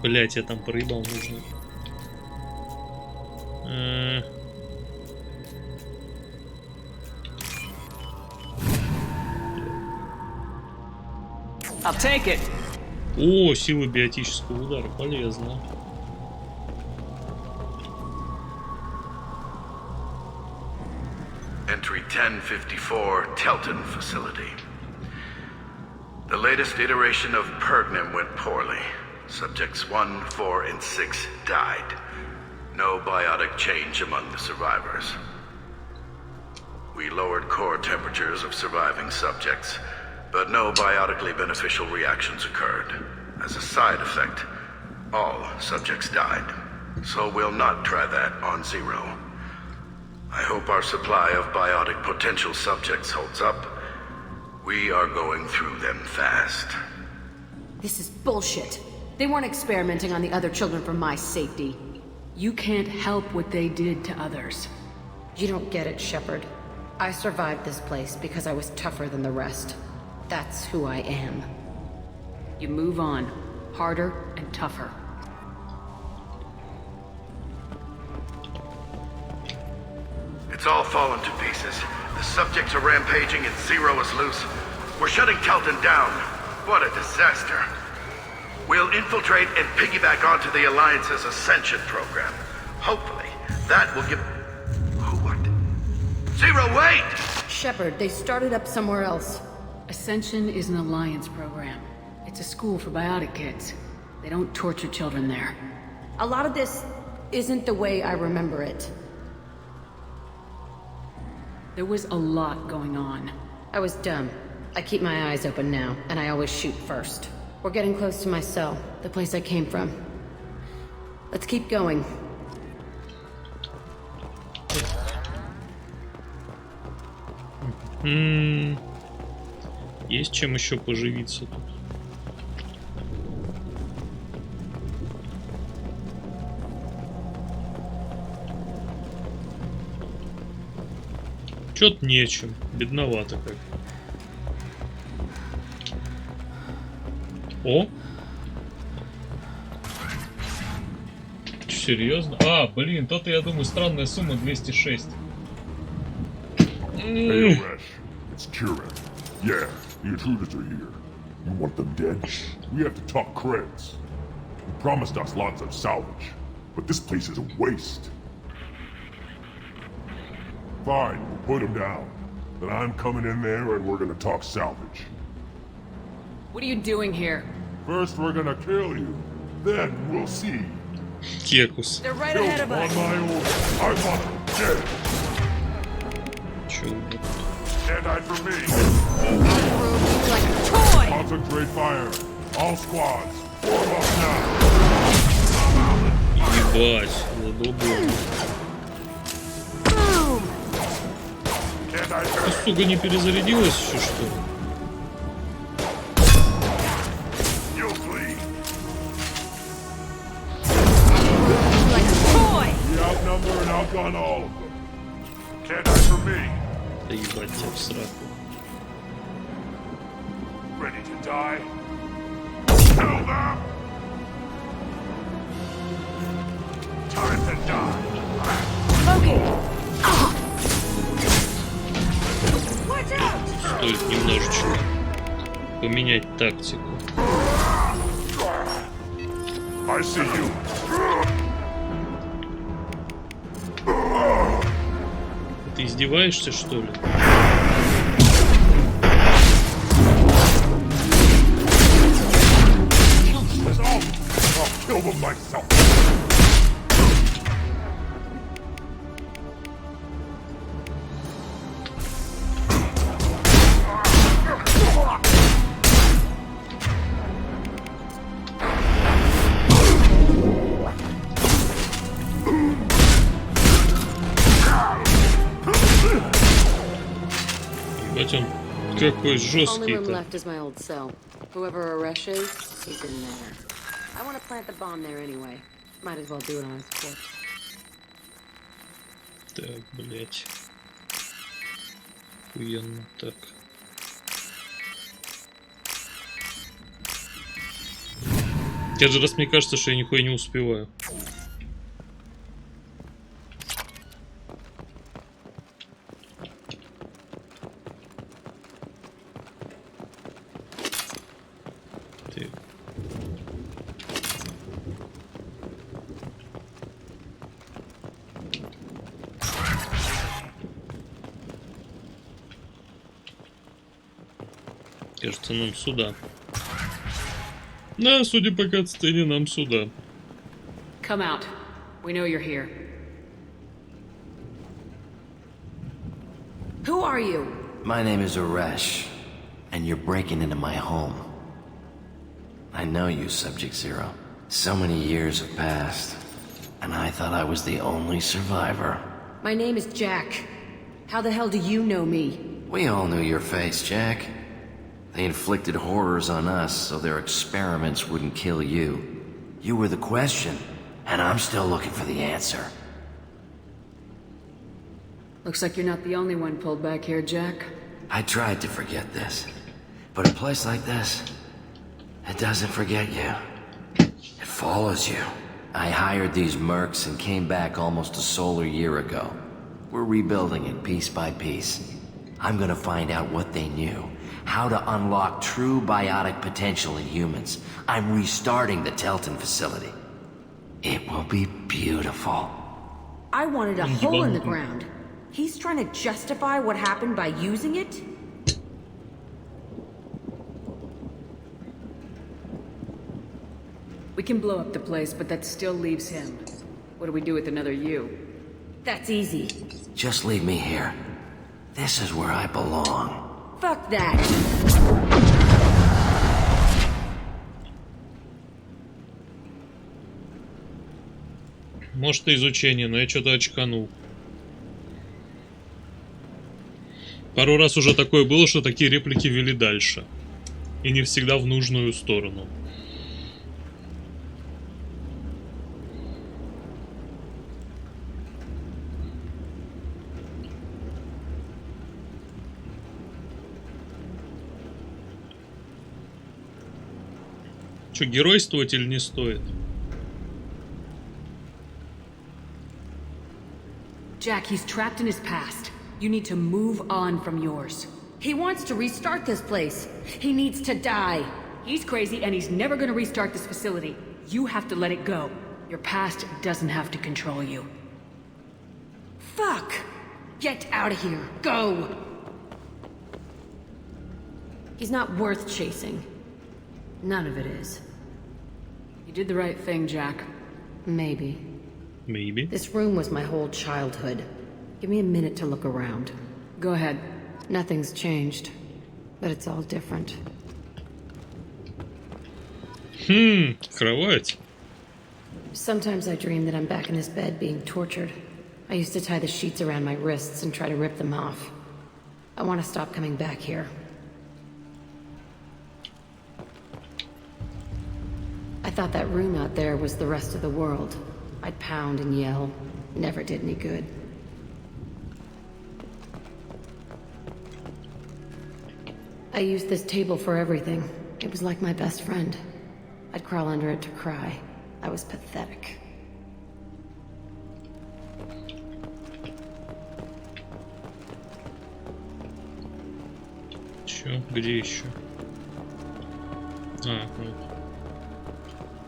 Блять, я там проебал нужно. I'll take it. О, сила биотического удара, полезно. Entry 1054, Telton facility. The latest iteration of Pergnum went poorly. Subjects 1, 4, and 6 died. No biotic change among the survivors. We lowered core temperatures of surviving subjects, but no biotically beneficial reactions occurred. As a side effect, all subjects died. So we'll not try that on Zero. I hope our supply of biotic potential subjects holds up. We are going through them fast. This is bullshit. They weren't experimenting on the other children for my safety. You can't help what they did to others. You don't get it, Shepard. I survived this place because I was tougher than the rest. That's who I am. You move on. Harder and tougher. It's all fallen to pieces. The subjects are rampaging and Zero is loose. We're shutting Telton down. What a disaster. We'll infiltrate and piggyback onto the Alliance's Ascension program. Hopefully, that will give... What? Zero, wait! Shepard, they started up somewhere else. Ascension is an Alliance program. It's a school for biotic kids. They don't torture children there. A lot of this isn't the way I remember it. There was a lot going on. I was dumb. I keep my eyes open now, and I always shoot first. We're getting close to my cell, the place I came from. Let's keep going. Есть чем еще поживиться тут. Чё-то нечем, бедновато как. О! Серьезно? А, блин, то-то я думаю, странная сумма 206. Hey, Resh, it's Kieran. Yeah, the intruders are here. You want them dead? We have to talk creds. promised us lots of salvage, but this place is a waste. Fine, we'll put him down. Then I'm coming in there and we're gonna talk salvage. What are you doing here? First we're gonna kill you, then we'll see. Кекус. They're right ahead of us. On my order. I want them dead. Чё у меня? Can't hide from me. Like a toy! Concentrate fire. All squads, form up now. Ебать, задолбал. Ты, сука, не перезарядилась еще, что ли? Outnumber and outgun all of them. Can't hide from me. Да ебать тебя в сраку. Ready to die? Kill them! Time to die. Smoking! Стоит немножечко поменять тактику. I see you. Ты издеваешься, что ли? I'll kill them myself. Ебать он какой Only жесткий-то. room left is my old cell. Whoever Aresh is, he's in there. I want to plant the bomb there anyway. Might as well do it on his corpse. Так, блять. Охуенно так. Каждый раз мне кажется, что я нихуя не успеваю. Кажется, нам сюда. Да, судя по катсцене, нам сюда. Come out. We know you're here. Who are you? My name is Aresh, and you're breaking into my home. I know you, Subject Zero. So many years have passed, and I thought I was the only survivor. My name is Jack. How the hell do you know me? We all knew your face, Jack. They inflicted horrors on us so their experiments wouldn't kill you. You were the question, and I'm still looking for the answer. Looks like you're not the only one pulled back here, Jack. I tried to forget this, but a place like this, it doesn't forget you. It follows you. I hired these mercs and came back almost a solar year ago. We're rebuilding it piece by piece. I'm gonna find out what they knew. How to unlock true biotic potential in humans. I'm restarting the Telton facility. It will be beautiful. I wanted a hole in the ground. He's trying to justify what happened by using it? We can blow up the place, but that still leaves him. What do we do with another you? That's easy. Just leave me here. This is where I belong. Fuck that. Может, и изучение, но я что-то очканул. Пару раз уже такое было, что такие реплики вели дальше. И не всегда в нужную сторону. Что, геройствовать или не стоит? Jack, he's trapped in his past. You need to move on from yours. He wants to restart this place. He needs to die. He's crazy and he's never gonna restart this facility. You have to let it go. Your past doesn't have to control you. Fuck! Get out of here. Go! He's not worth chasing. None of it is. You did the right thing, Jack. Maybe. Maybe. This room was my whole childhood. Give me a minute to look around. Go ahead. Nothing's changed, but it's all different. Кровать. Sometimes I dream that I'm back in this bed being tortured. I used to tie the sheets around my wrists and try to rip them off. I want to stop coming back here. I thought that room out there was the rest of the world. I'd pound and yell. Never did any good. I used this table for everything. It was like my best friend. I'd crawl under it to cry. I was pathetic. Чё? Где еще? А, вот.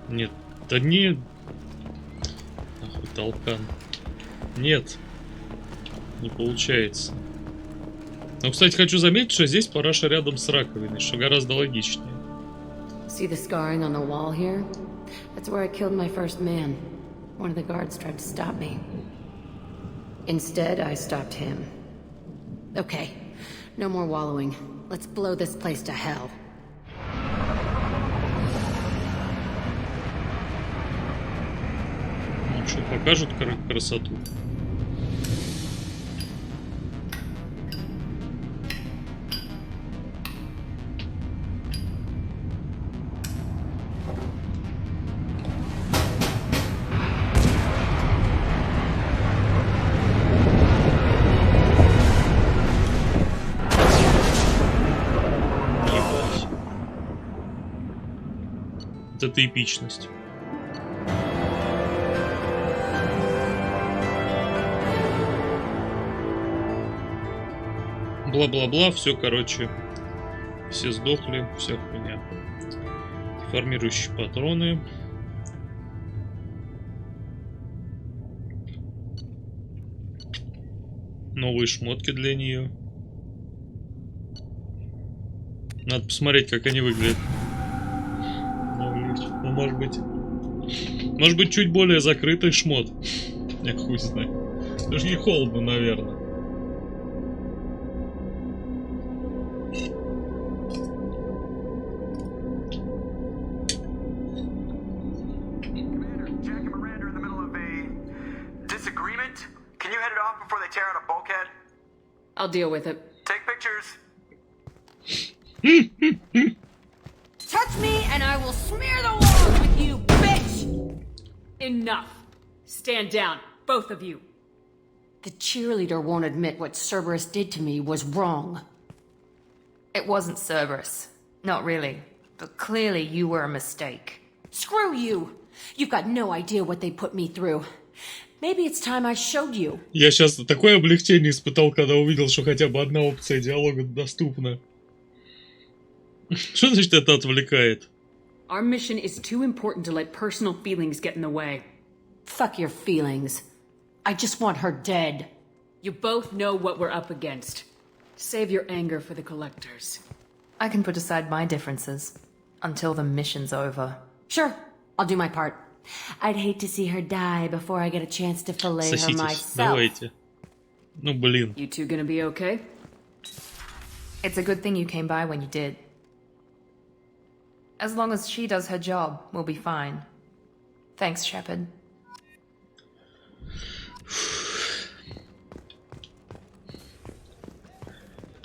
Нет. Да не... Нахуй, толкан. Нет. Не получается. Но, кстати, хочу заметить, что здесь параша рядом с раковиной, что гораздо логичнее. See the scarring on the wall here? That's where I killed my first man. One of the guards tried to stop me. Instead, I stopped him. Okay, no more wallowing. Let's blow this place to hell. Ну что, покажут красоту? Это эпичность. Бла-бла-бла, все, короче, все сдохли, вся хуйня. Формирующие патроны. Новые шмотки для нее. Надо посмотреть, как они выглядят. Ну, может быть, чуть более закрытый шмот. Я хуй знаю. Даже не холодно, наверное. Commander, Jack and Miranda are in the middle of a disagreement. Can you head it off before they tear out a bulkhead? I'll deal with it. Take pictures. Touch me and I will smear the walls with you, bitch! Enough. Stand down, both of you. The cheerleader won't admit what Cerberus did to me was wrong. It wasn't Cerberus. Not really. But clearly you were a mistake. Screw you! You've got no idea what they put me through. Maybe it's time I showed you. Я сейчас такое облегчение испытал, когда увидел, что хотя бы одна опция диалога доступна. Что значит это отвлекает? Our mission is too important to let personal feelings get in the way. Fuck your feelings. I just want her dead. You both know what we're up against. Save your anger for the collectors. I can put aside my differences until the mission's over. Sure, I'll do my part. I'd hate to see her die before I get a chance to fillet her myself. Давайте. Ну, блин. You two gonna be okay? It's a good thing you came by when you did. As long as she does her job, we'll be fine. Thanks, Shepard.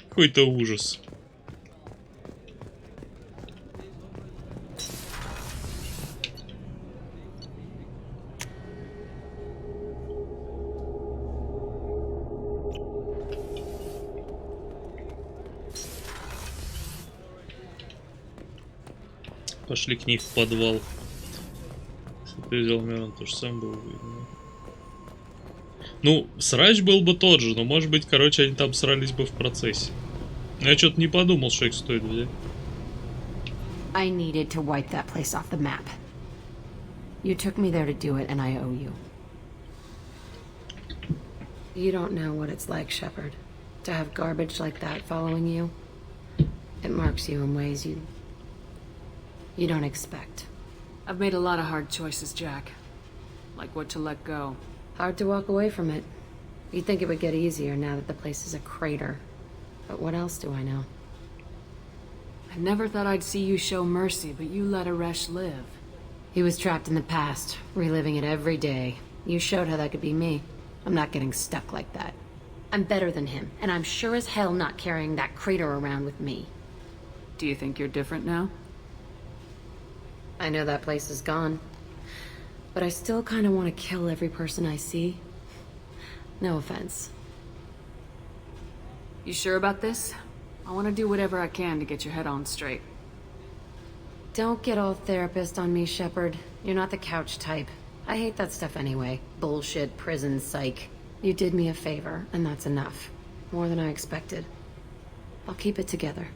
Какой-то ужас. Пошли к ней в подвал. Если ты взял Мирон, то же самое было видно. Ну, срач был бы тот же, но может быть, короче, они там срались бы в процессе. Но я что-то не подумал, что их стоит взять. I needed to wipe that place off the map. You took me there to do it, and I owe you. You don't know what it's like, Shepard, to have garbage like that following you. It marks you in ways you don't expect. I've made a lot of hard choices, Jack. Like what to let go. Hard to walk away from it. You'd think it would get easier now that the place is a crater. But what else do I know? I never thought I'd see you show mercy, but you let Aresh live. He was trapped in the past, reliving it every day. You showed how that could be me. I'm not getting stuck like that. I'm better than him, and I'm sure as hell not carrying that crater around with me. Do you think you're different now? I know that place is gone. But I still kind of want to kill every person I see. No offense. You sure about this? I want to do whatever I can to get your head on straight. Don't get all therapist on me, Shepard. You're not the couch type. I hate that stuff anyway. Bullshit, prison, psych. You did me a favor, and that's enough. More than I expected. I'll keep it together.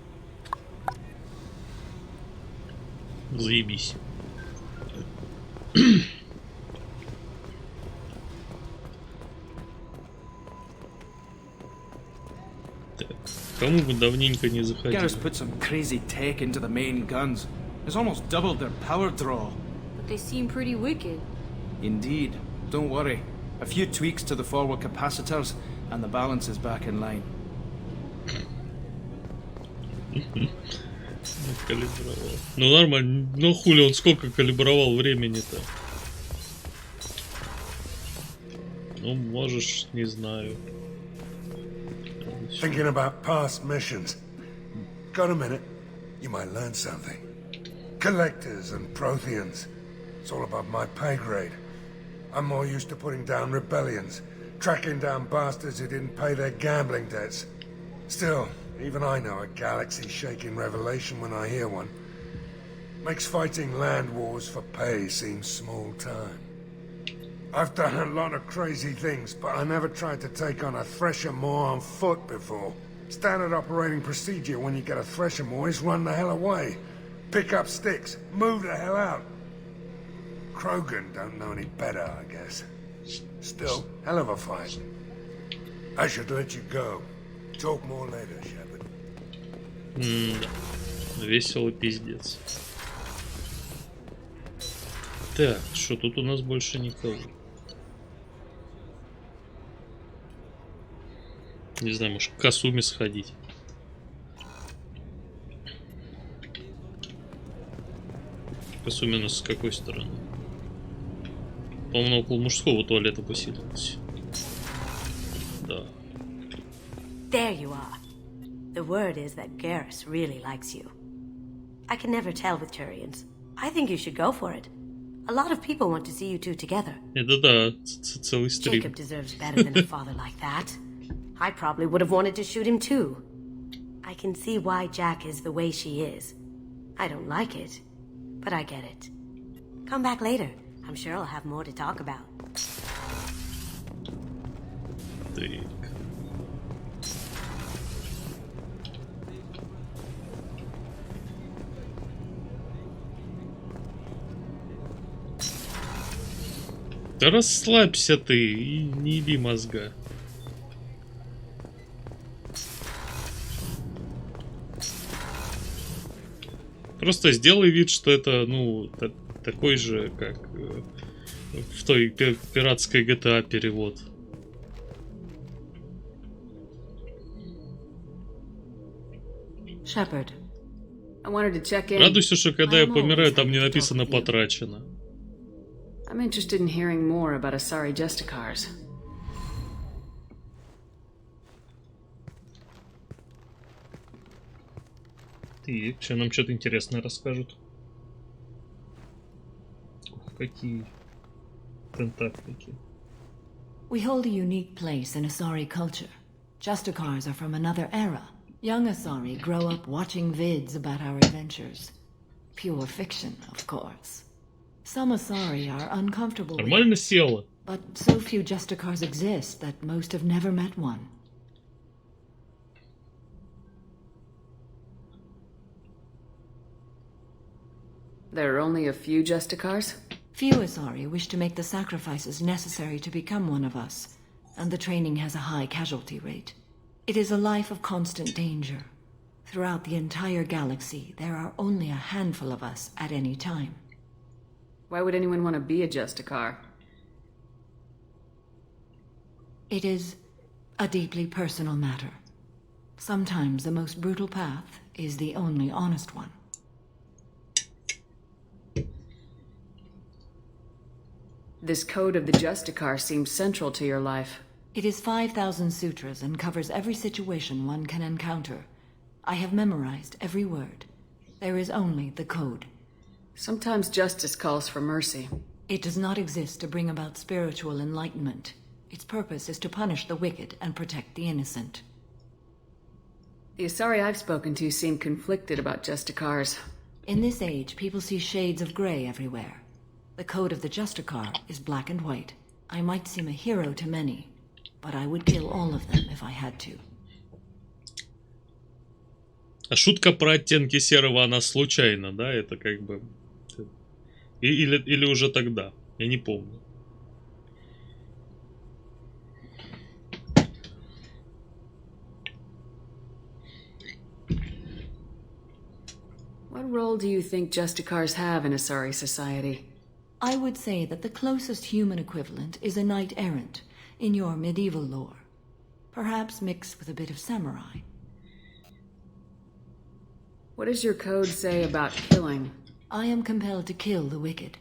Заебись. Так, кому бы давненько не заходили. Garrus put some crazy tech into the main guns. It's almost doubled their power draw. But they seem pretty wicked. Indeed. Don't worry. A few tweaks to the forward capacitors, and the balance is back in line. Калибровал. Ну нормально. Ну хули он сколько калибровал времени-то? Ну можешь, не знаю. Thinking about past missions. Got a minute? You might learn something. Collectors and Protheans. It's all above my pay grade. I'm more used to putting down rebellions, tracking down bastards who didn't pay their gambling debts. Still, even I know a galaxy-shaking revelation when I hear one. Makes fighting land wars for pay seem small time. I've done a lot of crazy things, but I never tried to take on a Thresher Maw on foot before. Standard operating procedure when you get a Thresher Maw is run the hell away. Pick up sticks, move the hell out. Krogan don't know any better, I guess. Still, hell of a fight. I should let you go. Talk more later, Shepard. Да. Веселый пиздец. Так, что тут у нас больше никого? Не знаю, может к Касуме сходить. Касуме у нас с какой стороны? По-моему, около мужского туалета поселилась. Да. There you are. The word is that Garrus really likes you. I can never tell with Turians. I think you should go for it. A lot of people want to see you two together. Это да, целый стрим. Jacob deserves better than a father like that. I probably would have wanted to shoot him too. I can see why Jack is the way she is. I don't like it, but I get it. Come back later. I'm sure I'll have more to talk about. Так. Да расслабься ты и не еби мозга. Просто сделай вид, что это, ну, такой же, как в той пиратской GTA перевод. Shepard, I wanted to check in. Радуйся, что когда я помираю, там не написано «потрачено». I'm interested in hearing more about Asari Justicars. Так, что нам что-то интересное расскажут. Ух, какие тентаклики. We hold a unique place in Asari culture. Justicars are from another era. Young Asari grow up watching vids about our adventures. Pure fiction, of course. Some Asari are uncomfortable with Нормально села. but so few Justicars exist that most have never met one. There are only a few Justicars? Few Asari wish to make the sacrifices necessary to become one of us, and the training has a high casualty rate. It is a life of constant danger. Throughout the entire galaxy, there are only a handful of us at any time. Why would anyone want to be a Justicar? It is a deeply personal matter. Sometimes the most brutal path is the only honest one. This code of the Justicar seems central to your life. It is 5,000 sutras and covers every situation one can encounter. I have memorized every word. There is only the code. Sometimes justice calls for mercy. It does not exist to bring about spiritual enlightenment. Its purpose is to punish the wicked and protect the innocent. The Asari I've spoken to seem conflicted about Justicars. In this age, people see shades of gray everywhere. The code of the Justicar is black and white. I might seem a hero to many, but I would kill all of them if I had to. А шутка про оттенки серого, она случайно, да? Это как бы... Или уже тогда? Я не помню. What role do you think Justicars have in Asari society? I would say that the closest human equivalent is a knight-errant in your medieval lore. Perhaps mixed with a bit of samurai. What does your code say about killing? I am compelled to kill the wicked.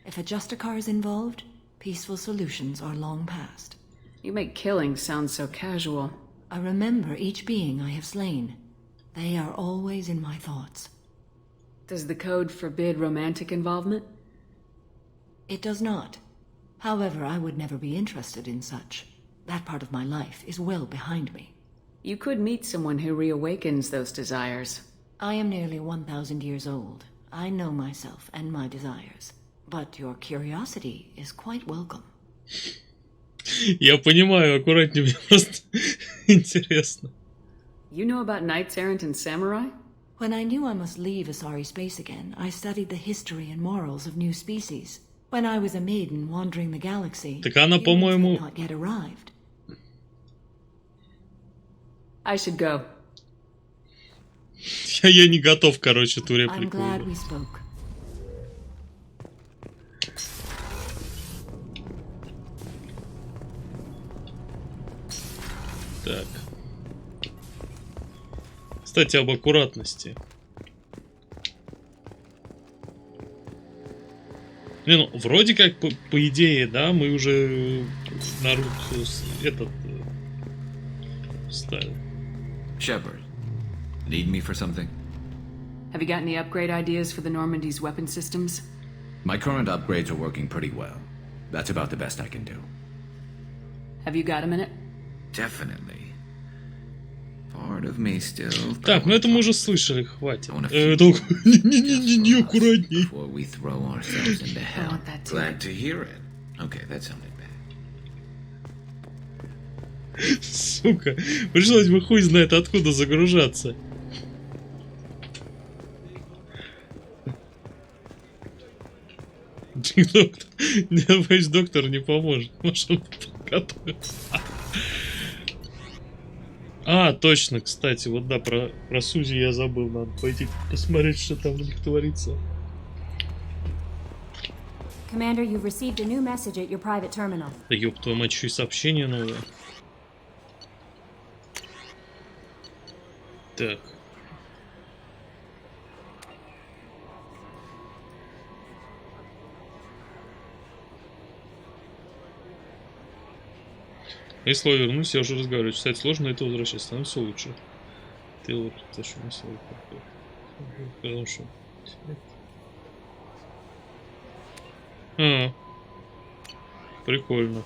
If a Justicar is involved, peaceful solutions are long past. You make killing sound so casual. I remember each being I have slain. They are always in my thoughts. Does the code forbid romantic involvement? It does not. However, I would never be interested in such. That part of my life is well behind me. You could meet someone who reawakens those desires. I am nearly 1,000 years old. I know myself and my desires. But your curiosity is quite welcome. Я понимаю, аккуратнее, мне просто интересно. You know about knights errant and samurai? When I knew I must leave Asari space again, I studied the history and morals of new species. When I was a maiden wandering the galaxy, Так она, по-моему... had not yet arrived. I should go. Я не готов, короче, эту реплику. I'm glad we spoke. Так. Кстати, об аккуратности. Не, ну, вроде как, по идее, да, мы уже Наруто этот ставим. Shepard, need me for something? Have you got any upgrade ideas for the Normandy's weapon systems? My current upgrades are working pretty well. That's about the best I can do. Have you got a minute? Definitely. Part of me still... Так, ну это мы уже слышали, хватит. Не аккуратней. Before we throw ourselves into hell. Glad to hear it. Okay, that sounded bad. Сука, пришлось бы хуй знает откуда загружаться. Доктор, я боюсь, доктор не поможет. Может, он подготовится. А, точно, кстати, вот да, про Сузи я забыл. Надо пойти посмотреть, что там у них творится. Commander, you've received a new message at your private terminal. Да ёб твою мать, еще и сообщение новое. Так. Если я вернусь, я уже разговариваю. Читать сложно, это возвращаться становится лучше. Ты вот то, что мы с вами потому что... Прикольно.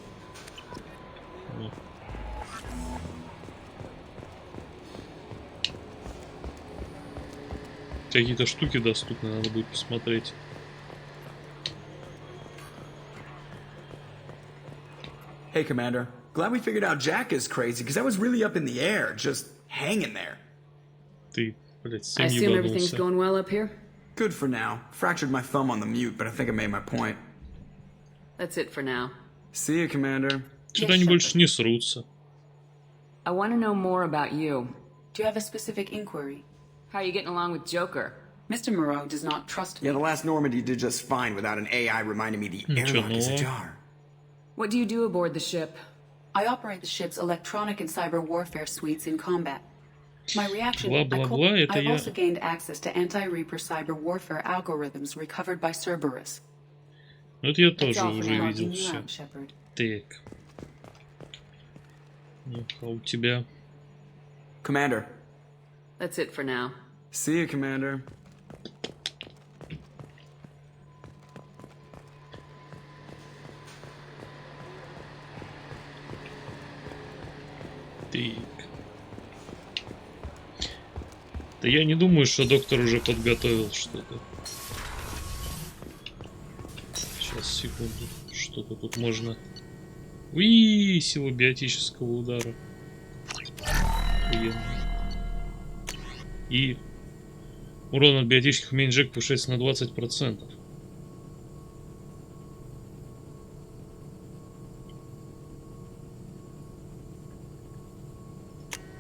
Какие-то штуки доступны, надо будет посмотреть. Hey, Commander. Glad we figured out Jack is crazy, because I was really up in the air, just hanging there. Ты, блядь, I assume everything's going well up here? Good for now. Fractured my thumb on the mute, but I think I made my point. That's it for now. See you, Commander. Что-то они больше не срутся. I want to know more about you. Do you have a specific inquiry? How are you getting along with Joker? Mr. Moreau does not trust me. Yeah, the last Normandy did just fine without an AI reminding me the airlock is ajar. What do you do aboard the ship? I operate the ship's electronic and cyber warfare suites in combat. My reaction, Бла-бла-бла, это I've я... also gained access to anti-Reaper cyber warfare algorithms recovered by Cerberus. Ну, это я тоже уже видел все. Так. Ну-ка, у тебя... Commander. That's it for now. See you, Commander. Так. Да я не думаю, что доктор уже подготовил что-то. Сейчас, секунду. Что-то тут можно... Уи, сила биотического удара. Охуенно. И урон от биотических умений Джек повышается на 20%.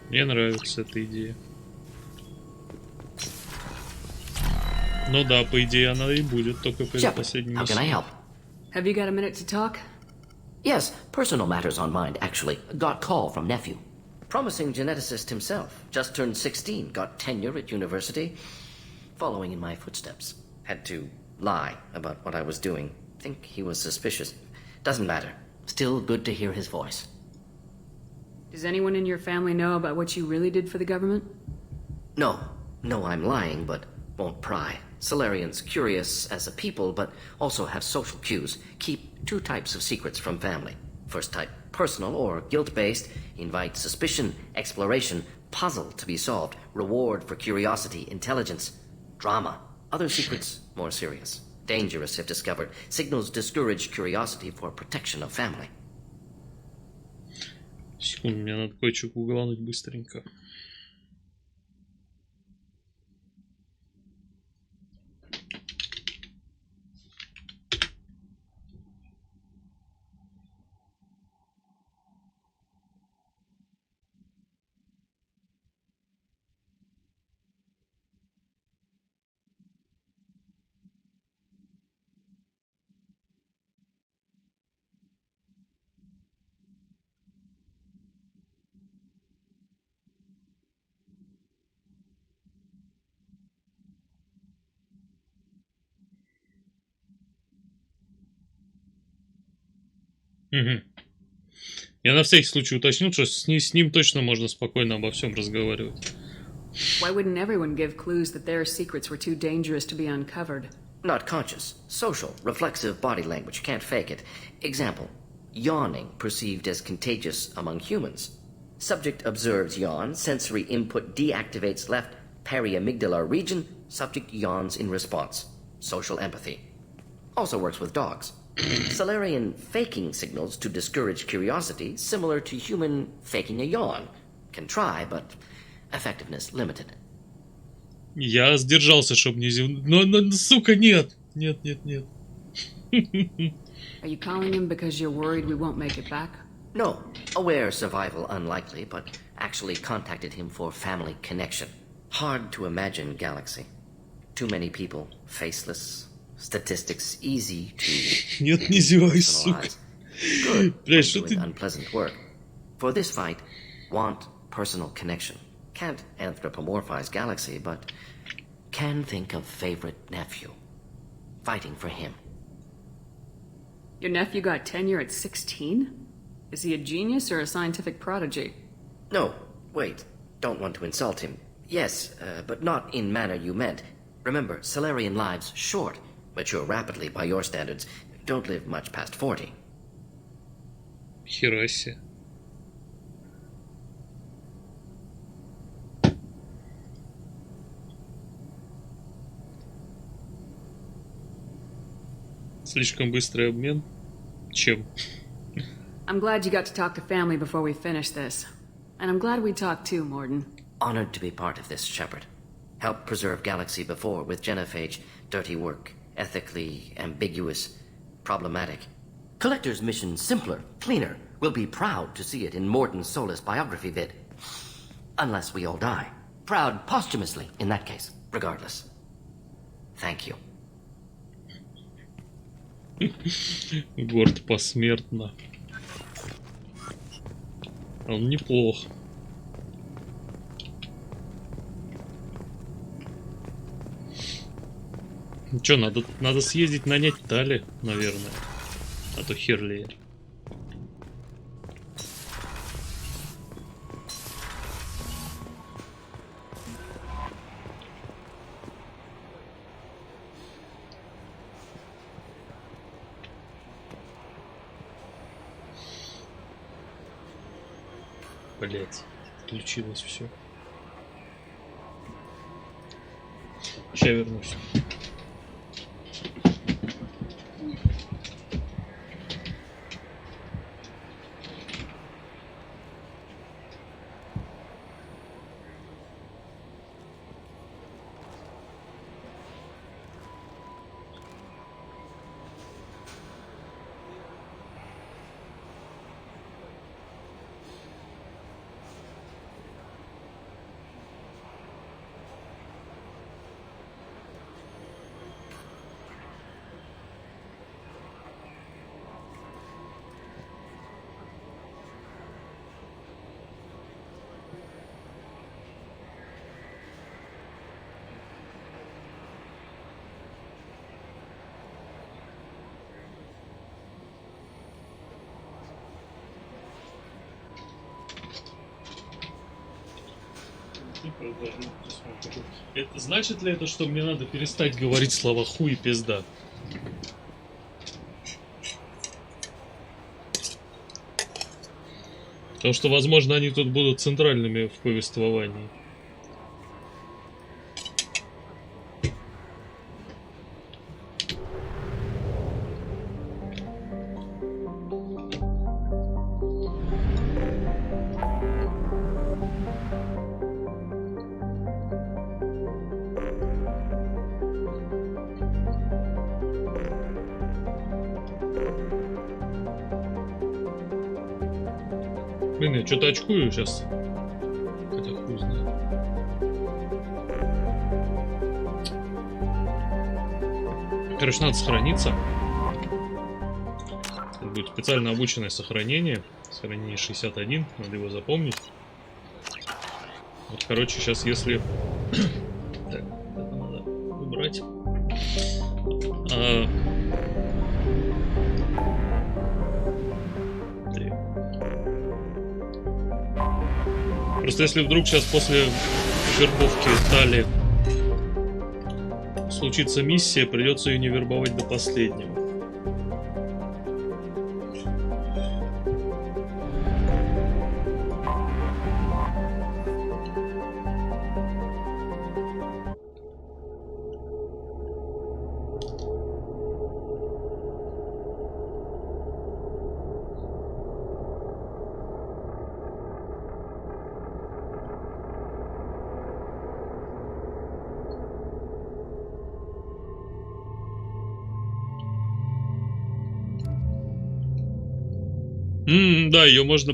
Мне нравится эта идея. Ну да, по идее она и будет, только перед последней How can I help? Have you got a minute to talk? Yes, personal matters on mind, actually. Got call from nephew. Promising geneticist himself. Just turned 16, got tenure at university. Following in my footsteps. Had to lie about what I was doing. Think he was suspicious. Doesn't matter. Still good to hear his voice. Does anyone in your family know about what you really did for the government? No. No, I'm lying, but won't pry. Solarians curious as a people, but also have social cues. Keep two types of secrets from family. First type, personal or guilt-based, invite suspicion, exploration, puzzle to be solved, reward for curiosity, intelligence, drama. Other secrets, more serious. Dangerous if discovered. Signals discourage curiosity for protection of family. Секунду, мне надо кое-что гуглануть быстренько. Угу. Я на всякий случай уточнил, что с ним точно можно спокойно обо всем разговаривать. Why wouldn't everyone give clues that their secrets were too dangerous to be uncovered? Not conscious. Social, reflexive body language. Can't fake it. Example. Yawning perceived as contagious among humans. Subject observes yawn. Sensory input deactivates left periamygdalar region. Subject yawns in response. Social empathy. Also works with dogs. Solarian faking signals to discourage curiosity, similar to human faking a yawn. Can try, but effectiveness limited. Я сдержался, чтобы не зевнуть. Но, сука, нет. Нет. Are you calling him because you're worried we won't make it back? No. Aware survival unlikely, but actually contacted him for family connection. Hard to imagine galaxy. Too many people, faceless. Statistics easy to... Нет, не зевай, сука. Good when doing unpleasant work. For this fight, want personal connection. Can't anthropomorphize galaxy, but can think of favorite nephew. Fighting for him. Your nephew got tenure at 16? Is he a genius or a scientific prodigy? No, wait. Don't want to insult him. Yes, but not in manner you meant. Remember, Solarian lives short. Mature rapidly by your standards. Don't live much past 40. Хера себе. Слишком быстрый обмен. Чем? I'm glad you got to talk to family before we finish this. And I'm glad we talked too, Morden. Honored to be part of this, Shepard. Helped preserve Galaxy before with genophage. Dirty work. Ethically ambiguous. Problematic. Collector's mission simpler, cleaner. We'll be proud to see it in Morton Solus biography vid. Unless we all die. Proud posthumously, in that case. Regardless. Thank you. Горд посмертно. Он неплох. Чё, надо съездить нанять Тали, наверное. А то хер ли. Блять, отключилось все. Сейчас вернусь. Это значит ли это, что мне надо перестать говорить слова хуй и пизда? Потому что, возможно, они тут будут центральными в повествовании. Блин, я что-то очкую сейчас. Хотя хуй знает. Короче, надо сохраниться. Это будет специально обученное сохранение. Сохранение 61. Надо его запомнить. Вот, короче, сейчас если... Так, это надо убрать. Просто если вдруг сейчас после вербовки Тали случится миссия, придется ее не вербовать до последнего. Да, ее можно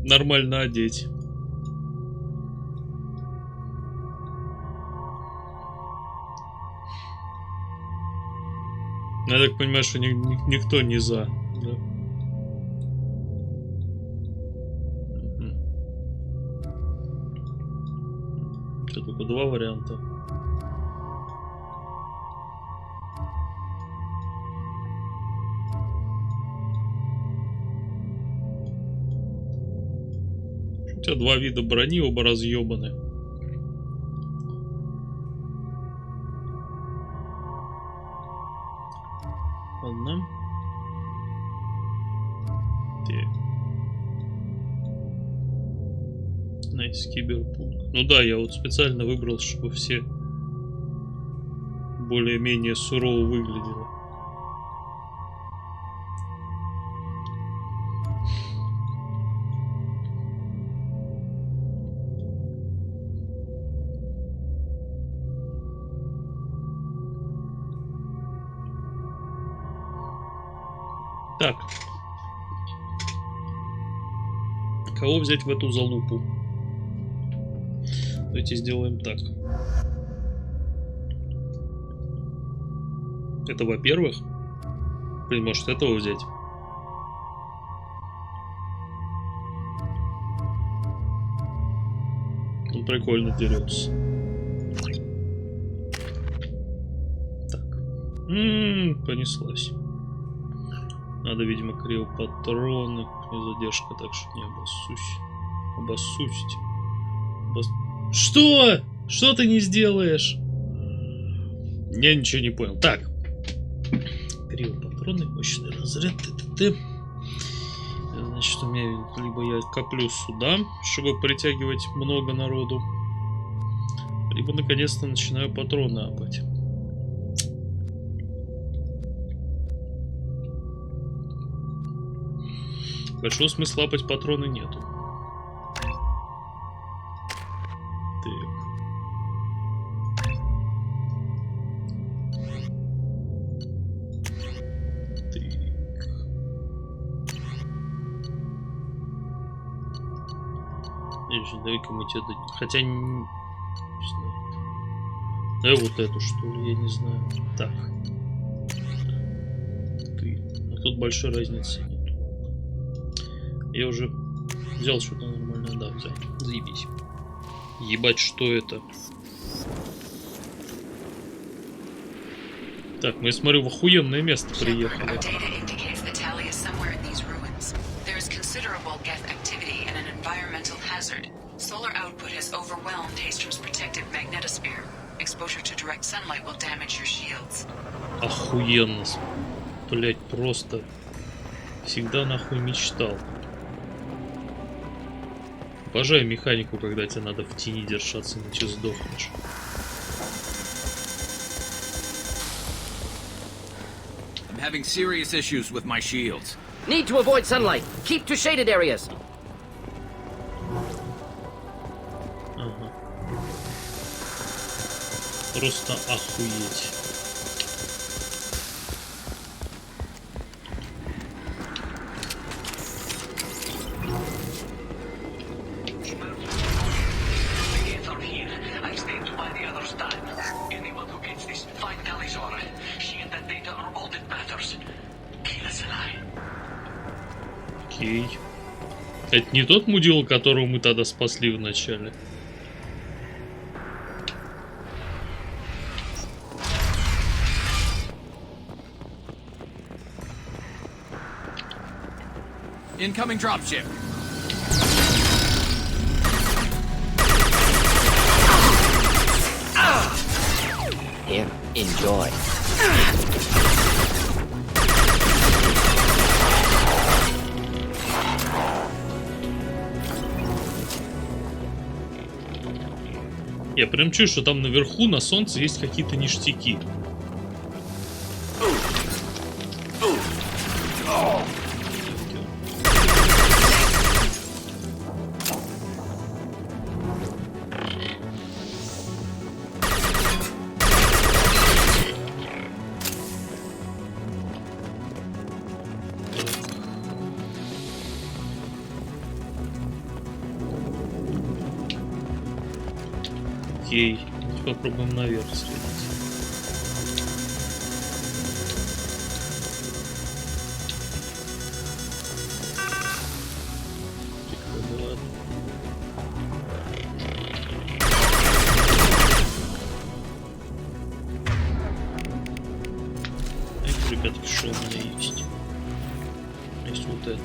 нормально одеть. Я так понимаю, что никто не за. Да? Тут только два варианта. У тебя два вида брони, оба разъебаны. Ладно. Найс, киберпунк. Ну да, я вот специально выбрал, чтобы все более-менее сурово выглядели. Так. Кого взять в эту залупу? Давайте сделаем так. Это во-первых. Блин, может этого взять? Он прикольно дерется. Так. Понеслась. Надо, видимо, криопатроны. И задержка, так что не обоссусь. Что? Что ты не сделаешь? Я ничего не понял. Так. Криопатроны, мощный разряд. Значит, у меня либо я коплю сюда, чтобы притягивать много народу, либо наконец-то начинаю патроны апать. Большого смысла апать патроны нету. Так. Давай-ка мы тебе дадим. Хотя не знаю. Давай вот эту, что ли, я не знаю. Так. А тут большой разницы нет. Я уже взял что-то нормальное, да, взял. Заебись. Ебать, что это? Так, мы, я смотрю, в охуенное место приехали. Solar output has overwhelmed Hastrom's protective magnetosphere. Exposure to direct sunlight will damage your shields. Охуенно. Блять, просто. Всегда нахуй мечтал. Обожаю механику, когда тебе надо в тени держаться, иначе сдохнешь. I'm having serious issues with my shields. Need to avoid sunlight. Keep to shaded areas. Просто охуеть. Окей. Это не тот мудила, которого мы тогда спасли в начале? Incoming dropship. Here, enjoy. Я прям чую, что там наверху на солнце есть какие-то ништяки. Окей, попробуем наверх слетать. Ребятки, что у меня есть? Есть вот это.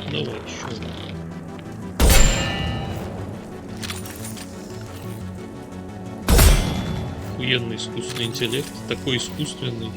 Давай еще. Охуенный искусственный интеллект. Такой искусственный.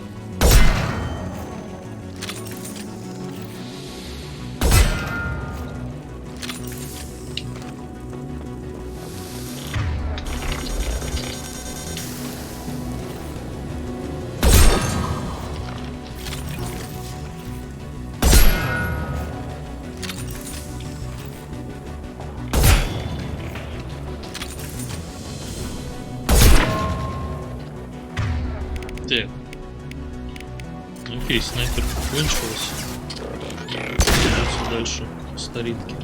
Так. Окей, снайперка кончилась. Идётся дальше по старинке.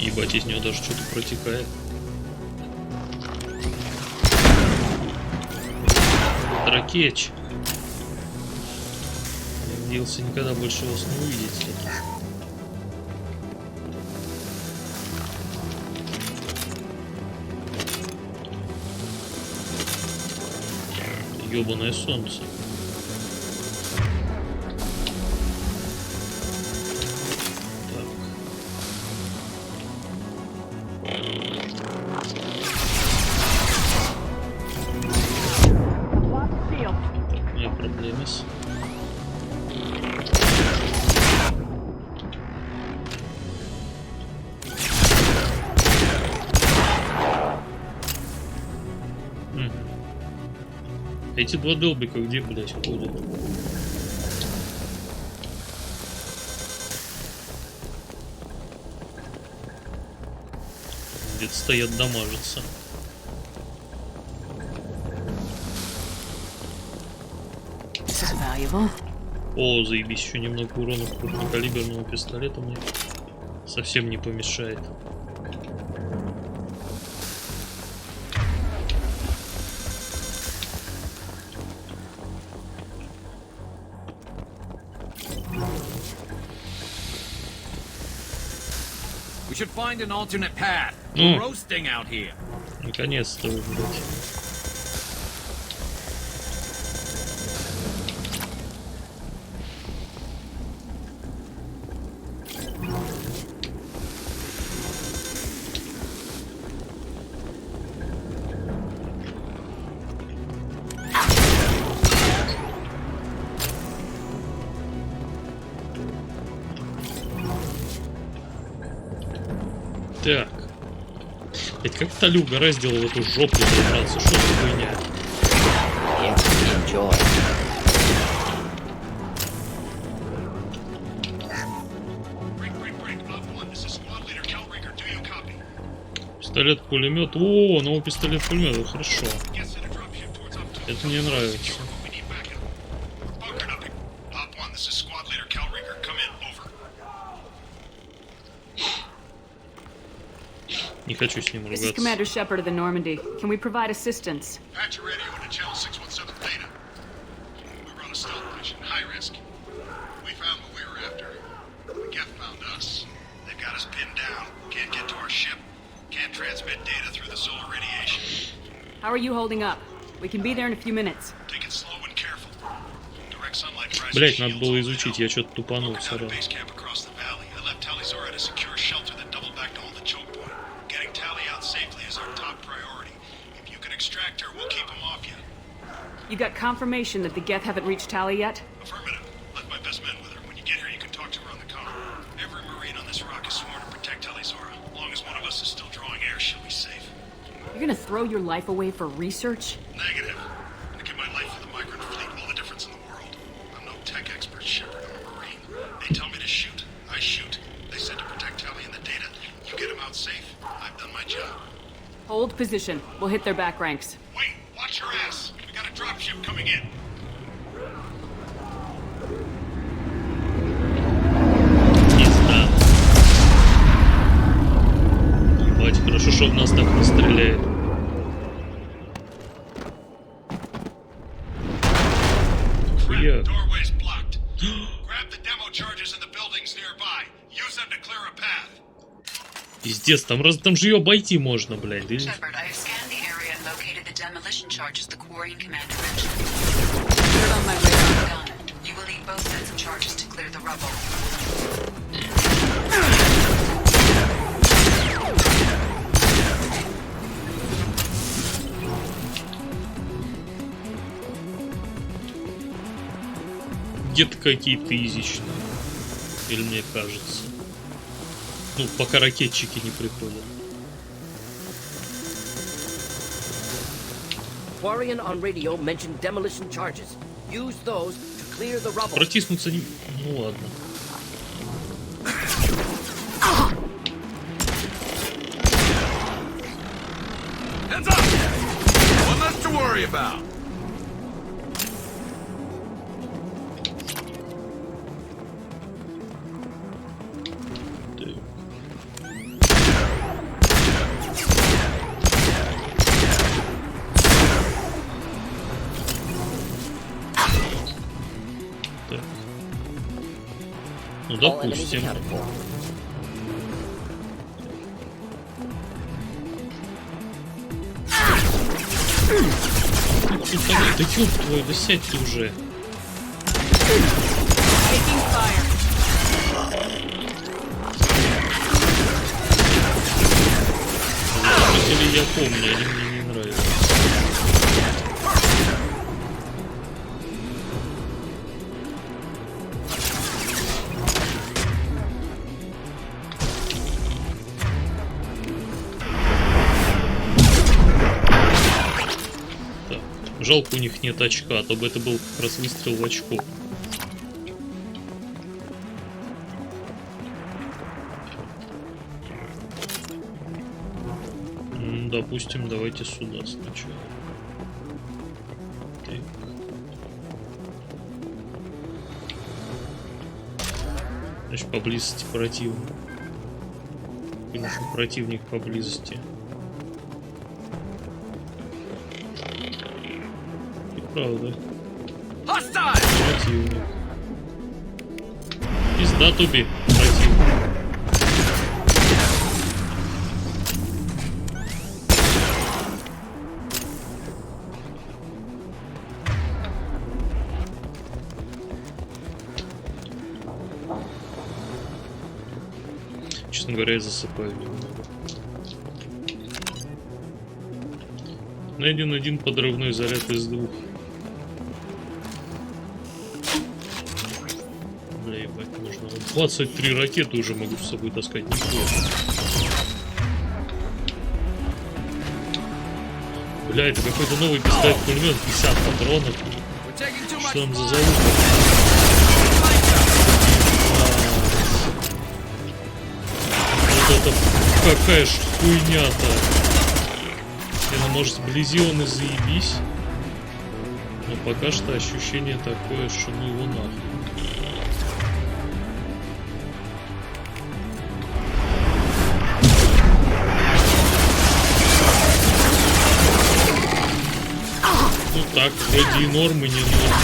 Ебать, из него даже что-то протекает. Дракеч. Я надеялся никогда больше вас не увидеть. Ёбаное солнце. Эти два долбика где, блять, ходят? Где-то стоят, дамажатся. О, заебись, еще немного урона крупнокалиберного пистолета мне совсем не помешает. Should find an alternate path. We're roasting out here. Наконец-то, блядь. Так. Ведь как Талю угораздило в эту жопу забраться? Что за хуйня? Пистолет-пулемет. О, новый пистолет-пулемет. Хорошо. Это мне нравится. Не хочу с ним ругаться. This is Commander Shepard of the Normandy. Can we provide assistance? Patch your radio into channel 617 Theta. We run a stealth mission, high risk. We found what we were after. The Geth found us. They've got us pinned down. Can't get to our ship. Can't transmit data through the solar radiation. How are you holding up? We can be there in a few minutes. Take it slow and careful. Direct sunlight tries to Блять, надо было изучить, я что-то тупанул сразу. You got confirmation that the Geth haven't reached Tally yet? Affirmative. Left my best men with her. When you get here, you can talk to her on the comm. Every Marine on this rock is sworn to protect Talizora. As long as one of us is still drawing air, she'll be safe. You're gonna throw your life away for research? Negative. I give my life for the migrant fleet, all the difference in the world. I'm no tech expert, Shepard. I'm a Marine. They tell me to shoot. I shoot. They said to protect Tally and the data. You get them out safe. I've done my job. Hold position. We'll hit their back ranks. Wait, watch your ass. We got a dropship coming in. Ебать, хорошо, что в нас так не стреляет. Хуя. Пиздец, там же ее обойти можно, блядь. Да? Shepard, I have scanned the area and located the demolition charges the quarrying commander mentioned. Put it on my radar. Done. You We'll need both sets of charges to clear the rubble. Где-то какие-то изичные. Или мне кажется. Ну, пока ракетчики не приходят. Quarian on radio mentioned demolition charges. Use those to clear the rubble. Протиснуться не... Ну ладно. Heads up! One less to worry about. Ну, допустим. Да ёб твой, да сядь ты уже. Или я помню, они мне не нравятся. Жалко, у них нет очка, а то бы это был как раз выстрел в очко. Допустим, давайте сюда сначала. Так. Значит, поблизости противник. Конечно, противник поблизости. Правда. Противник. Пизда туби. Противник. Честно говоря, я засыпаю немного. Найден один подрывной заряд из 2. Бля, ебать, нужно. 23 ракеты уже могу с собой таскать, неплохо. Бля, это какой-то новый пистолет-пулемет, 50 патронов. Что там за залупа? Вот это какая ж хуйня-то. Ну, может, вблизи он и заебись. Но пока что ощущение такое, что ну его нахуй. Ну так, вроде и норм, и не норм.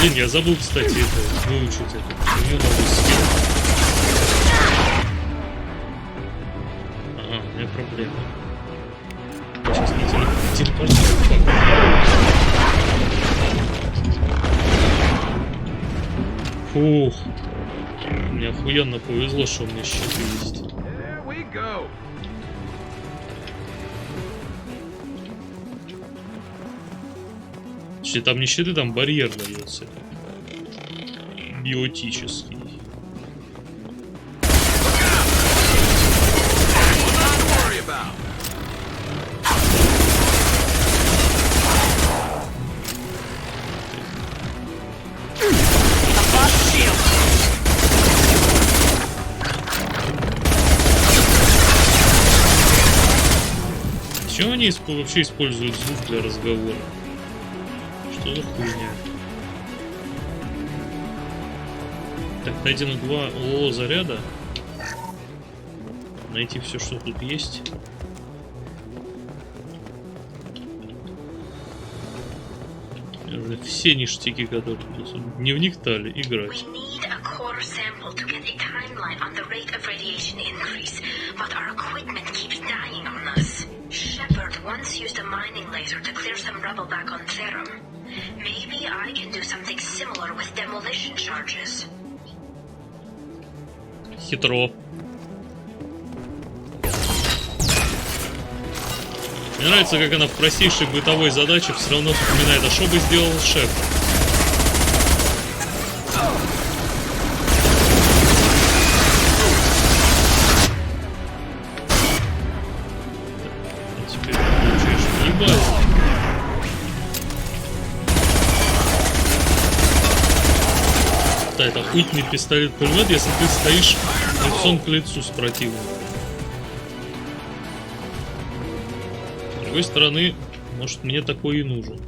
Блин, я забыл, кстати, это выучить эту новую схему. Ага, у меня проблема. Сейчас не телепортирую. Фух. Мне охуенно повезло, что у меня щиты есть. Если там не щиты, там барьер дается. Биотический. Чего они вообще используют звук для разговора? Что за хуйня? Так, найдено 2 ООО заряда. Найти все, что тут есть. Все ништяки, которые тут. Дневник Тали. Играть. Shepard once used a mining laser to clear some rubble back on Therum. Maybe I can do something similar with demolition charges. Хитро. Мне нравится, как она в простейшей бытовой задаче все равно вспоминает, а что бы сделал Шепард. Теперь получаешь ебать. Да, это охуительный пистолет-пулемет, если ты стоишь лицом к лицу с противником. С другой стороны, может, мне такой и нужен.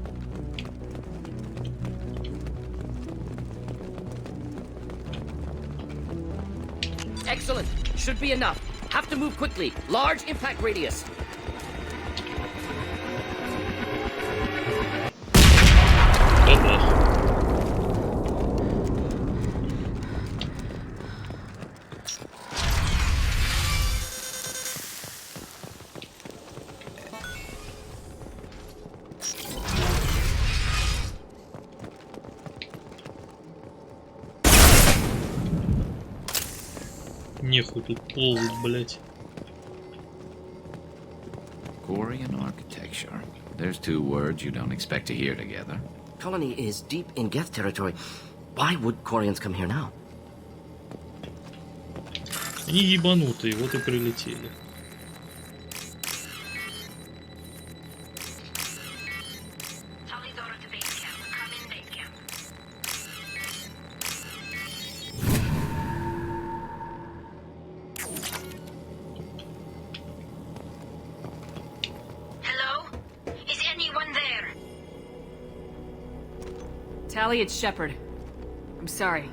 Excellent. Should be enough. Have to move quickly. Large impact radius. Бабах. Нехуй тут ползать, блять. Korean architecture. There's 2 words you don't expect to hear together. Colony is deep in Geth territory. Why would Koreans come here now? Они ебанутые, вот и прилетели. Tally, it's Shepard. I'm sorry.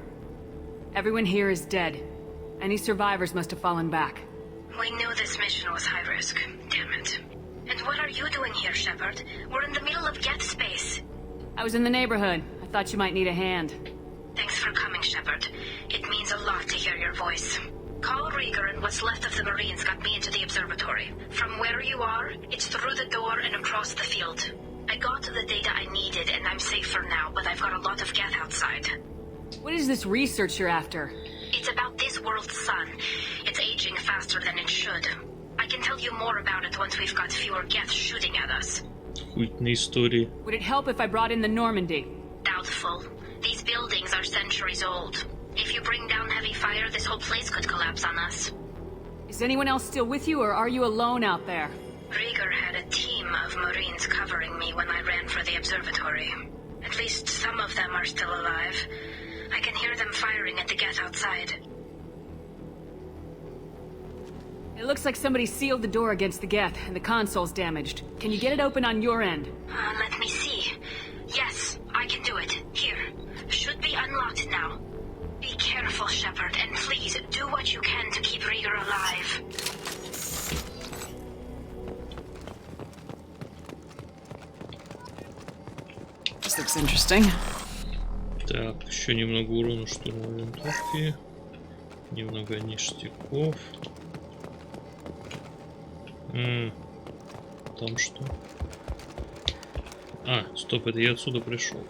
Everyone here is dead. Any survivors must have fallen back. We knew this mission was high risk. Damn it. And what are you doing here, Shepard? We're in the middle of Geth space. I was in the neighborhood. I thought you might need a hand. Thanks for coming, Shepard. It means a lot to hear your voice. Call Rieger and what's left of the Marines got me into the observatory. From where you are, it's through the door and across the field. I got the data I needed and I'm safe for now, but I've got a lot of Geth outside. What is this research you're after? It's about this world's sun. It's aging faster than it should. I can tell you more about it once we've got fewer Geth shooting at us. Охуительные истории. Would it help if I brought in the Normandy? Doubtful. These buildings are centuries old. If you bring down heavy fire, this whole place could collapse on us. Is anyone else still with you, or are you alone out there? Rieger had a team of Marines covering me when I ran for the observatory. At least some of them are still alive. I can hear them firing at the Geth outside. It looks like somebody sealed the door against the Geth, and the console's damaged. Can you get it open on your end? Let me see. Yes, I can do it. Here. Should be unlocked now. Be careful, Shepard, and please do what you can to keep Rieger alive. This looks interesting. Так, еще немного урона штурмовой винтовки. Немного ништяков. Там что? А, стоп, это я отсюда пришел.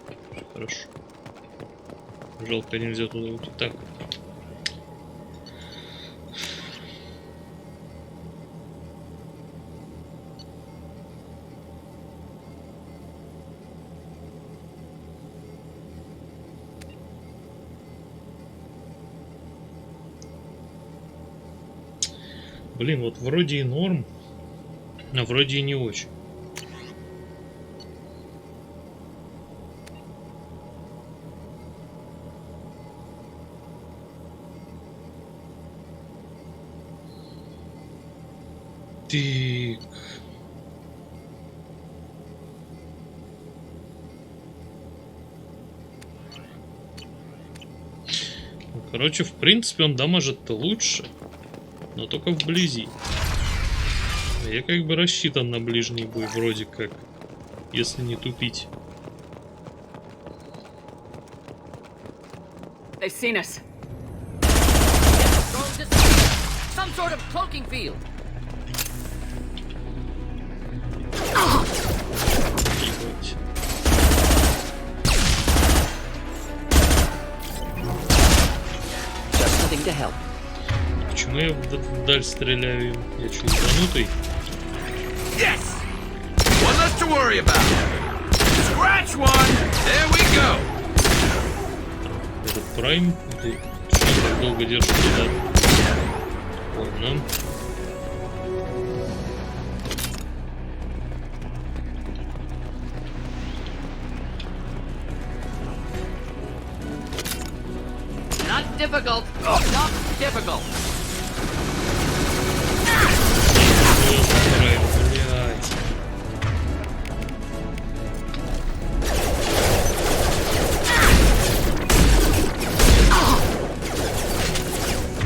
Хорошо. Жалко, нельзя туда уйти. Так. Блин, вот вроде и норм, а вроде и не очень. Так. Короче, в принципе, он дамажит-то лучше, но только вблизи. А я как бы рассчитан на ближний бой, вроде как, если не тупить. They've seen us. Some sort of cloaking field. Just nothing to help. Почему я вдаль стреляю? Я что, ебанутый? Yes! One less to worry about. Scratch one! There we go! Этот прайм? Ты что так долго держишь удар? Ладно. Not difficult. Not difficult. Прайм, блядь.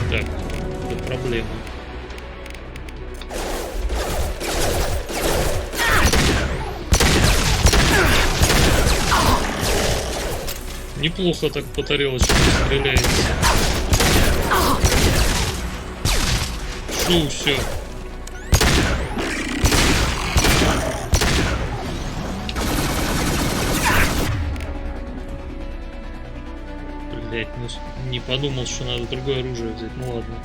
Так, это проблема. Неплохо так по тарелочке стреляется. Шоу, все. Блять, ну не подумал, что надо другое оружие взять. Ну ладно.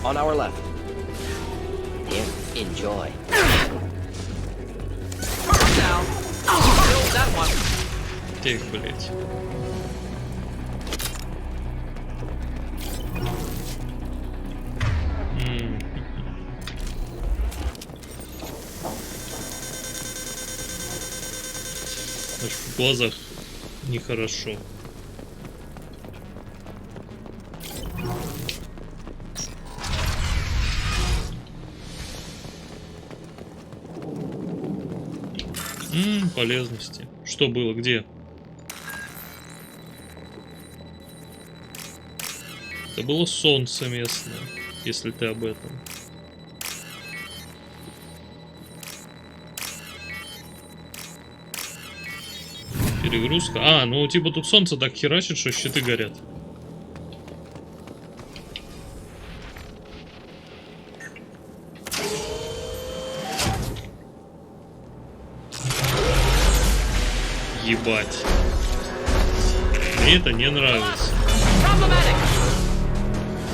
On our left. Here, enjoy. Down. Kill that one. Так, блять. Аж в глазах нехорошо. Полезности. Что было? Где? Это было солнце местное, если ты об этом. Перегрузка. А, ну типа тут солнце так херачит, что щиты горят. Ебать. Мне это не нравится.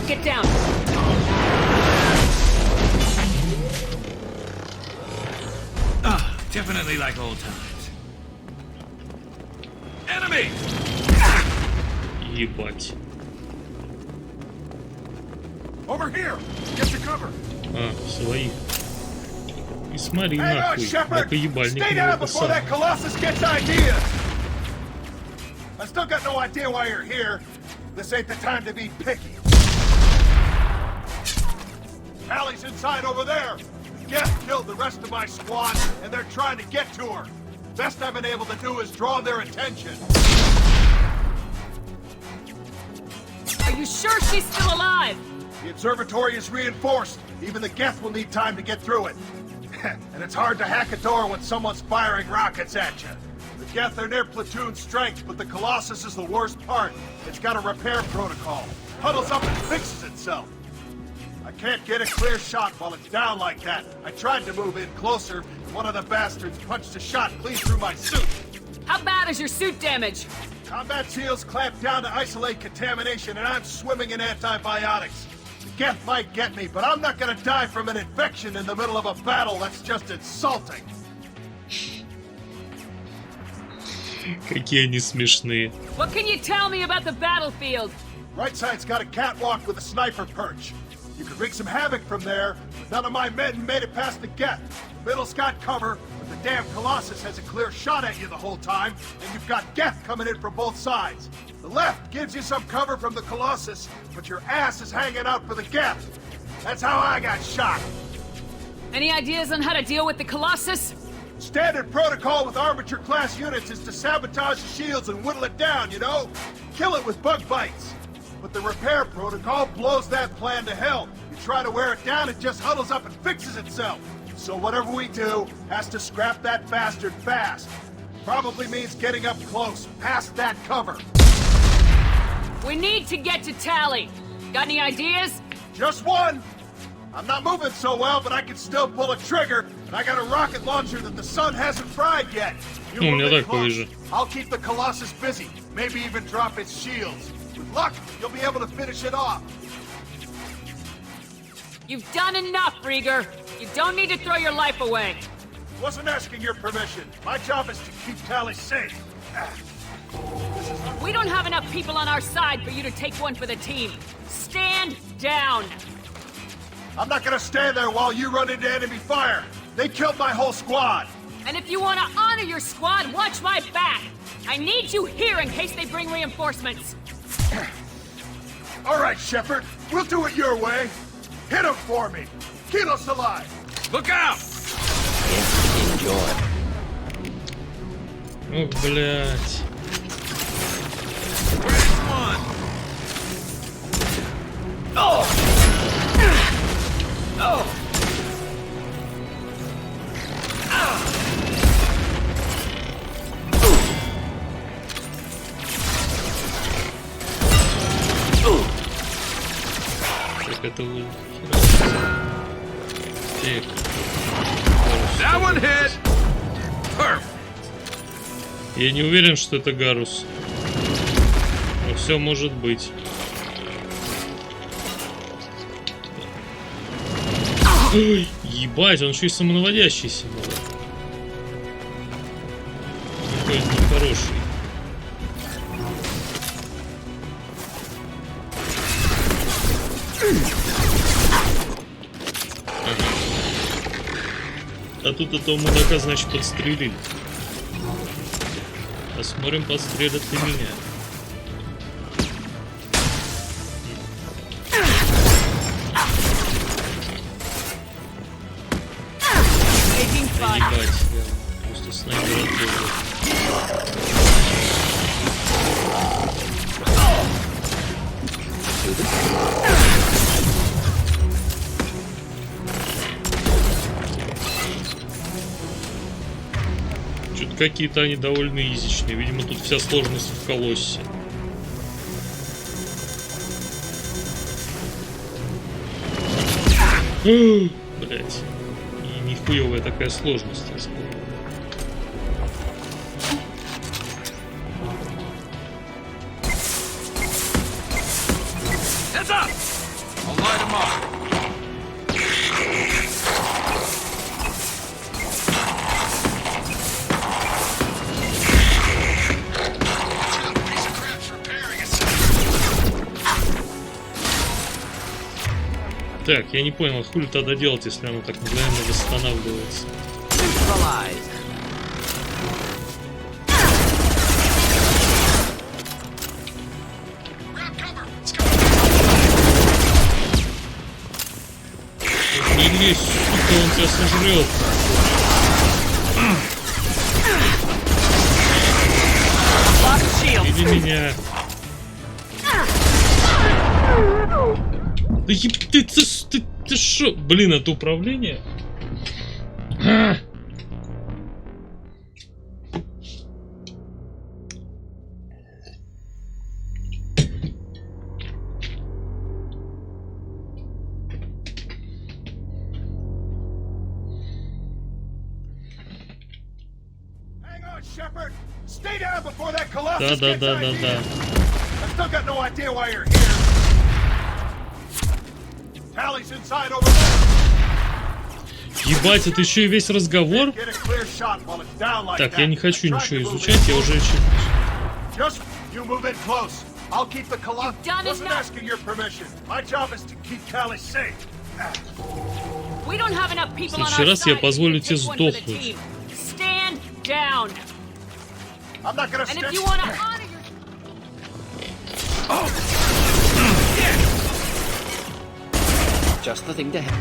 Get down. Definitely like old times. Enemy! Ебать. Over here! Get to cover! А, своих. И смотри Hang on, нахуй. Shepard! Ну-ка ебальник Stay его down это before сам. that Colossus gets ideas! I still got no idea why you're here. This ain't the time to be picky. Allie's inside over there. Geth killed the rest of my squad, and they're trying to get to her. Best I've been able to do is draw their attention. Are you sure she's still alive? The observatory is reinforced. Even the Geth will need time to get through it. And it's hard to hack a door when someone's firing rockets at you. The Geth are near platoon strength, but the Colossus is the worst part. It's got a repair protocol. Huddles up and fixes itself. I can't get a clear shot while it's down like that. I tried to move in closer, and one of the bastards punched a shot clean through my suit. How bad is your suit damage? Combat seals clamped down to isolate contamination, and I'm swimming in antibiotics. The Geth might get me, but I'm not gonna die from an infection in the middle of a battle. That's just insulting. Какие они смешные. What can you tell me about the battlefield? Right side's got a catwalk with a sniper perch. You could wreak some havoc from there, but none of my men made it past the Geth. The middle's got cover, but the damn Colossus has a clear shot at you the whole time, and you've got Geth coming in from both sides. The left gives you some cover from the Colossus, but your ass is hanging out for the Geth. That's how I got shot. Any ideas on how to deal with the Colossus? Standard protocol with armature-class units is to sabotage the shields and whittle it down, you know? Kill it with bug bites. But the repair protocol blows that plan to hell. You try to wear it down, it just huddles up and fixes itself. So whatever we do has to scrap that bastard fast. Probably means getting up close, past that cover. We need to get to Tally. Got any ideas? Just one. I'm not moving so well, but I can still pull a trigger, and I got a rocket launcher that the sun hasn't fried yet. You move it close. I'll keep the Colossus busy, maybe even drop its shields. With luck, you'll be able to finish it off. You've done enough, Rieger. You don't need to throw your life away. Wasn't asking your permission. My job is to keep Tally safe. We don't have enough people on our side for you to take one for the team. Stand down. I'm not gonna stand there while you run into enemy fire. They killed my whole squad. And if you want to honor your squad, watch my back. I need you here in case they bring reinforcements. All right, Shepard. We'll do it your way. Hit him for me. Kilos alive. Look out! Enjoy. Ох, блядь. Как это вы... That one hit. Perfect. Я не уверен, что это Гарус. Но все может быть. Ой, ебать, он еще и самонаводящийся был. Какой-то нехороший. А тут этого мудака, значит, подстрелили. Посмотрим, подстрелят ли меня. Ебать, я просто снайпер отбыл. Что-то какие-то они довольно изичные. Видимо, тут вся сложность в колоссе. Блять. И нихуевая такая сложность, я вспомнил. Heads up! I'll light him up. Так, я не понял, хули тогда делать, если оно так мгновенно восстанавливается. Не лезь, сука, он тебя сожрет. Иди меня. Да еб ты шо? Блин, это управление? Shepard, stay down before that Colossus Да. I still got no idea why you're here. Tally's inside over there. Ебать, это еще и весь разговор? Так, я не хочу ничего изучать, я уже Just you move in close. I'll keep the Colossus. Wasn't asking your permission. My job is to keep Tally safe. We don't have enough В people on следующий our раз я side позволю to тебе take one for the сдохнуть. team. Stand down. I'm not gonna And stand. if you want to honor your... Just the thing to have.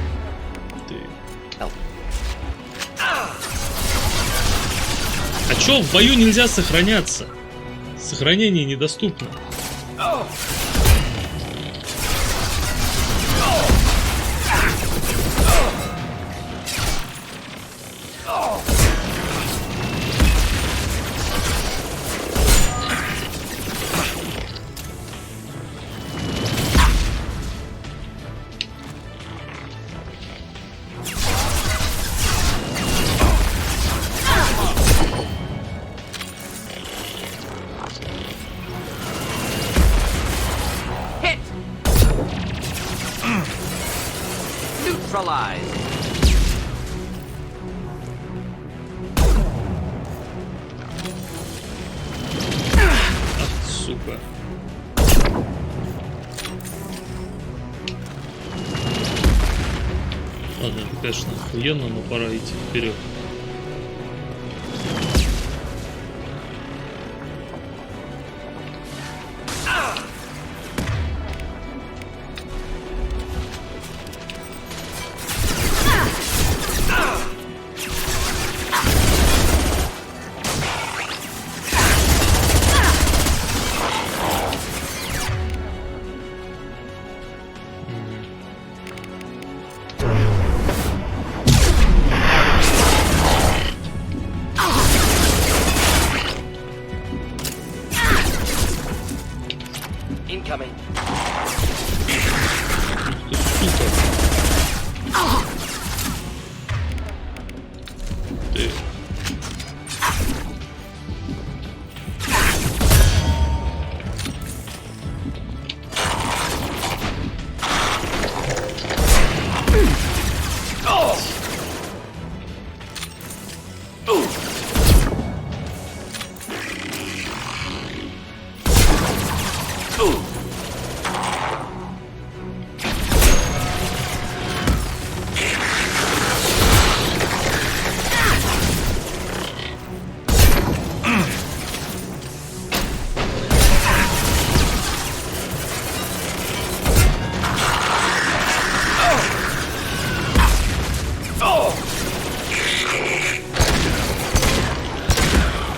А чё, в бою нельзя сохраняться? Сохранение недоступно. Neutralized. Сука. Ладно, это, конечно, охуенно, но пора идти вперед. Incoming.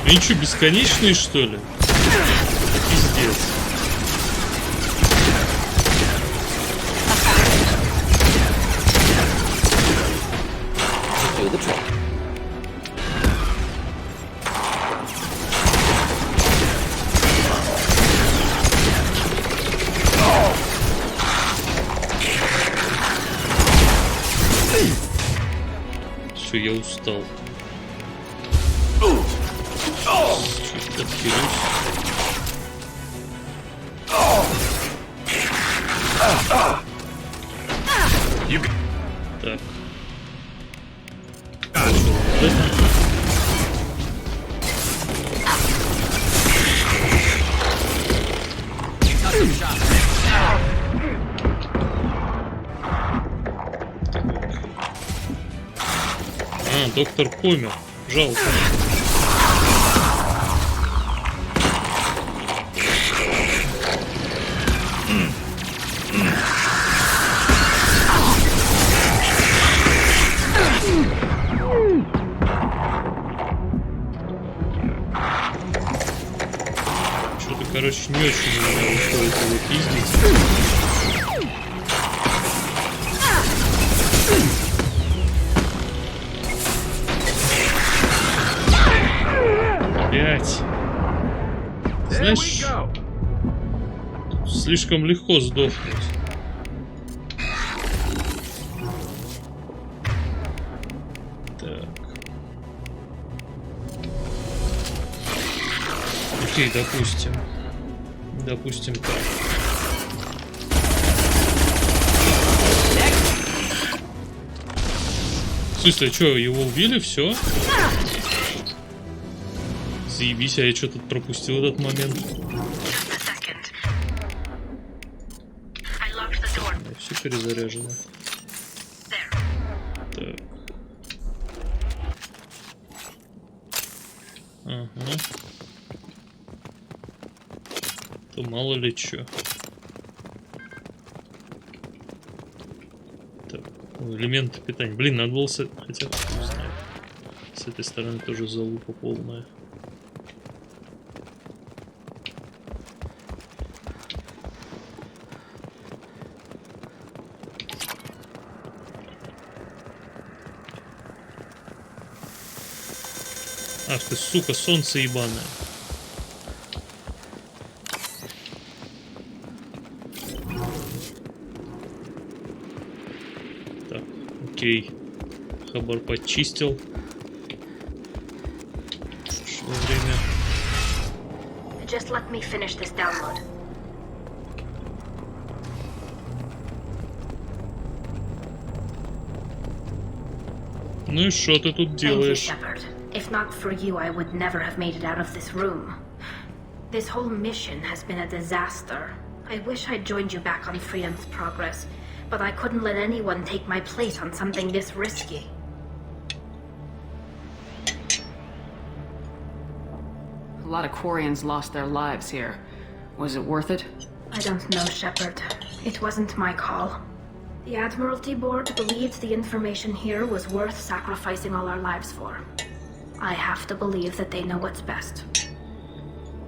Они что, бесконечные, что ли? Пиздец. Все, я устал. Чуть отхилюсь. Так. А, доктор помер. Жалко. Что-то, короче, не очень у меня выходит его пиздить. Знаешь, слишком легко сдохнуть. Так. Окей, допустим. Допустим так. В смысле, что, его убили? Все? Заебись, а я что тут пропустил этот момент? Все перезаряжено. Так. Ага. То мало ли чё. Так, Элементы питания. Блин, надо было хотя бы не знаю. С этой стороны тоже залупа полная. Ах ты, сука, солнце ебаное. Так, окей. Хабар почистил. Пришло время. Just let me finish this download. Ну и что ты тут Thank you, делаешь? Shepard. If not for you, I would never have made it out of this room. This whole mission has been a disaster. I wish I'd joined you back on Freedom's Progress, but I couldn't let anyone take my place on something this risky. A lot of Quarians lost their lives here. Was it worth it? I don't know, Shepard. It wasn't my call. The Admiralty Board believed the information here was worth sacrificing all our lives for. I have to believe that they know what's best.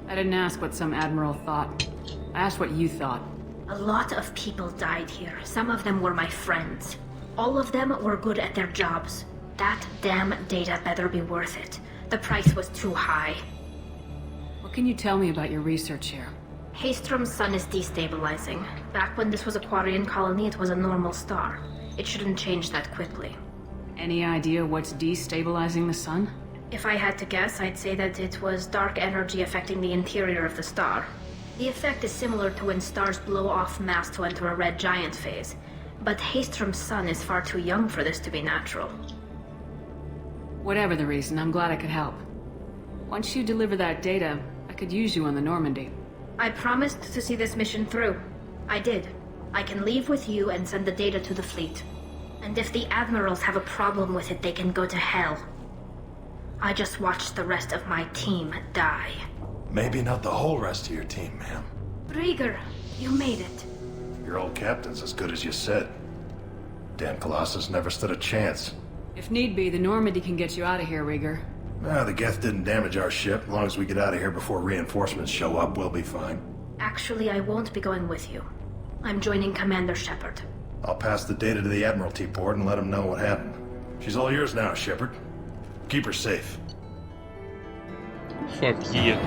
I didn't ask what some admiral thought. I asked what you thought. A lot of people died here. Some of them were my friends. All of them were good at their jobs. That damn data better be worth it. The price was too high. What can you tell me about your research here? Haystrom's sun is destabilizing. Back when this was a Quarian colony, it was a normal star. It shouldn't change that quickly. Any idea what's destabilizing the sun? If I had to guess, I'd say that it was dark energy affecting the interior of the star. The effect is similar to when stars blow off mass to enter a red giant phase. But Haystrom's sun is far too young for this to be natural. Whatever the reason, I'm glad I could help. Once you deliver that data, I could use you on the Normandy. I promised to see this mission through. I did. I can leave with you and send the data to the fleet. And if the admirals have a problem with it, they can go to hell. I just watched the rest of my team die. Maybe not the whole rest of your team, ma'am. Rieger, you made it. Your old captain's as good as you said. Damn Colossus never stood a chance. If need be, the Normandy can get you out of here, Rieger. The Geth didn't damage our ship. As long as we get out of here before reinforcements show up, we'll be fine. Actually, I won't be going with you. I'm joining Commander Shepard. I'll pass the data to the Admiralty Board and let them know what happened. She's all yours now, Shepard. Keep her safe. Fuck yeah.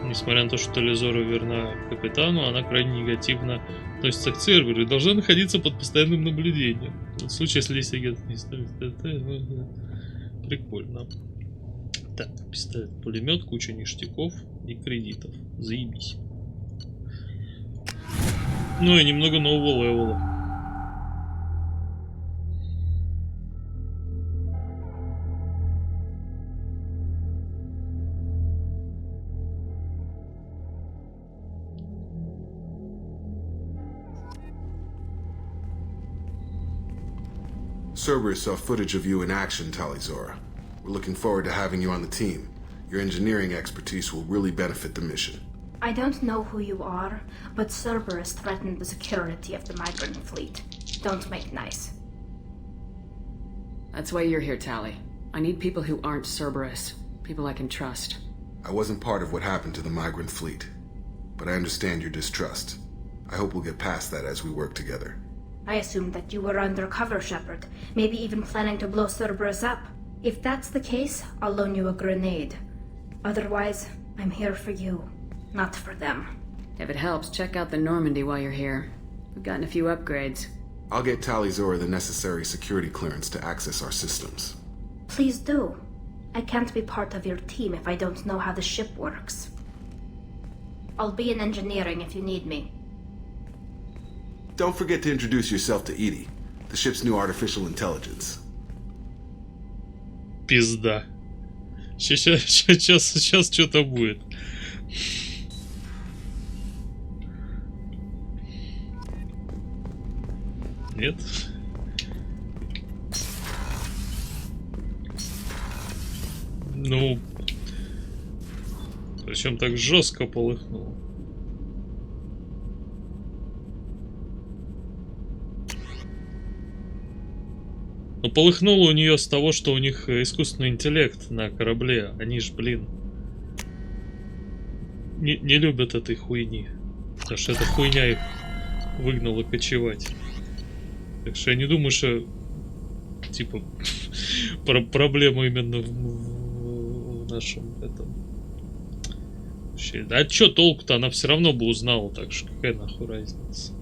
Несмотря на то, что Лизора верна капитану, она крайне негативно относится к серверу и должна находиться под постоянным наблюдением. В случае, если есть агент не ставит, прикольно. Так, пистолет-пулемет, куча ништяков и кредитов. Заебись. Ну и немного нового левела. Cerberus saw footage of you in action, Talizora. We're looking forward to having you on the team. Your engineering expertise will really benefit the mission. I don't know who you are, but Cerberus threatened the security of the migrant fleet. Don't make nice. That's why you're here, Tali. I need people who aren't Cerberus. People I can trust. I wasn't part of what happened to the migrant fleet, but I understand your distrust. I hope we'll get past that as we work together. I assumed that you were undercover, Shepard. Maybe even planning to blow Cerberus up. If that's the case, I'll loan you a grenade. Otherwise, I'm here for you, not for them. If it helps, check out the Normandy while you're here. We've gotten a few upgrades. I'll get Talizora the necessary security clearance to access our systems. Please do. I can't be part of your team if I don't know how the ship works. I'll be in engineering if you need me. Don't forget to introduce yourself to Edie, the ship's new artificial intelligence. Пизда. Сейчас что-то будет. Нет? Ну... Причем так жестко полыхнуло. Но полыхнуло у нее с того, что у них искусственный интеллект на корабле. Они ж, блин, не любят этой хуйни. Потому что эта хуйня их выгнала кочевать. Так что я не думаю, что типа проблема именно в нашем этом. Вообще, да чё толку-то? Она все равно бы узнала, так что какая нахуй разница.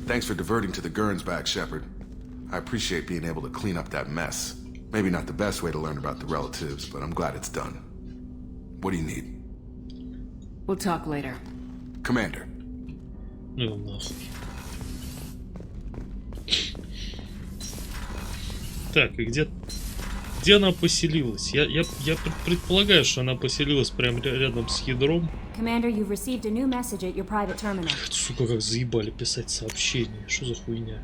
Thanks for diverting to the Gurns back, Shepard. I appreciate being able to clean up that mess. Maybe not the best way to learn about the relatives, but I'm glad it's done. What do you need? We'll talk later. Commander. Ну нахуй. Так, и где она поселилась? Я предполагаю, что она поселилась прямо рядом с ядром. Commander, you've received a new message at your private terminal. Сука, как заебали писать сообщения. Что за хуйня?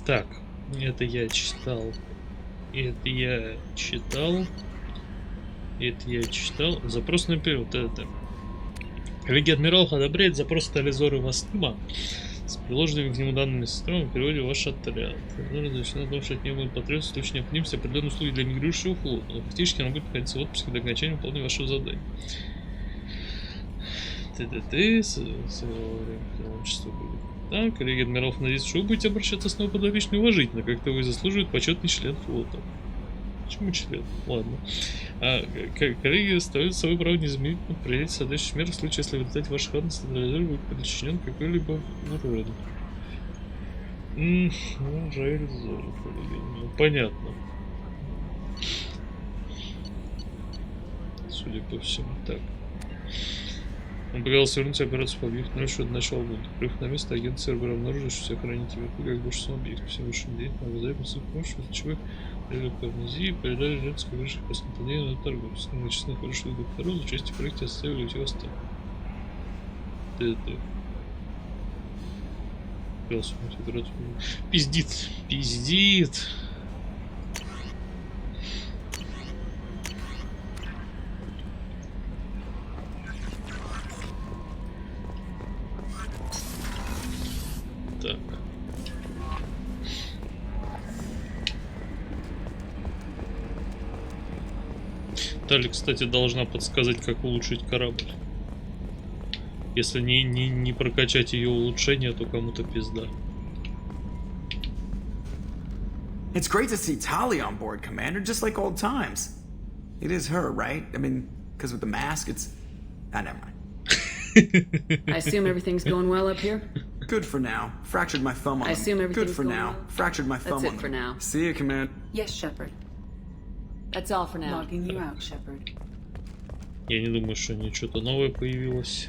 Так, это я читал. Это я читал. Запрос на период. Это. Коллегия адмиралов одобряет запрос Тализора Вастыма с приложенными к нему данными системами в переводе в ваш отряд. Начинает потому, что от него будет потребоваться в случае необходимости определенные услуги для мигрирующего флота. Но фактически она будет находиться в отпуске до окончания выполнения вашего задания. Так, коллеги адмиралов надеются, что вы будете обращаться с новой подопечной уважительно, как-то вы заслуживает почетный член флота. Почему член? Ладно. Коллеги ставят свою право незамедлительно принять соответствующие меры в случае, если в результате ваших ходов будет подчинен какой-либо урон. Понятно. Судя по всему, так. Он боялся вернуться операцию по объекту ночью до начала года. Прибыв на место, агент сервера обнаружил, что все охранники вверху как большинство объектов. Всем высшим деятелям обладают с их помощью, из-за чего привели к амнезии и передали женскую высших посмотрения на торговцев. На честных высших докторов за участие в проекте оставили эти восстания. Пиздит. Так. Тали, кстати, должна подсказать, как улучшить корабль. Если не прокачать ее улучшение, то кому-то пизда. It's great to see Tali on board, Commander, just like old times. It is her, right? I mean, because with the mask, it's... never mind. I assume everything's going well up here? Good for now. Fractured my thumb on I assume everything's Good for going now. well? Fractured my thumb That's on it for now. See you, Commander. Yes, Shepard. That's all for now. Logging you out, Shepard. Я не думаю, что ничего-то новое появилось.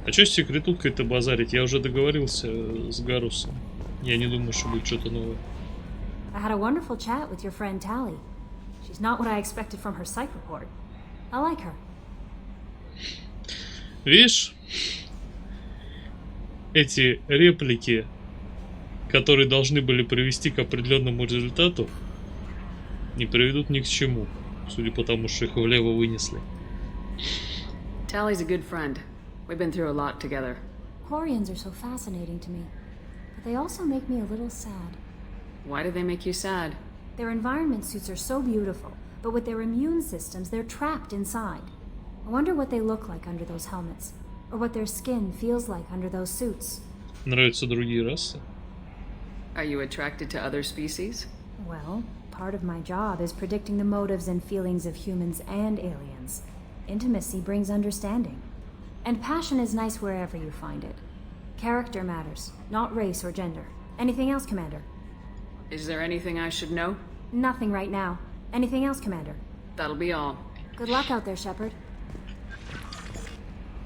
А что с секретуткой-то базарить? Я уже договорился с Гарусом. Я не думаю, что будет что-то новое. I had a wonderful chat with your friend Tali. She's not what I expected from her psych report. I like her. Видишь? Эти реплики, которые должны были привести к определенному результату, не приведут ни к чему, судя по тому, что их влево вынесли. Tally's a good friend. We've been through a lot together. Quarians are so fascinating to me, but they also make me a little sad. Why do they make you sad? Their environment suits are so beautiful, but with their immune systems, they're trapped inside. I wonder what they look like under those helmets, or what their skin feels like under those suits. Нравятся другие расы? Are you attracted to other species? Well, part of my job is predicting the motives and feelings of humans and aliens. Intimacy brings understanding. And passion is nice wherever you find it. Character matters, not race or gender. Anything else, Commander? Is there anything I should know? Nothing right now. Anything else, Commander? That'll be all. Good luck out there, Shepard.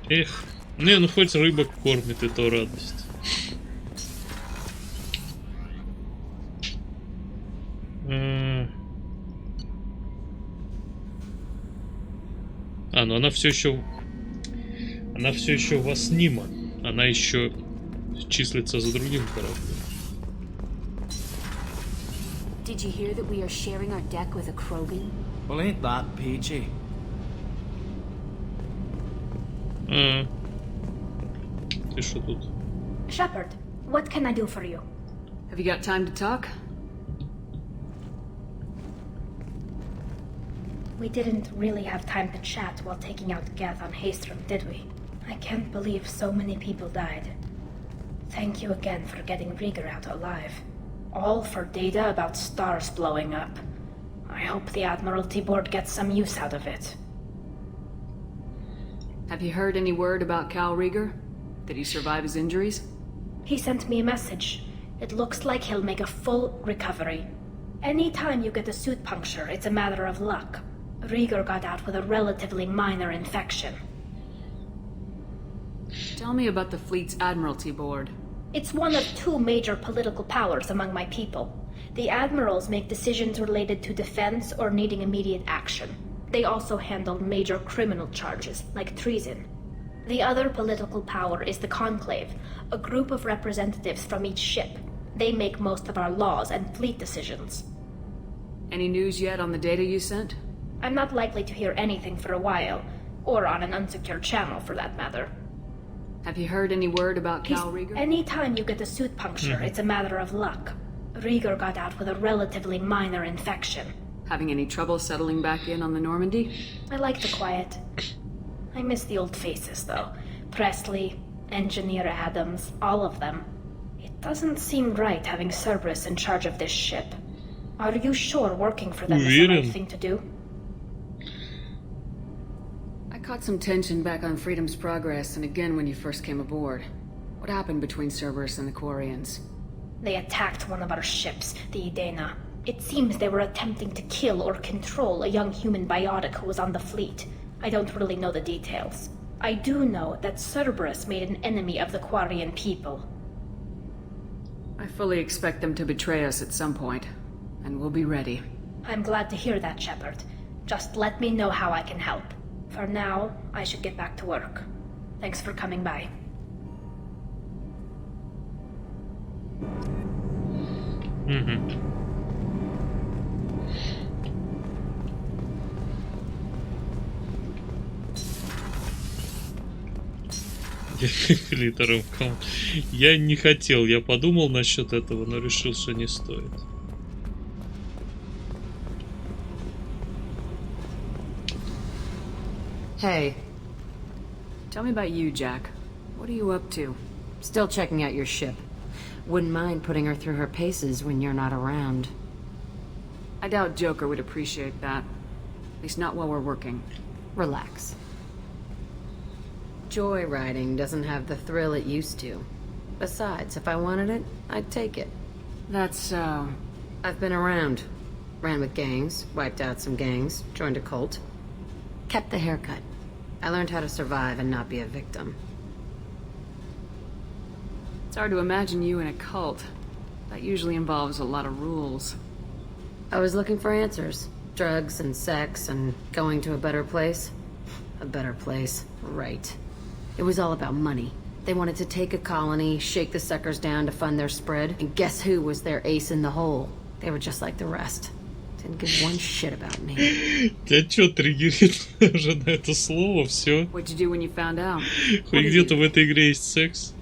Эх, не, ну хоть рыбок кормит, и то радость. Ну она все еще Она все еще у вас снима. Она еще числится за другим кораблем. Did you hear that we are sharing our deck with a Krogan? Well, ain't that peachy? Ты что тут? Shepard, what can I do for you? Have you got time to talk? We didn't really have time to chat while taking out Geth on Haestrom, did we? I can't believe so many people died. Thank you again for getting Rieger out alive. All for data about stars blowing up. I hope the Admiralty Board gets some use out of it. Have you heard any word about Cal Rieger? Did he survive his injuries? He sent me a message. It looks like he'll make a full recovery. Anytime you get a suit puncture, it's a matter of luck. Rieger got out with a relatively minor infection. Tell me about the fleet's Admiralty Board. It's one of two major political powers among my people. The admirals make decisions related to defense or needing immediate action. They also handle major criminal charges, like treason. The other political power is the Conclave, a group of representatives from each ship. They make most of our laws and fleet decisions. Any news yet on the data you sent? I'm not likely to hear anything for a while, or on an unsecured channel for that matter. Have you heard any word about Cal Rieger? Anytime you get a suit puncture, it's a matter of luck. Rieger got out with a relatively minor infection. Having any trouble settling back in on the Normandy? I like the quiet. I miss the old faces, though. Presley, Engineer Adams, all of them. It doesn't seem right having Cerberus in charge of this ship. Are you sure working for them is the right thing to do? I caught some tension back on Freedom's Progress and again when you first came aboard. What happened between Cerberus and the Quarians? They attacked one of our ships, the Edena. It seems they were attempting to kill or control a young human biotic who was on the fleet. I don't really know the details. I do know that Cerberus made an enemy of the Quarian people. I fully expect them to betray us at some point, and we'll be ready. I'm glad to hear that, Shepard. Just let me know how I can help. For now, I should get back to work. Thanks for coming by. Литером. Я не хотел, я подумал насчет этого, но решил, что не стоит. Hey. Tell me about you, Jack. What are you up to? Still checking out your ship. Wouldn't mind putting her through her paces when you're not around. I doubt Joker would appreciate that. At least not while we're working. Relax. Joyriding doesn't have the thrill it used to. Besides, if I wanted it, I'd take it. That's so... I've been around. Ran with gangs, wiped out some gangs, joined a cult. Kept the haircut. I learned how to survive and not be a victim. It's hard to imagine you in a cult. That usually involves a lot of rules. I was looking for answers. Drugs and sex and going to a better place. A better place, right. It was all about money. They wanted to take a colony, shake the suckers down to fund their spread, and guess who was their ace in the hole? They were just like the rest. Didn't give one shit about me. Тебя чё триггерит уже на это слово? Все. What'd you do when you found out? Хоть где-то в этой игре есть секс.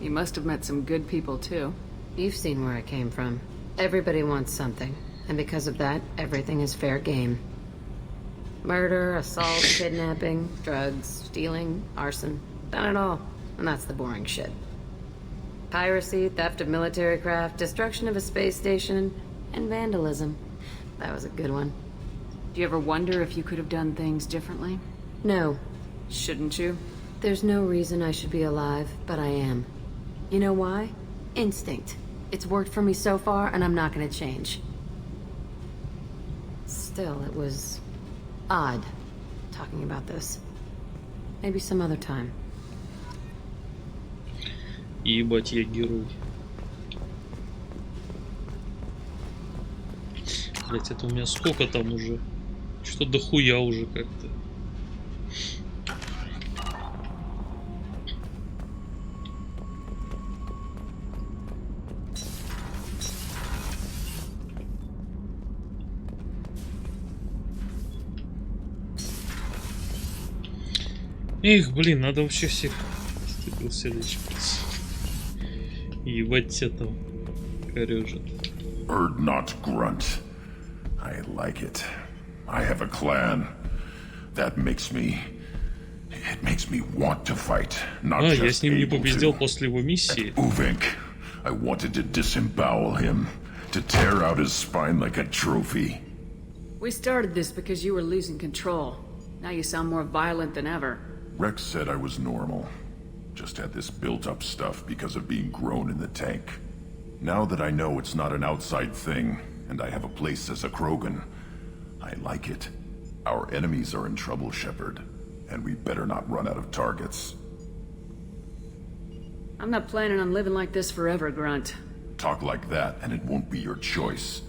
You must have met some good people too. You've seen where I came from. Everybody wants something, and because of that, everything is fair game. Murder, assault, kidnapping, drugs, stealing, arson. Done it all. And that's the boring shit. Piracy, theft of military craft, destruction of a space station, and vandalism. That was a good one. Do you ever wonder if you could have done things differently? No. Shouldn't you? There's no reason I should be alive, but I am. You know why? Instinct. It's worked for me so far, and I'm not gonna change. Still, it was... odd, talking about this. Maybe some other time. Ебать, я герой. Блять, это у меня сколько там уже? Что дохуя уже как-то. Эх, блин, надо вообще всех ебать этого корёжит. Erd not grunt. I like it. I have a clan. That makes me... It makes me want to fight, not just я с ним не able победил to. после его миссии. Uvink, I wanted to disembowel him, to tear out his spine like a trophy. We started this because you were losing control. Now you sound more violent than ever. Rex said I was normal. Just had this built-up stuff because of being grown in the tank. Now that I know it's not an outside thing, and I have a place as a Krogan, I like it. Our enemies are in trouble, Shepard, and we better not run out of targets. I'm not planning on living like this forever, Grunt. Talk like that, and it won't be your choice.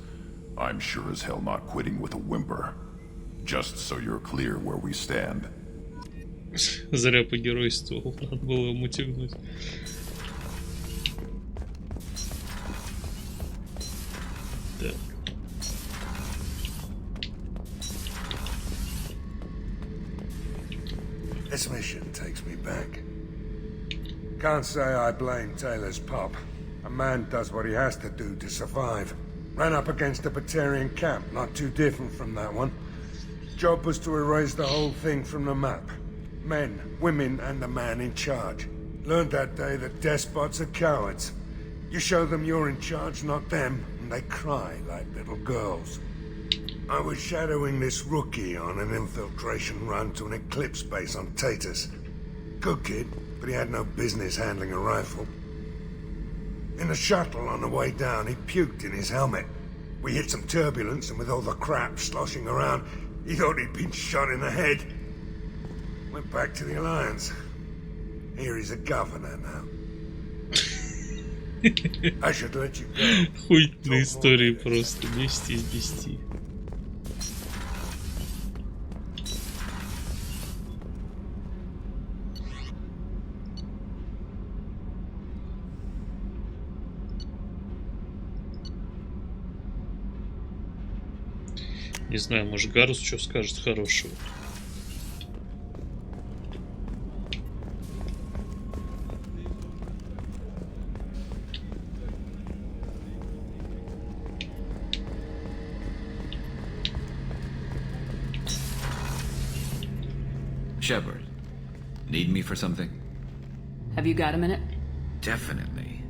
I'm sure as hell not quitting with a whimper. Just so you're clear where we stand. Зря погеройствовал, надо было ему тягнуть. Так. This mission takes me back. Can't say I blame Taylor's pop. A man does what he has to do to survive. Ran up against a Batarian camp, not too different from that one. Job was to erase the whole thing from the map. Men, women, and the man in charge. Learned that day that despots are cowards. You show them you're in charge, not them, and they cry like little girls. I was shadowing this rookie on an infiltration run to an Eclipse base on Tatus. Good kid, but he had no business handling a rifle. In the shuttle on the way down, he puked in his helmet. We hit some turbulence, and with all the crap sloshing around, he thought he'd been shot in the head. Went back to the Alliance. Here he's a governor now. I should let you go. Хуйные истории просто 10 из 10. Не знаю, может Гарус что скажет хорошего. Shepard, need me for something? Have you got a minute? Definitely.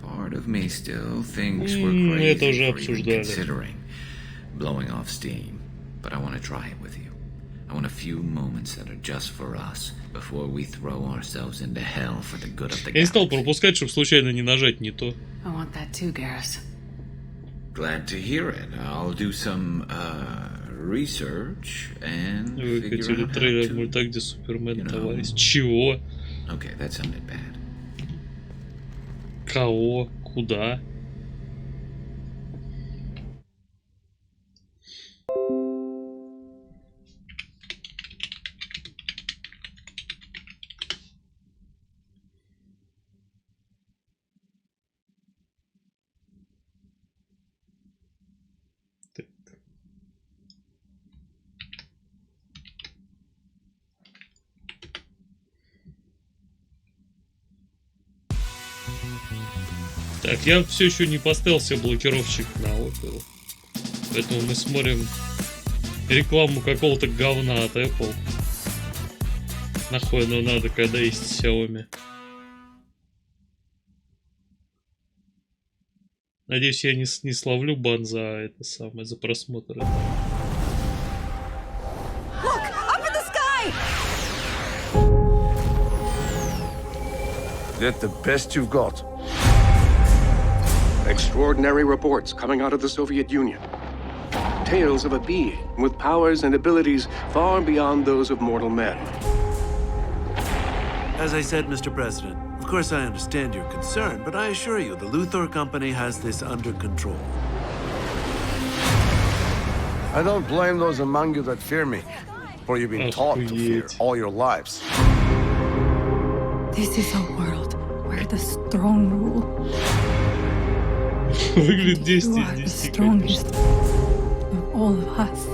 Part of me still thinks we're crazy for even considering blowing off steam, but I want to try it with you. I want a few moments that are just for us before we throw ourselves into hell for the good of the Я не стал galaxy. пропускать, чтобы случайно не нажать не то. I want that too, Garrus. Glad to hear it. I'll do some research and Выкатили figure out how трейлер to... мульта, где Супермен товарищ. Чего? Okay, that sounded bad. Кого? Куда? Так, я все еще не поставил себе блокировщик на Opel. Поэтому мы смотрим рекламу какого-то говна от Apple. Нахуй оно надо, когда есть Xiaomi. Надеюсь, я не словлю бан за это самое, за просмотр. Look! Up in the sky! That the best you've got? Extraordinary reports coming out of the Soviet Union. Tales of a being with powers and abilities far beyond those of mortal men. As I said, Mr. President, of course I understand your concern, but I assure you the Luthor Company has this under control. I don't blame those among you that fear me, for you've been taught to fear all your lives. This is a world where the strong rule. Выглядит 10 You из are the 10, strongest of all of us.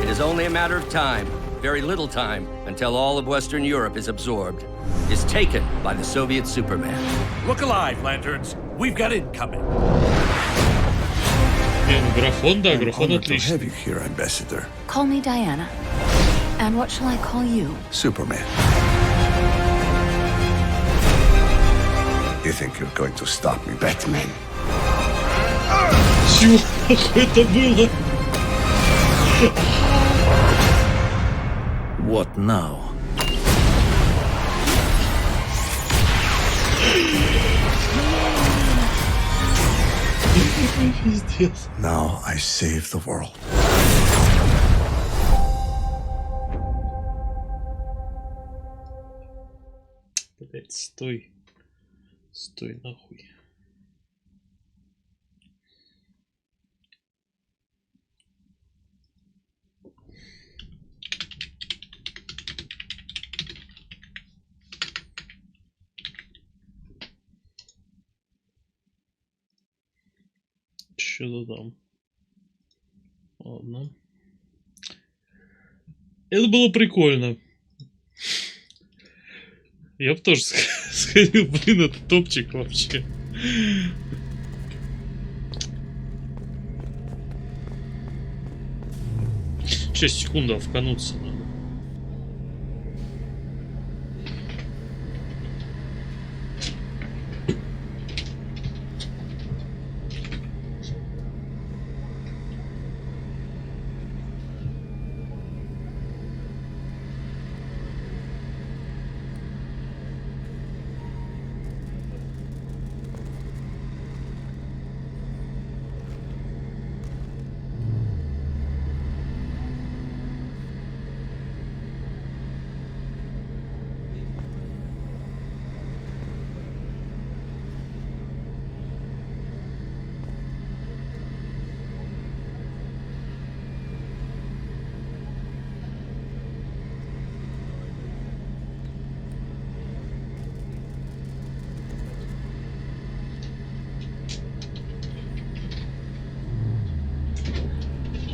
It is only a matter of time, very little time, until all of Western Europe is absorbed, is taken by the Soviet Superman. Look alive, Lanterns. We've got incoming. Графон, да, I'm графон honored to отличный. have you here, Ambassador. Call me Diana. And what shall I call you? Superman. You think you're going to stop me, Batman? Чего это было? What now? Пиздец. Now I save the world. Блять, стой. Стой нахуй. Что-то там. Ладно. Это было прикольно. Я бы тоже сходил, блин, это топчик вообще. Сейчас, секунду, вкануться надо.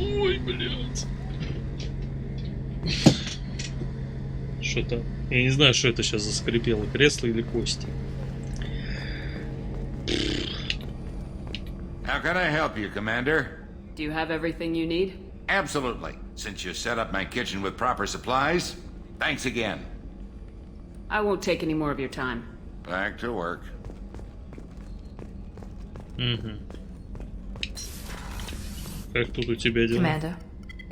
Ой, блядь. Что-то... Я не знаю, что это сейчас заскрипело. Кресло или кости. How can I help you, Commander? Do you have everything you need? Absolutely. Since you set up my kitchen with proper supplies, thanks again. I won't take any more of your time. Back to work. Как тут у тебя дела? Commander,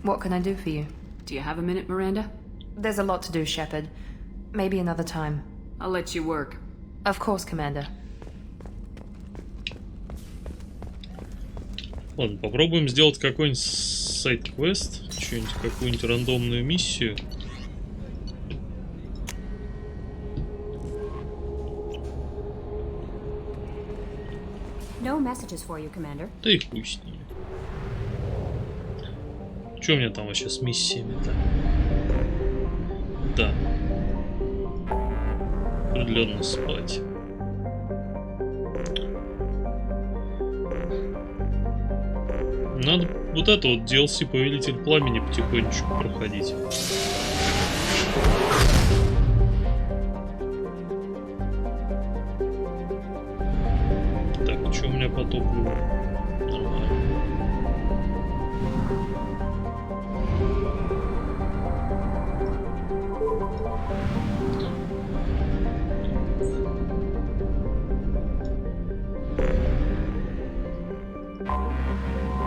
what can I do for you? Do you have a minute, Miranda? There's a lot to do, Shepard. Maybe another time. I'll let you work. Of course, Commander. Ладно, попробуем сделать какой-нибудь сайд-квест. Что-нибудь, какую-нибудь рандомную миссию. No messages for you, Commander. Да и хуй с ними. Что у меня там вообще с миссиями-то? Да. Определенно спать. Надо вот это вот DLC Повелитель Пламени потихонечку проходить. Так, что у меня по топливу? Нормально.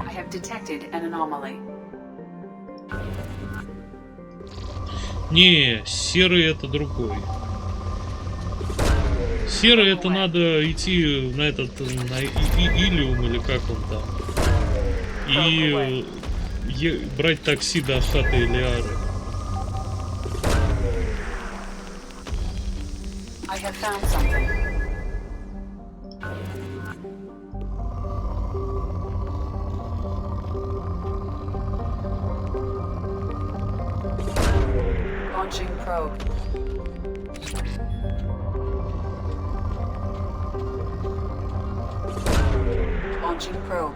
I have detected an anomaly. Не, серый это другой. Серый это надо идти на этот, на Илиум или как он там. И брать такси до хаты Элиары. I have found something. Launching probe. Launching probe.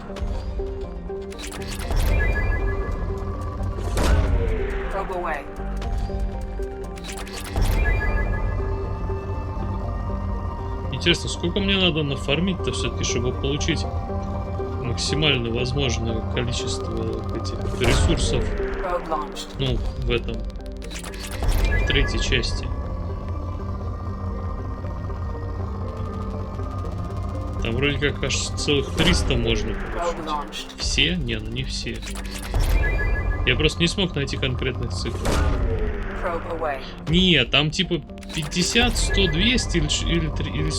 Probe away. Интересно, сколько мне надо нафармить-то все-таки, чтобы получить максимально возможное количество этих ресурсов, ну, в этом, в третьей части. Там вроде как аж целых 300 можно получить. Все? Не, ну не все. Я просто не смог найти конкретных цифр. Не, там типа 50, 100, 200 или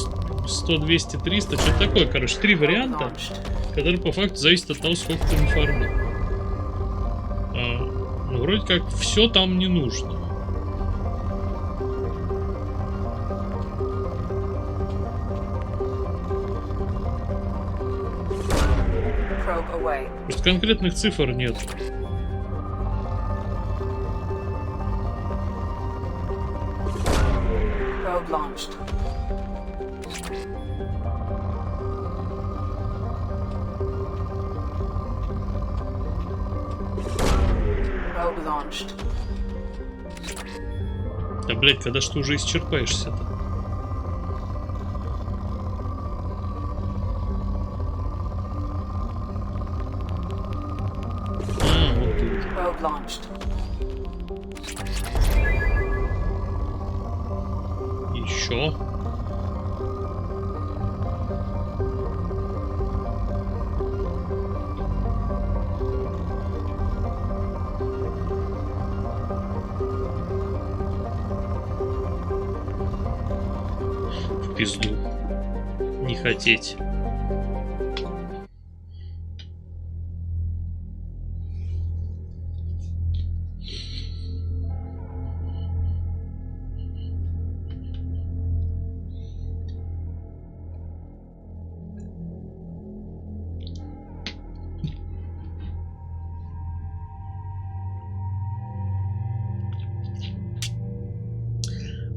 100, 200, 300, что-то такое. Короче, 3 варианта, которые по факту зависят от того, сколько ты нафармил. Ну, вроде как все там не нужно. Просто конкретных цифр нет. Probe launched. Probe launched. Да, блять, когда ж ты уже исчерпаешься-то? Вот ты. Probe launched. Еще. В пизду. Не хотеть.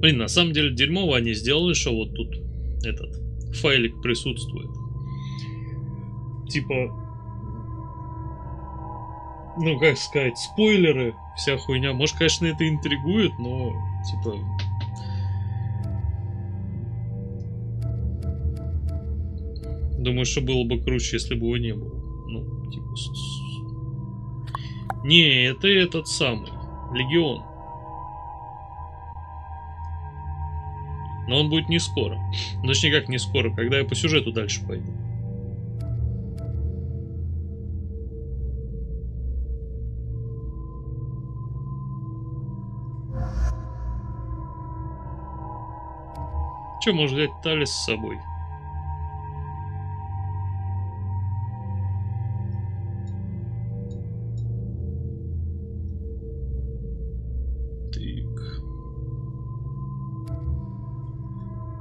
Блин, на самом деле дерьмово они сделали, что вот тут этот файлик присутствует. Типа, ну как сказать, спойлеры, вся хуйня. Может, конечно, это интригует, но типа... Думаю, что было бы круче, если бы его не было. Ну, типа... Не, это этот самый, Легион. Но он будет не скоро. Ну, точнее, как не скоро, когда я по сюжету дальше пойду. Че, может взять Талис с собой?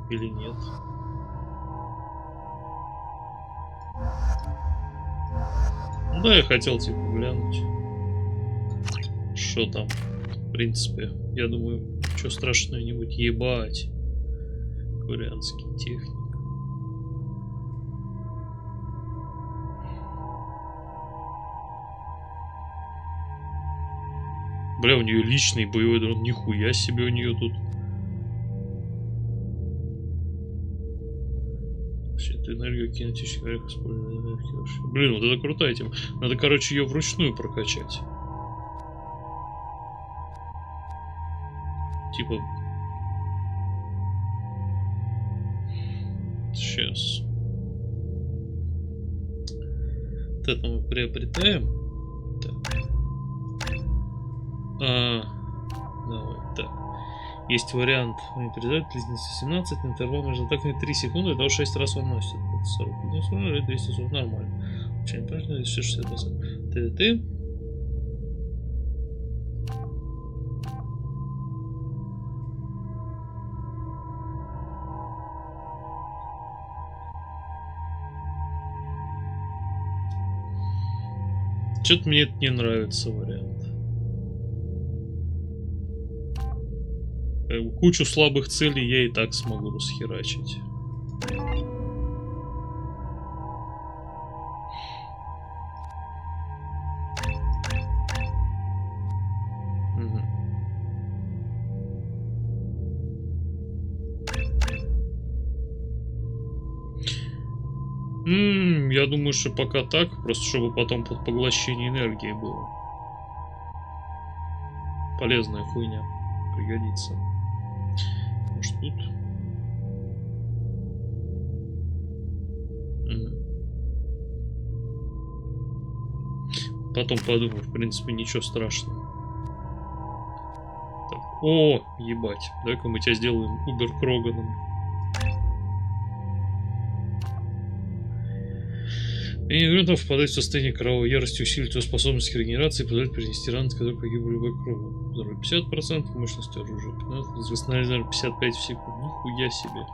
Или нет? Ну да, я хотел типа глянуть, что там. В принципе, я думаю, что страшное-нибудь. Ебать. Курянский техник. Бля, у нее личный боевой дрон. Нихуя себе у нее тут. Энергию кинетических вариантов использования энергии вообще. Блин, вот это крутая тема. Надо, короче, ее вручную прокачать. Типа... Сейчас. Вот это мы приобретаем. Так. Давай, так. Есть вариант передать длительность 17, интервал между атаками 3 секунды, это 6 раз он носит. 40 или 240, нормально. Очень правильно, 260. ТДТ. Что-то мне это не нравится вариант. Кучу слабых целей я и так смогу расхерачить. Я думаю, что пока так, просто чтобы потом под поглощение энергии было. Полезная хуйня. Пригодится. Может тут? Потом подумаю, в принципе, ничего страшного. Так. О, ебать. Давай-ка мы тебя сделаем Убер Кроганом. Игроков впадает в состояние кровавой ярости, усилит его способность к регенерации и позволит перенести раны, которые погибли любой кровью. Здоровье 50%, мощность оружия 15%, восстановление 55 в секунду. Нихуя себе.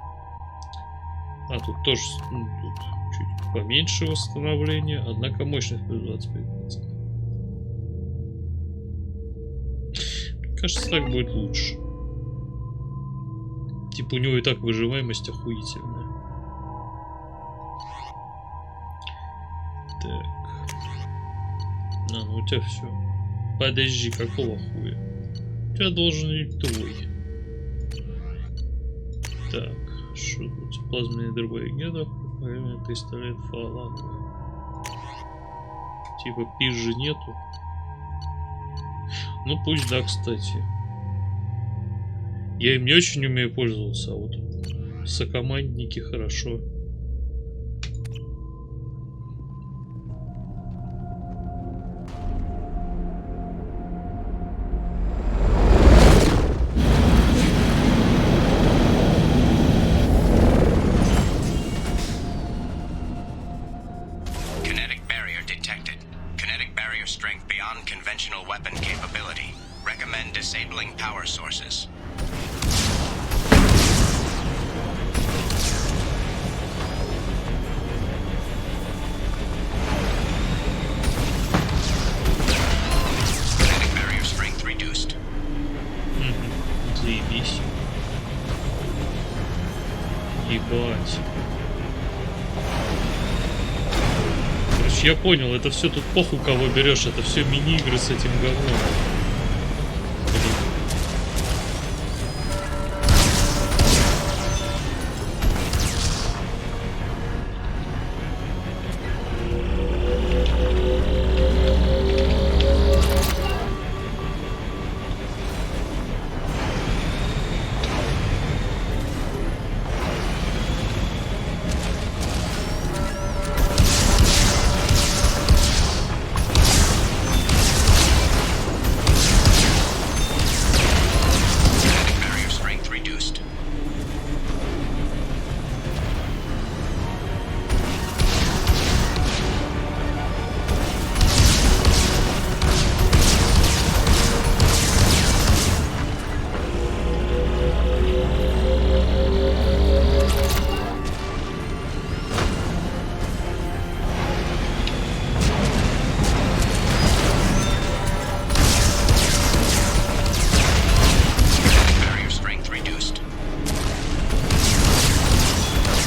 А тут тоже тут чуть поменьше восстановления, однако мощность плюс 25%. Мне кажется, так будет лучше. Типа у него и так выживаемость охуительная. Так. Ну у тебя все. Подожди, какого хуя? У тебя должен быть твой. Так, что тут? Плазменный дробовик, пистолет фаланговый. Типа пизжи нету. Ну пусть да, кстати. Я им не очень умею пользоваться, а вот сокомандники хорошо. Я понял, это все тут похуй, кого берешь, это все мини-игры с этим говном.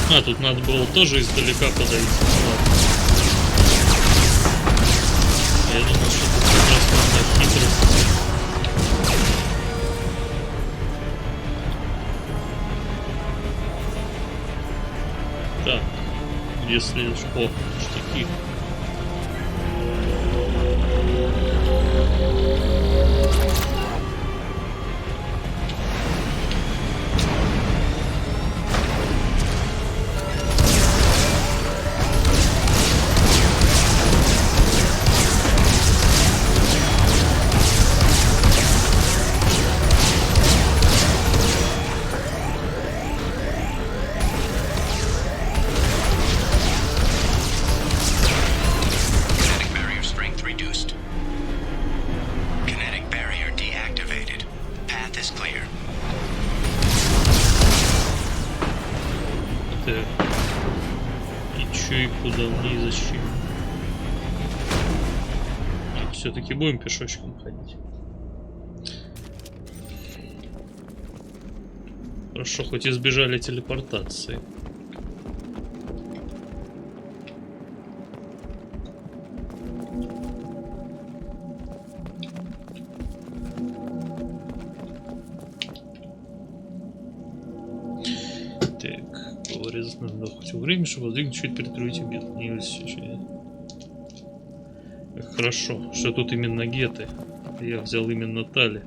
А, тут надо было тоже издалека подойти. Я думал, что тут как раз нужна хитрость. Так, где следующий? О, штыки. Все-таки будем пешочком ходить. Хорошо, хоть избежали телепортации. Надо хоть время, чтобы воздвигнуть чуть перетрудить обед. Хорошо, что тут именно геты. Я взял именно Тали.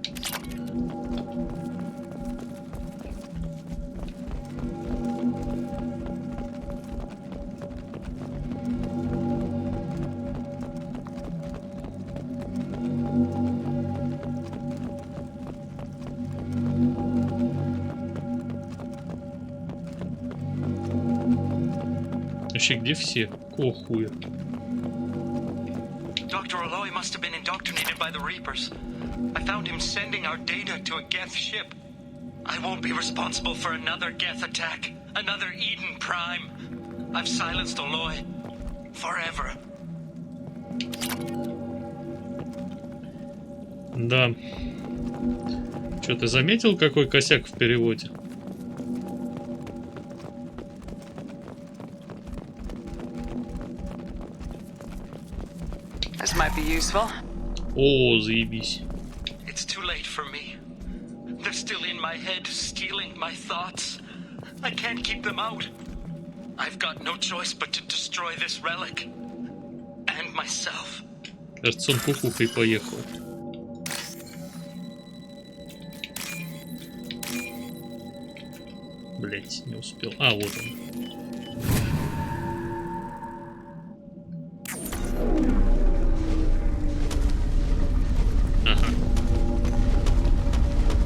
Вообще, где все? Какого хуя? Dr. Aloy must have been indoctrinated by the Reapers. I found him sending our data to a Geth ship. I won't be responsible for another Geth attack. Another Eden Prime. I've silenced Aloy. Forever. Да. Что, ты заметил, какой косяк в переводе? This might be useful. О, заебись. It's too late for me. They're still in my head, stealing my thoughts. I can't keep them out. I've got no choice but to destroy this relic. And myself. Кажется, он кукухой поехал. Блять, не успел. А, вот он.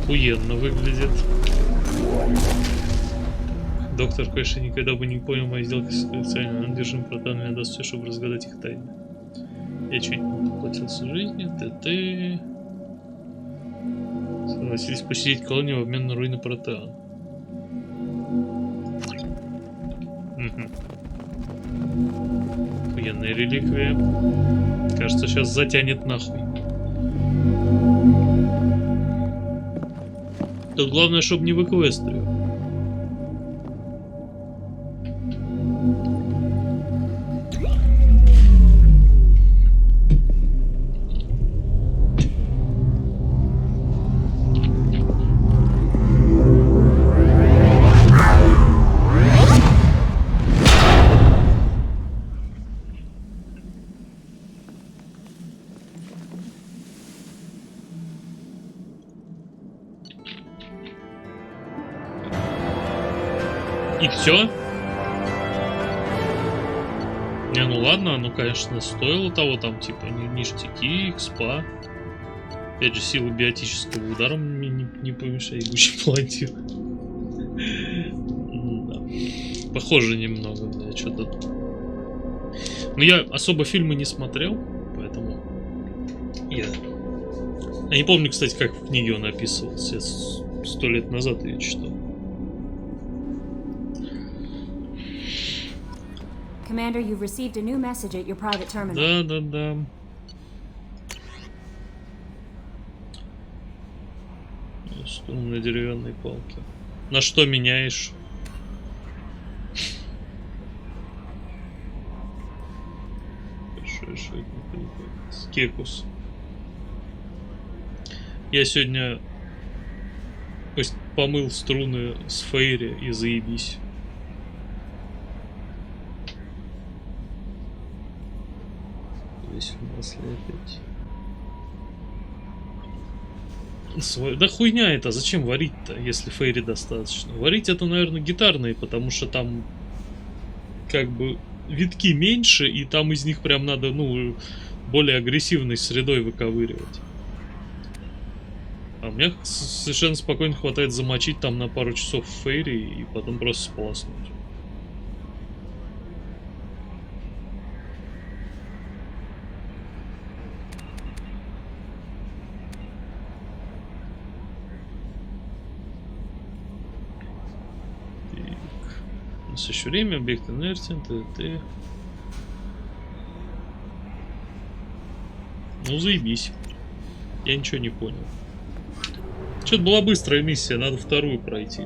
Охуенно выглядит. Доктор, конечно, никогда бы не понял моей сделки с коллекционером. Он держим протанами даст все, чтобы разгадать их тайны. Я чуть не поплатился жизнью. ТТ. Согласились посетить колонию в обмен на руины протеан. Охуенная реликвия. Кажется, сейчас затянет нахуй. Тут главное, чтобы не в Эквестрию. И все? Не, ну ладно, оно, конечно, стоило того, там, типа, ништяки, экспа. Опять же, силы биотического удара мне не помешает ебучий палантир. Да. Похоже немного, да, что-то. Но я особо фильмы не смотрел, поэтому я не помню, кстати, как в книге он описывался. 100 лет назад я читал. Commander, you've received a new message at your private terminal. Да. Стул на деревянной палке. На что меняешь? Кекус. Я сегодня помыл струны с Фейри и заебись. Здесь в масле опять. Да хуйня это, зачем варить-то, если Фейри достаточно? Варить это, наверное, гитарные, потому что там как бы витки меньше, и там из них прям надо, ну, более агрессивной средой выковыривать. А у меня совершенно спокойно хватает замочить там на пару часов в Фейри и потом просто сполоснуть. У нас еще время, объект инертен, ТТ. Ну заебись. Я ничего не понял. Что-то была быстрая миссия, надо вторую пройти.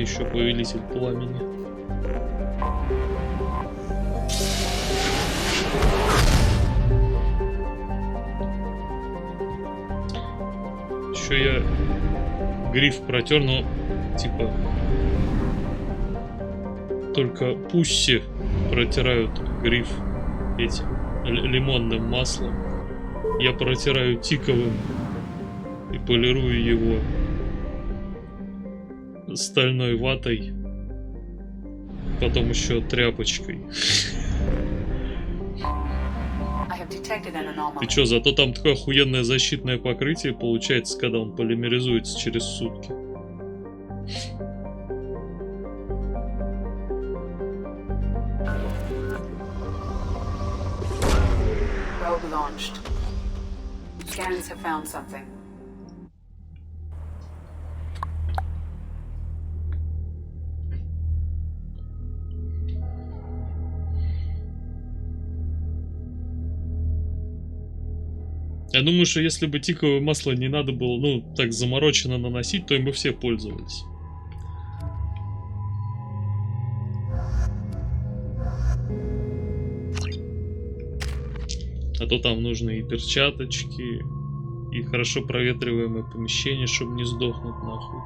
еще повелитель пламени. Еще я гриф протер, но типа только пусси протирают гриф этим лимонным маслом. Я протираю тиковым и полирую его стальной ватой, потом еще тряпочкой. Ты чё, зато там такое охуенное защитное покрытие получается, когда он полимеризуется через сутки. Probe launched. Scans have found something. Я думаю, что если бы тиковое масло не надо было, ну, так замороченно наносить, то им бы все пользовались. А то там нужны и перчаточки, и хорошо проветриваемое помещение, чтобы не сдохнуть нахуй.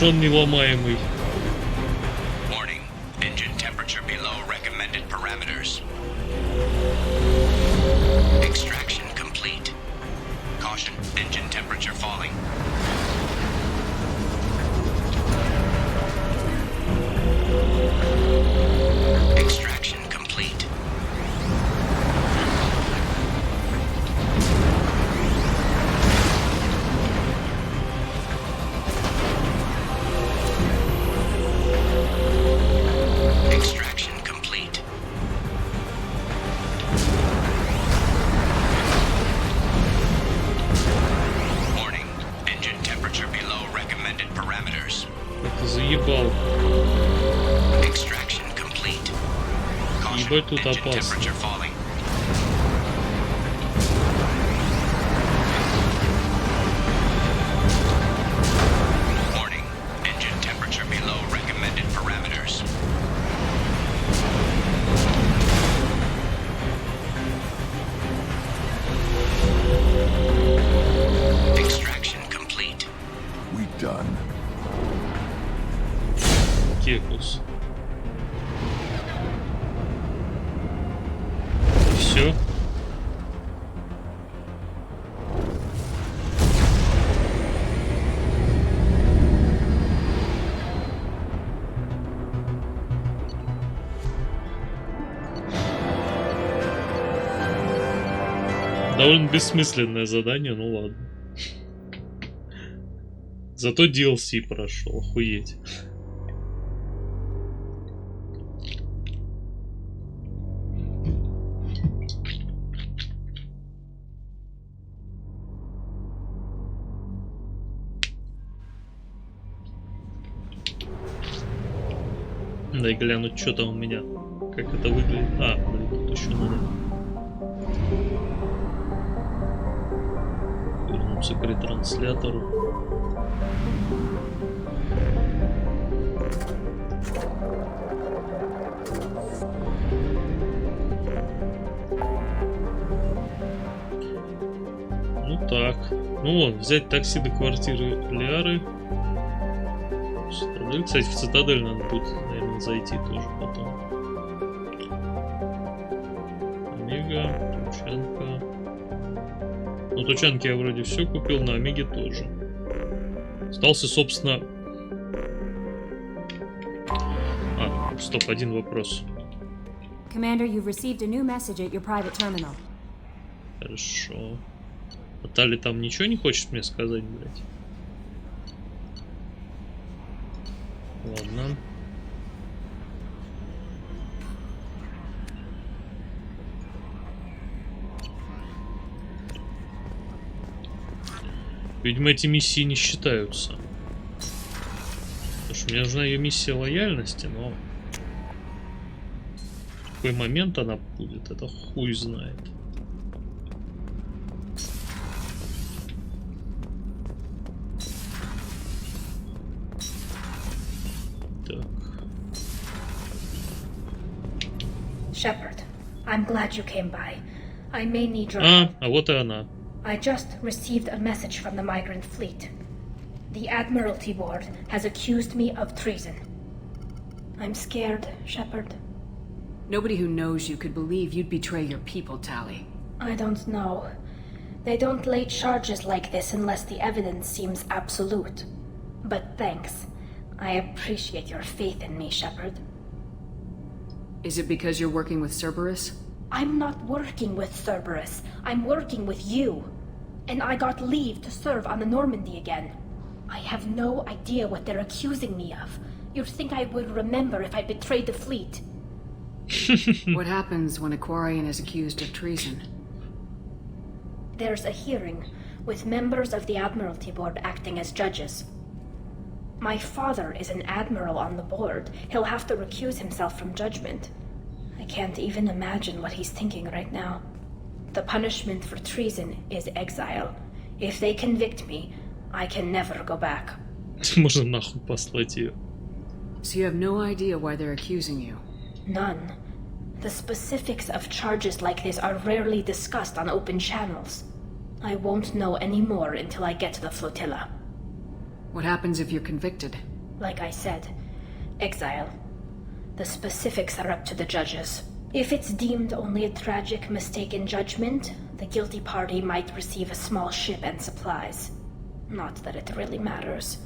Он неломаемый. Warning. Engine temperature below recommended parameters. Extraction complete. Caution. Engine temperature falling. Extraction complete. Тут опасно. Кекус. Все. Довольно бессмысленное задание, ну ладно. Зато DLC прошел, охуеть. Дай глянуть, что там у меня. Как это выглядит. А, блин, тут еще надо. Вернуться к ретранслятору. Ну так. Ну вот, взять такси до квартиры Лиары. Цитадель. Кстати, в Цитадель надо будет, наверное, зайти тоже потом. Омега, Тучанка. Ну, Тучанки я вроде все купил, на Омеге тоже. Остался, собственно... А, стоп, один вопрос. Commander, you've received a new message at your private terminal. Хорошо. А Тали там ничего не хочет мне сказать, блядь? Ладно. Видимо, эти миссии не считаются. Потому что мне нужна ее миссия лояльности, но... В какой момент она будет, это хуй знает. Shepard, I'm glad you came by. I may need your help. А вот и она. I just received a message from the migrant fleet. The Admiralty Board has accused me of treason. I'm scared, Shepard. Nobody who knows you could believe you'd betray your people, Tali. I don't know. They don't lay charges like this unless the evidence seems absolute. But thanks. I appreciate your faith in me, Shepard. Is it because you're working with Cerberus? I'm not working with Cerberus. I'm working with you. And I got leave to serve on the Normandy again. I have no idea what they're accusing me of. You'd think I would remember if I betrayed the fleet. What happens when a Quarian is accused of treason? There's a hearing, with members of the Admiralty Board acting as judges. My father is an admiral on the board. He'll have to recuse himself from judgment. I can't even imagine what he's thinking right now. The punishment for treason is exile. If they convict me, I can never go back. Можно нахуй послать ее. So you have no idea why they're accusing you? None. The specifics of charges like this are rarely discussed on open channels. I won't know any more until I get to the flotilla. What happens if you're convicted? Like I said, exile. The specifics are up to the judges. If it's deemed only a tragic mistake in judgment, the guilty party might receive a small ship and supplies. Not that it really matters.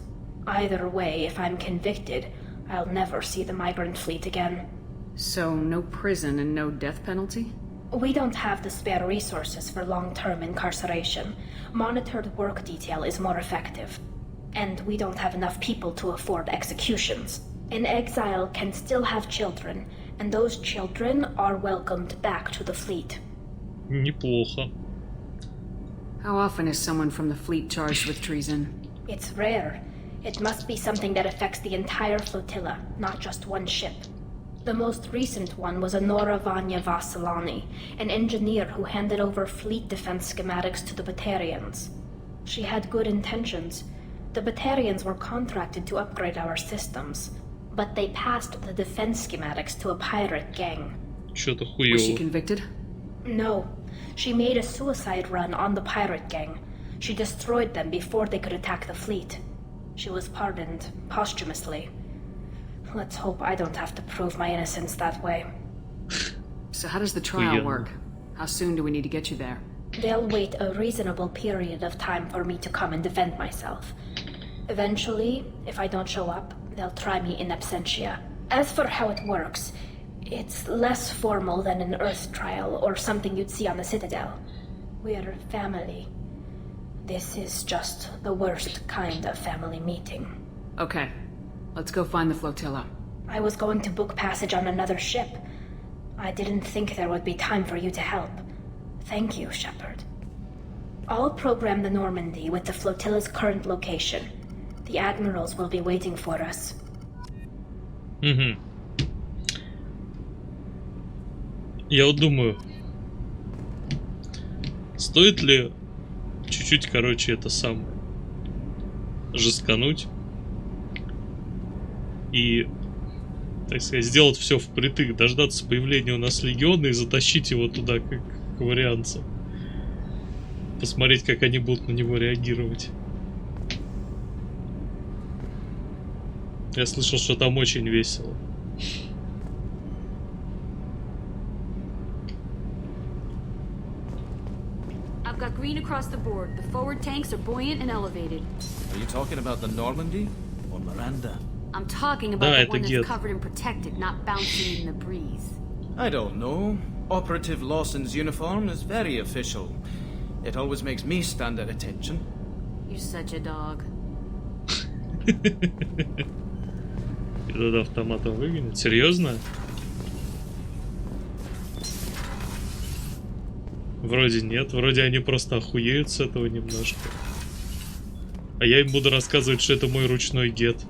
Either way, if I'm convicted, I'll never see the migrant fleet again. So, no prison and no death penalty? We don't have the spare resources for long-term incarceration. Monitored work detail is more effective. And we don't have enough people to afford executions. An exile can still have children, and those children are welcomed back to the fleet. Неплохо. How often is someone from the fleet charged with treason? It's rare. It must be something that affects the entire flotilla, not just one ship. The most recent one was Anora Vanya Vasilani, an engineer who handed over fleet defense schematics to the Batarians. She had good intentions. The Batarians were contracted to upgrade our systems, but they passed the defense schematics to a pirate gang. Что-то хуёво. Was she convicted? No. She made a suicide run on the pirate gang. She destroyed them before they could attack the fleet. She was pardoned posthumously. Let's hope I don't have to prove my innocence that way. So how does the trial work? How soon do we need to get you there? They'll wait a reasonable period of time for me to come and defend myself. Eventually, if I don't show up, they'll try me in absentia. As for how it works, it's less formal than an Earth trial or something you'd see on the Citadel. We're family. This is just the worst kind of family meeting. Okay, let's go find the flotilla. I was going to book passage on another ship. I didn't think there would be time for you to help. Thank you, Shepard. I'll program the Normandy with the flotilla's current location. The admirals will be waiting for us. Угу. Я вот думаю, стоит ли чуть-чуть, короче, это самое жесткануть и, так сказать, сделать все впритык, дождаться появления у нас легиона и затащить его туда как вариант. Посмотреть, как они будут на него реагировать. Я слышал, что там очень весело. I've got green across the board. The forward tanks are buoyant and elevated. Are you talking about the Normandy or Miranda? I'm talking about the one that's covered and protected, not bouncing in the breeze. I don't know. Operative Lawson's uniform is very official. It always makes me stand at attention. You're such a dog. Этот автоматом выгонит? Серьезно? Вроде нет, вроде они просто охуеют с этого немножко. А я им буду рассказывать, что это мой ручной гет.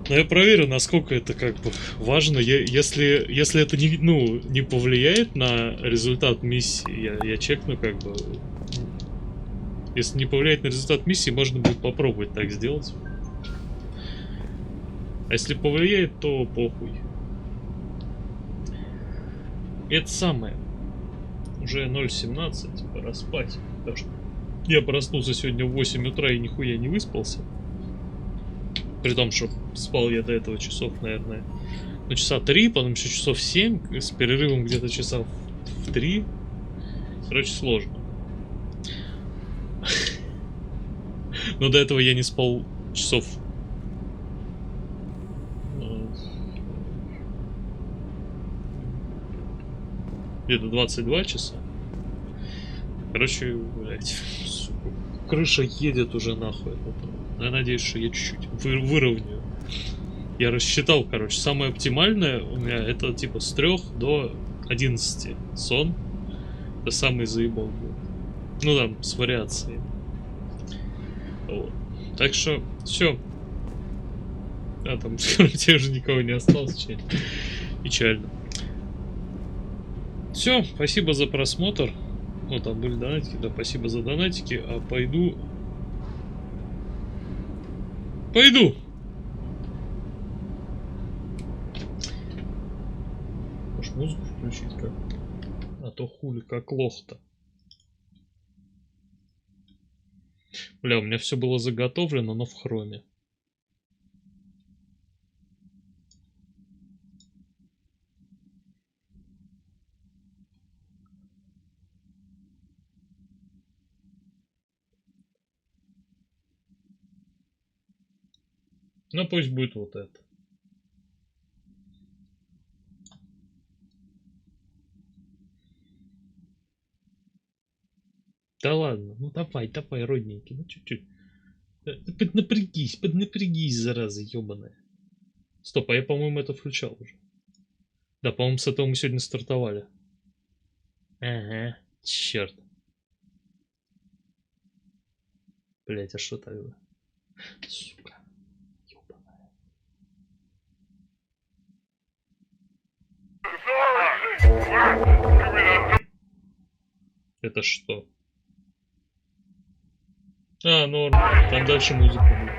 Но я проверю, насколько это как бы важно. Если это не повлияет на результат миссии, я чекну как бы. Если не повлияет на результат миссии, можно будет попробовать так сделать. А если повлияет, то похуй. Это самое. Уже 0:17, пора спать. Потому что я проснулся сегодня в 8 утра и нихуя не выспался. При том, что спал я до этого часов, наверное, ну, часа 3, потом еще часов 7, с перерывом где-то часа в 3. Короче, сложно. Но до этого я не спал часов... где-то 22 часа. Короче, блять, сука, крыша едет уже нахуй. Я надеюсь, что я чуть-чуть выровняю. Я рассчитал, короче, самое оптимальное у меня это типа с 3 до 11 сон. Это самый заебал был. Ну там, с вариацией. Вот. Так что, все. А там, короче, уже никого не осталось. Печально. Все, спасибо за просмотр. Вот там были донатики, да, спасибо за донатики. А пойду. Может, музыку включить как? А то хули как лох-то. Бля, у меня все было заготовлено, но в хроме. Ну пусть будет вот это. Да ладно, ну давай, родненький, ну чуть-чуть. Поднапрягись, зараза ебаная. Стоп, а я, по-моему, это включал уже. Да, по-моему, с этого мы сегодня стартовали. Ага, черт. Блять, а что тогда? Сука. Это что? А, норм. Там дальше музыка будет.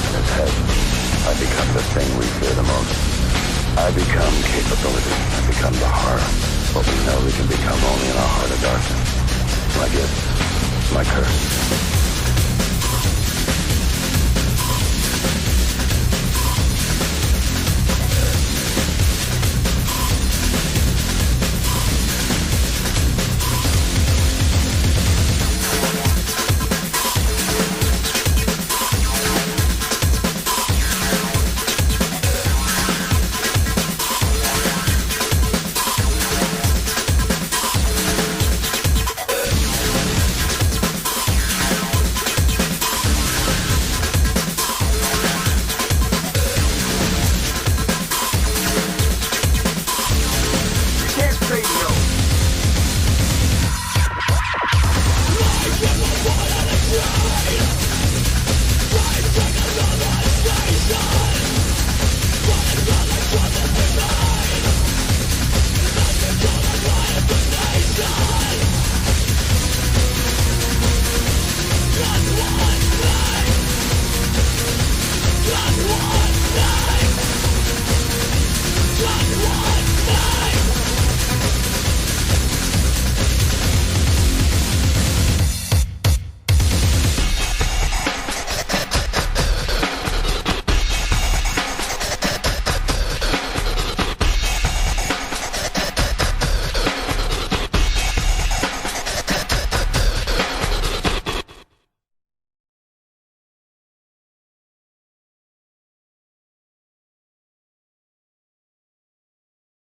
in his head. I become the thing we fear the most. I become capability. I become the horror. What we know we can become only in our heart of darkness. My gift. My curse. Just one.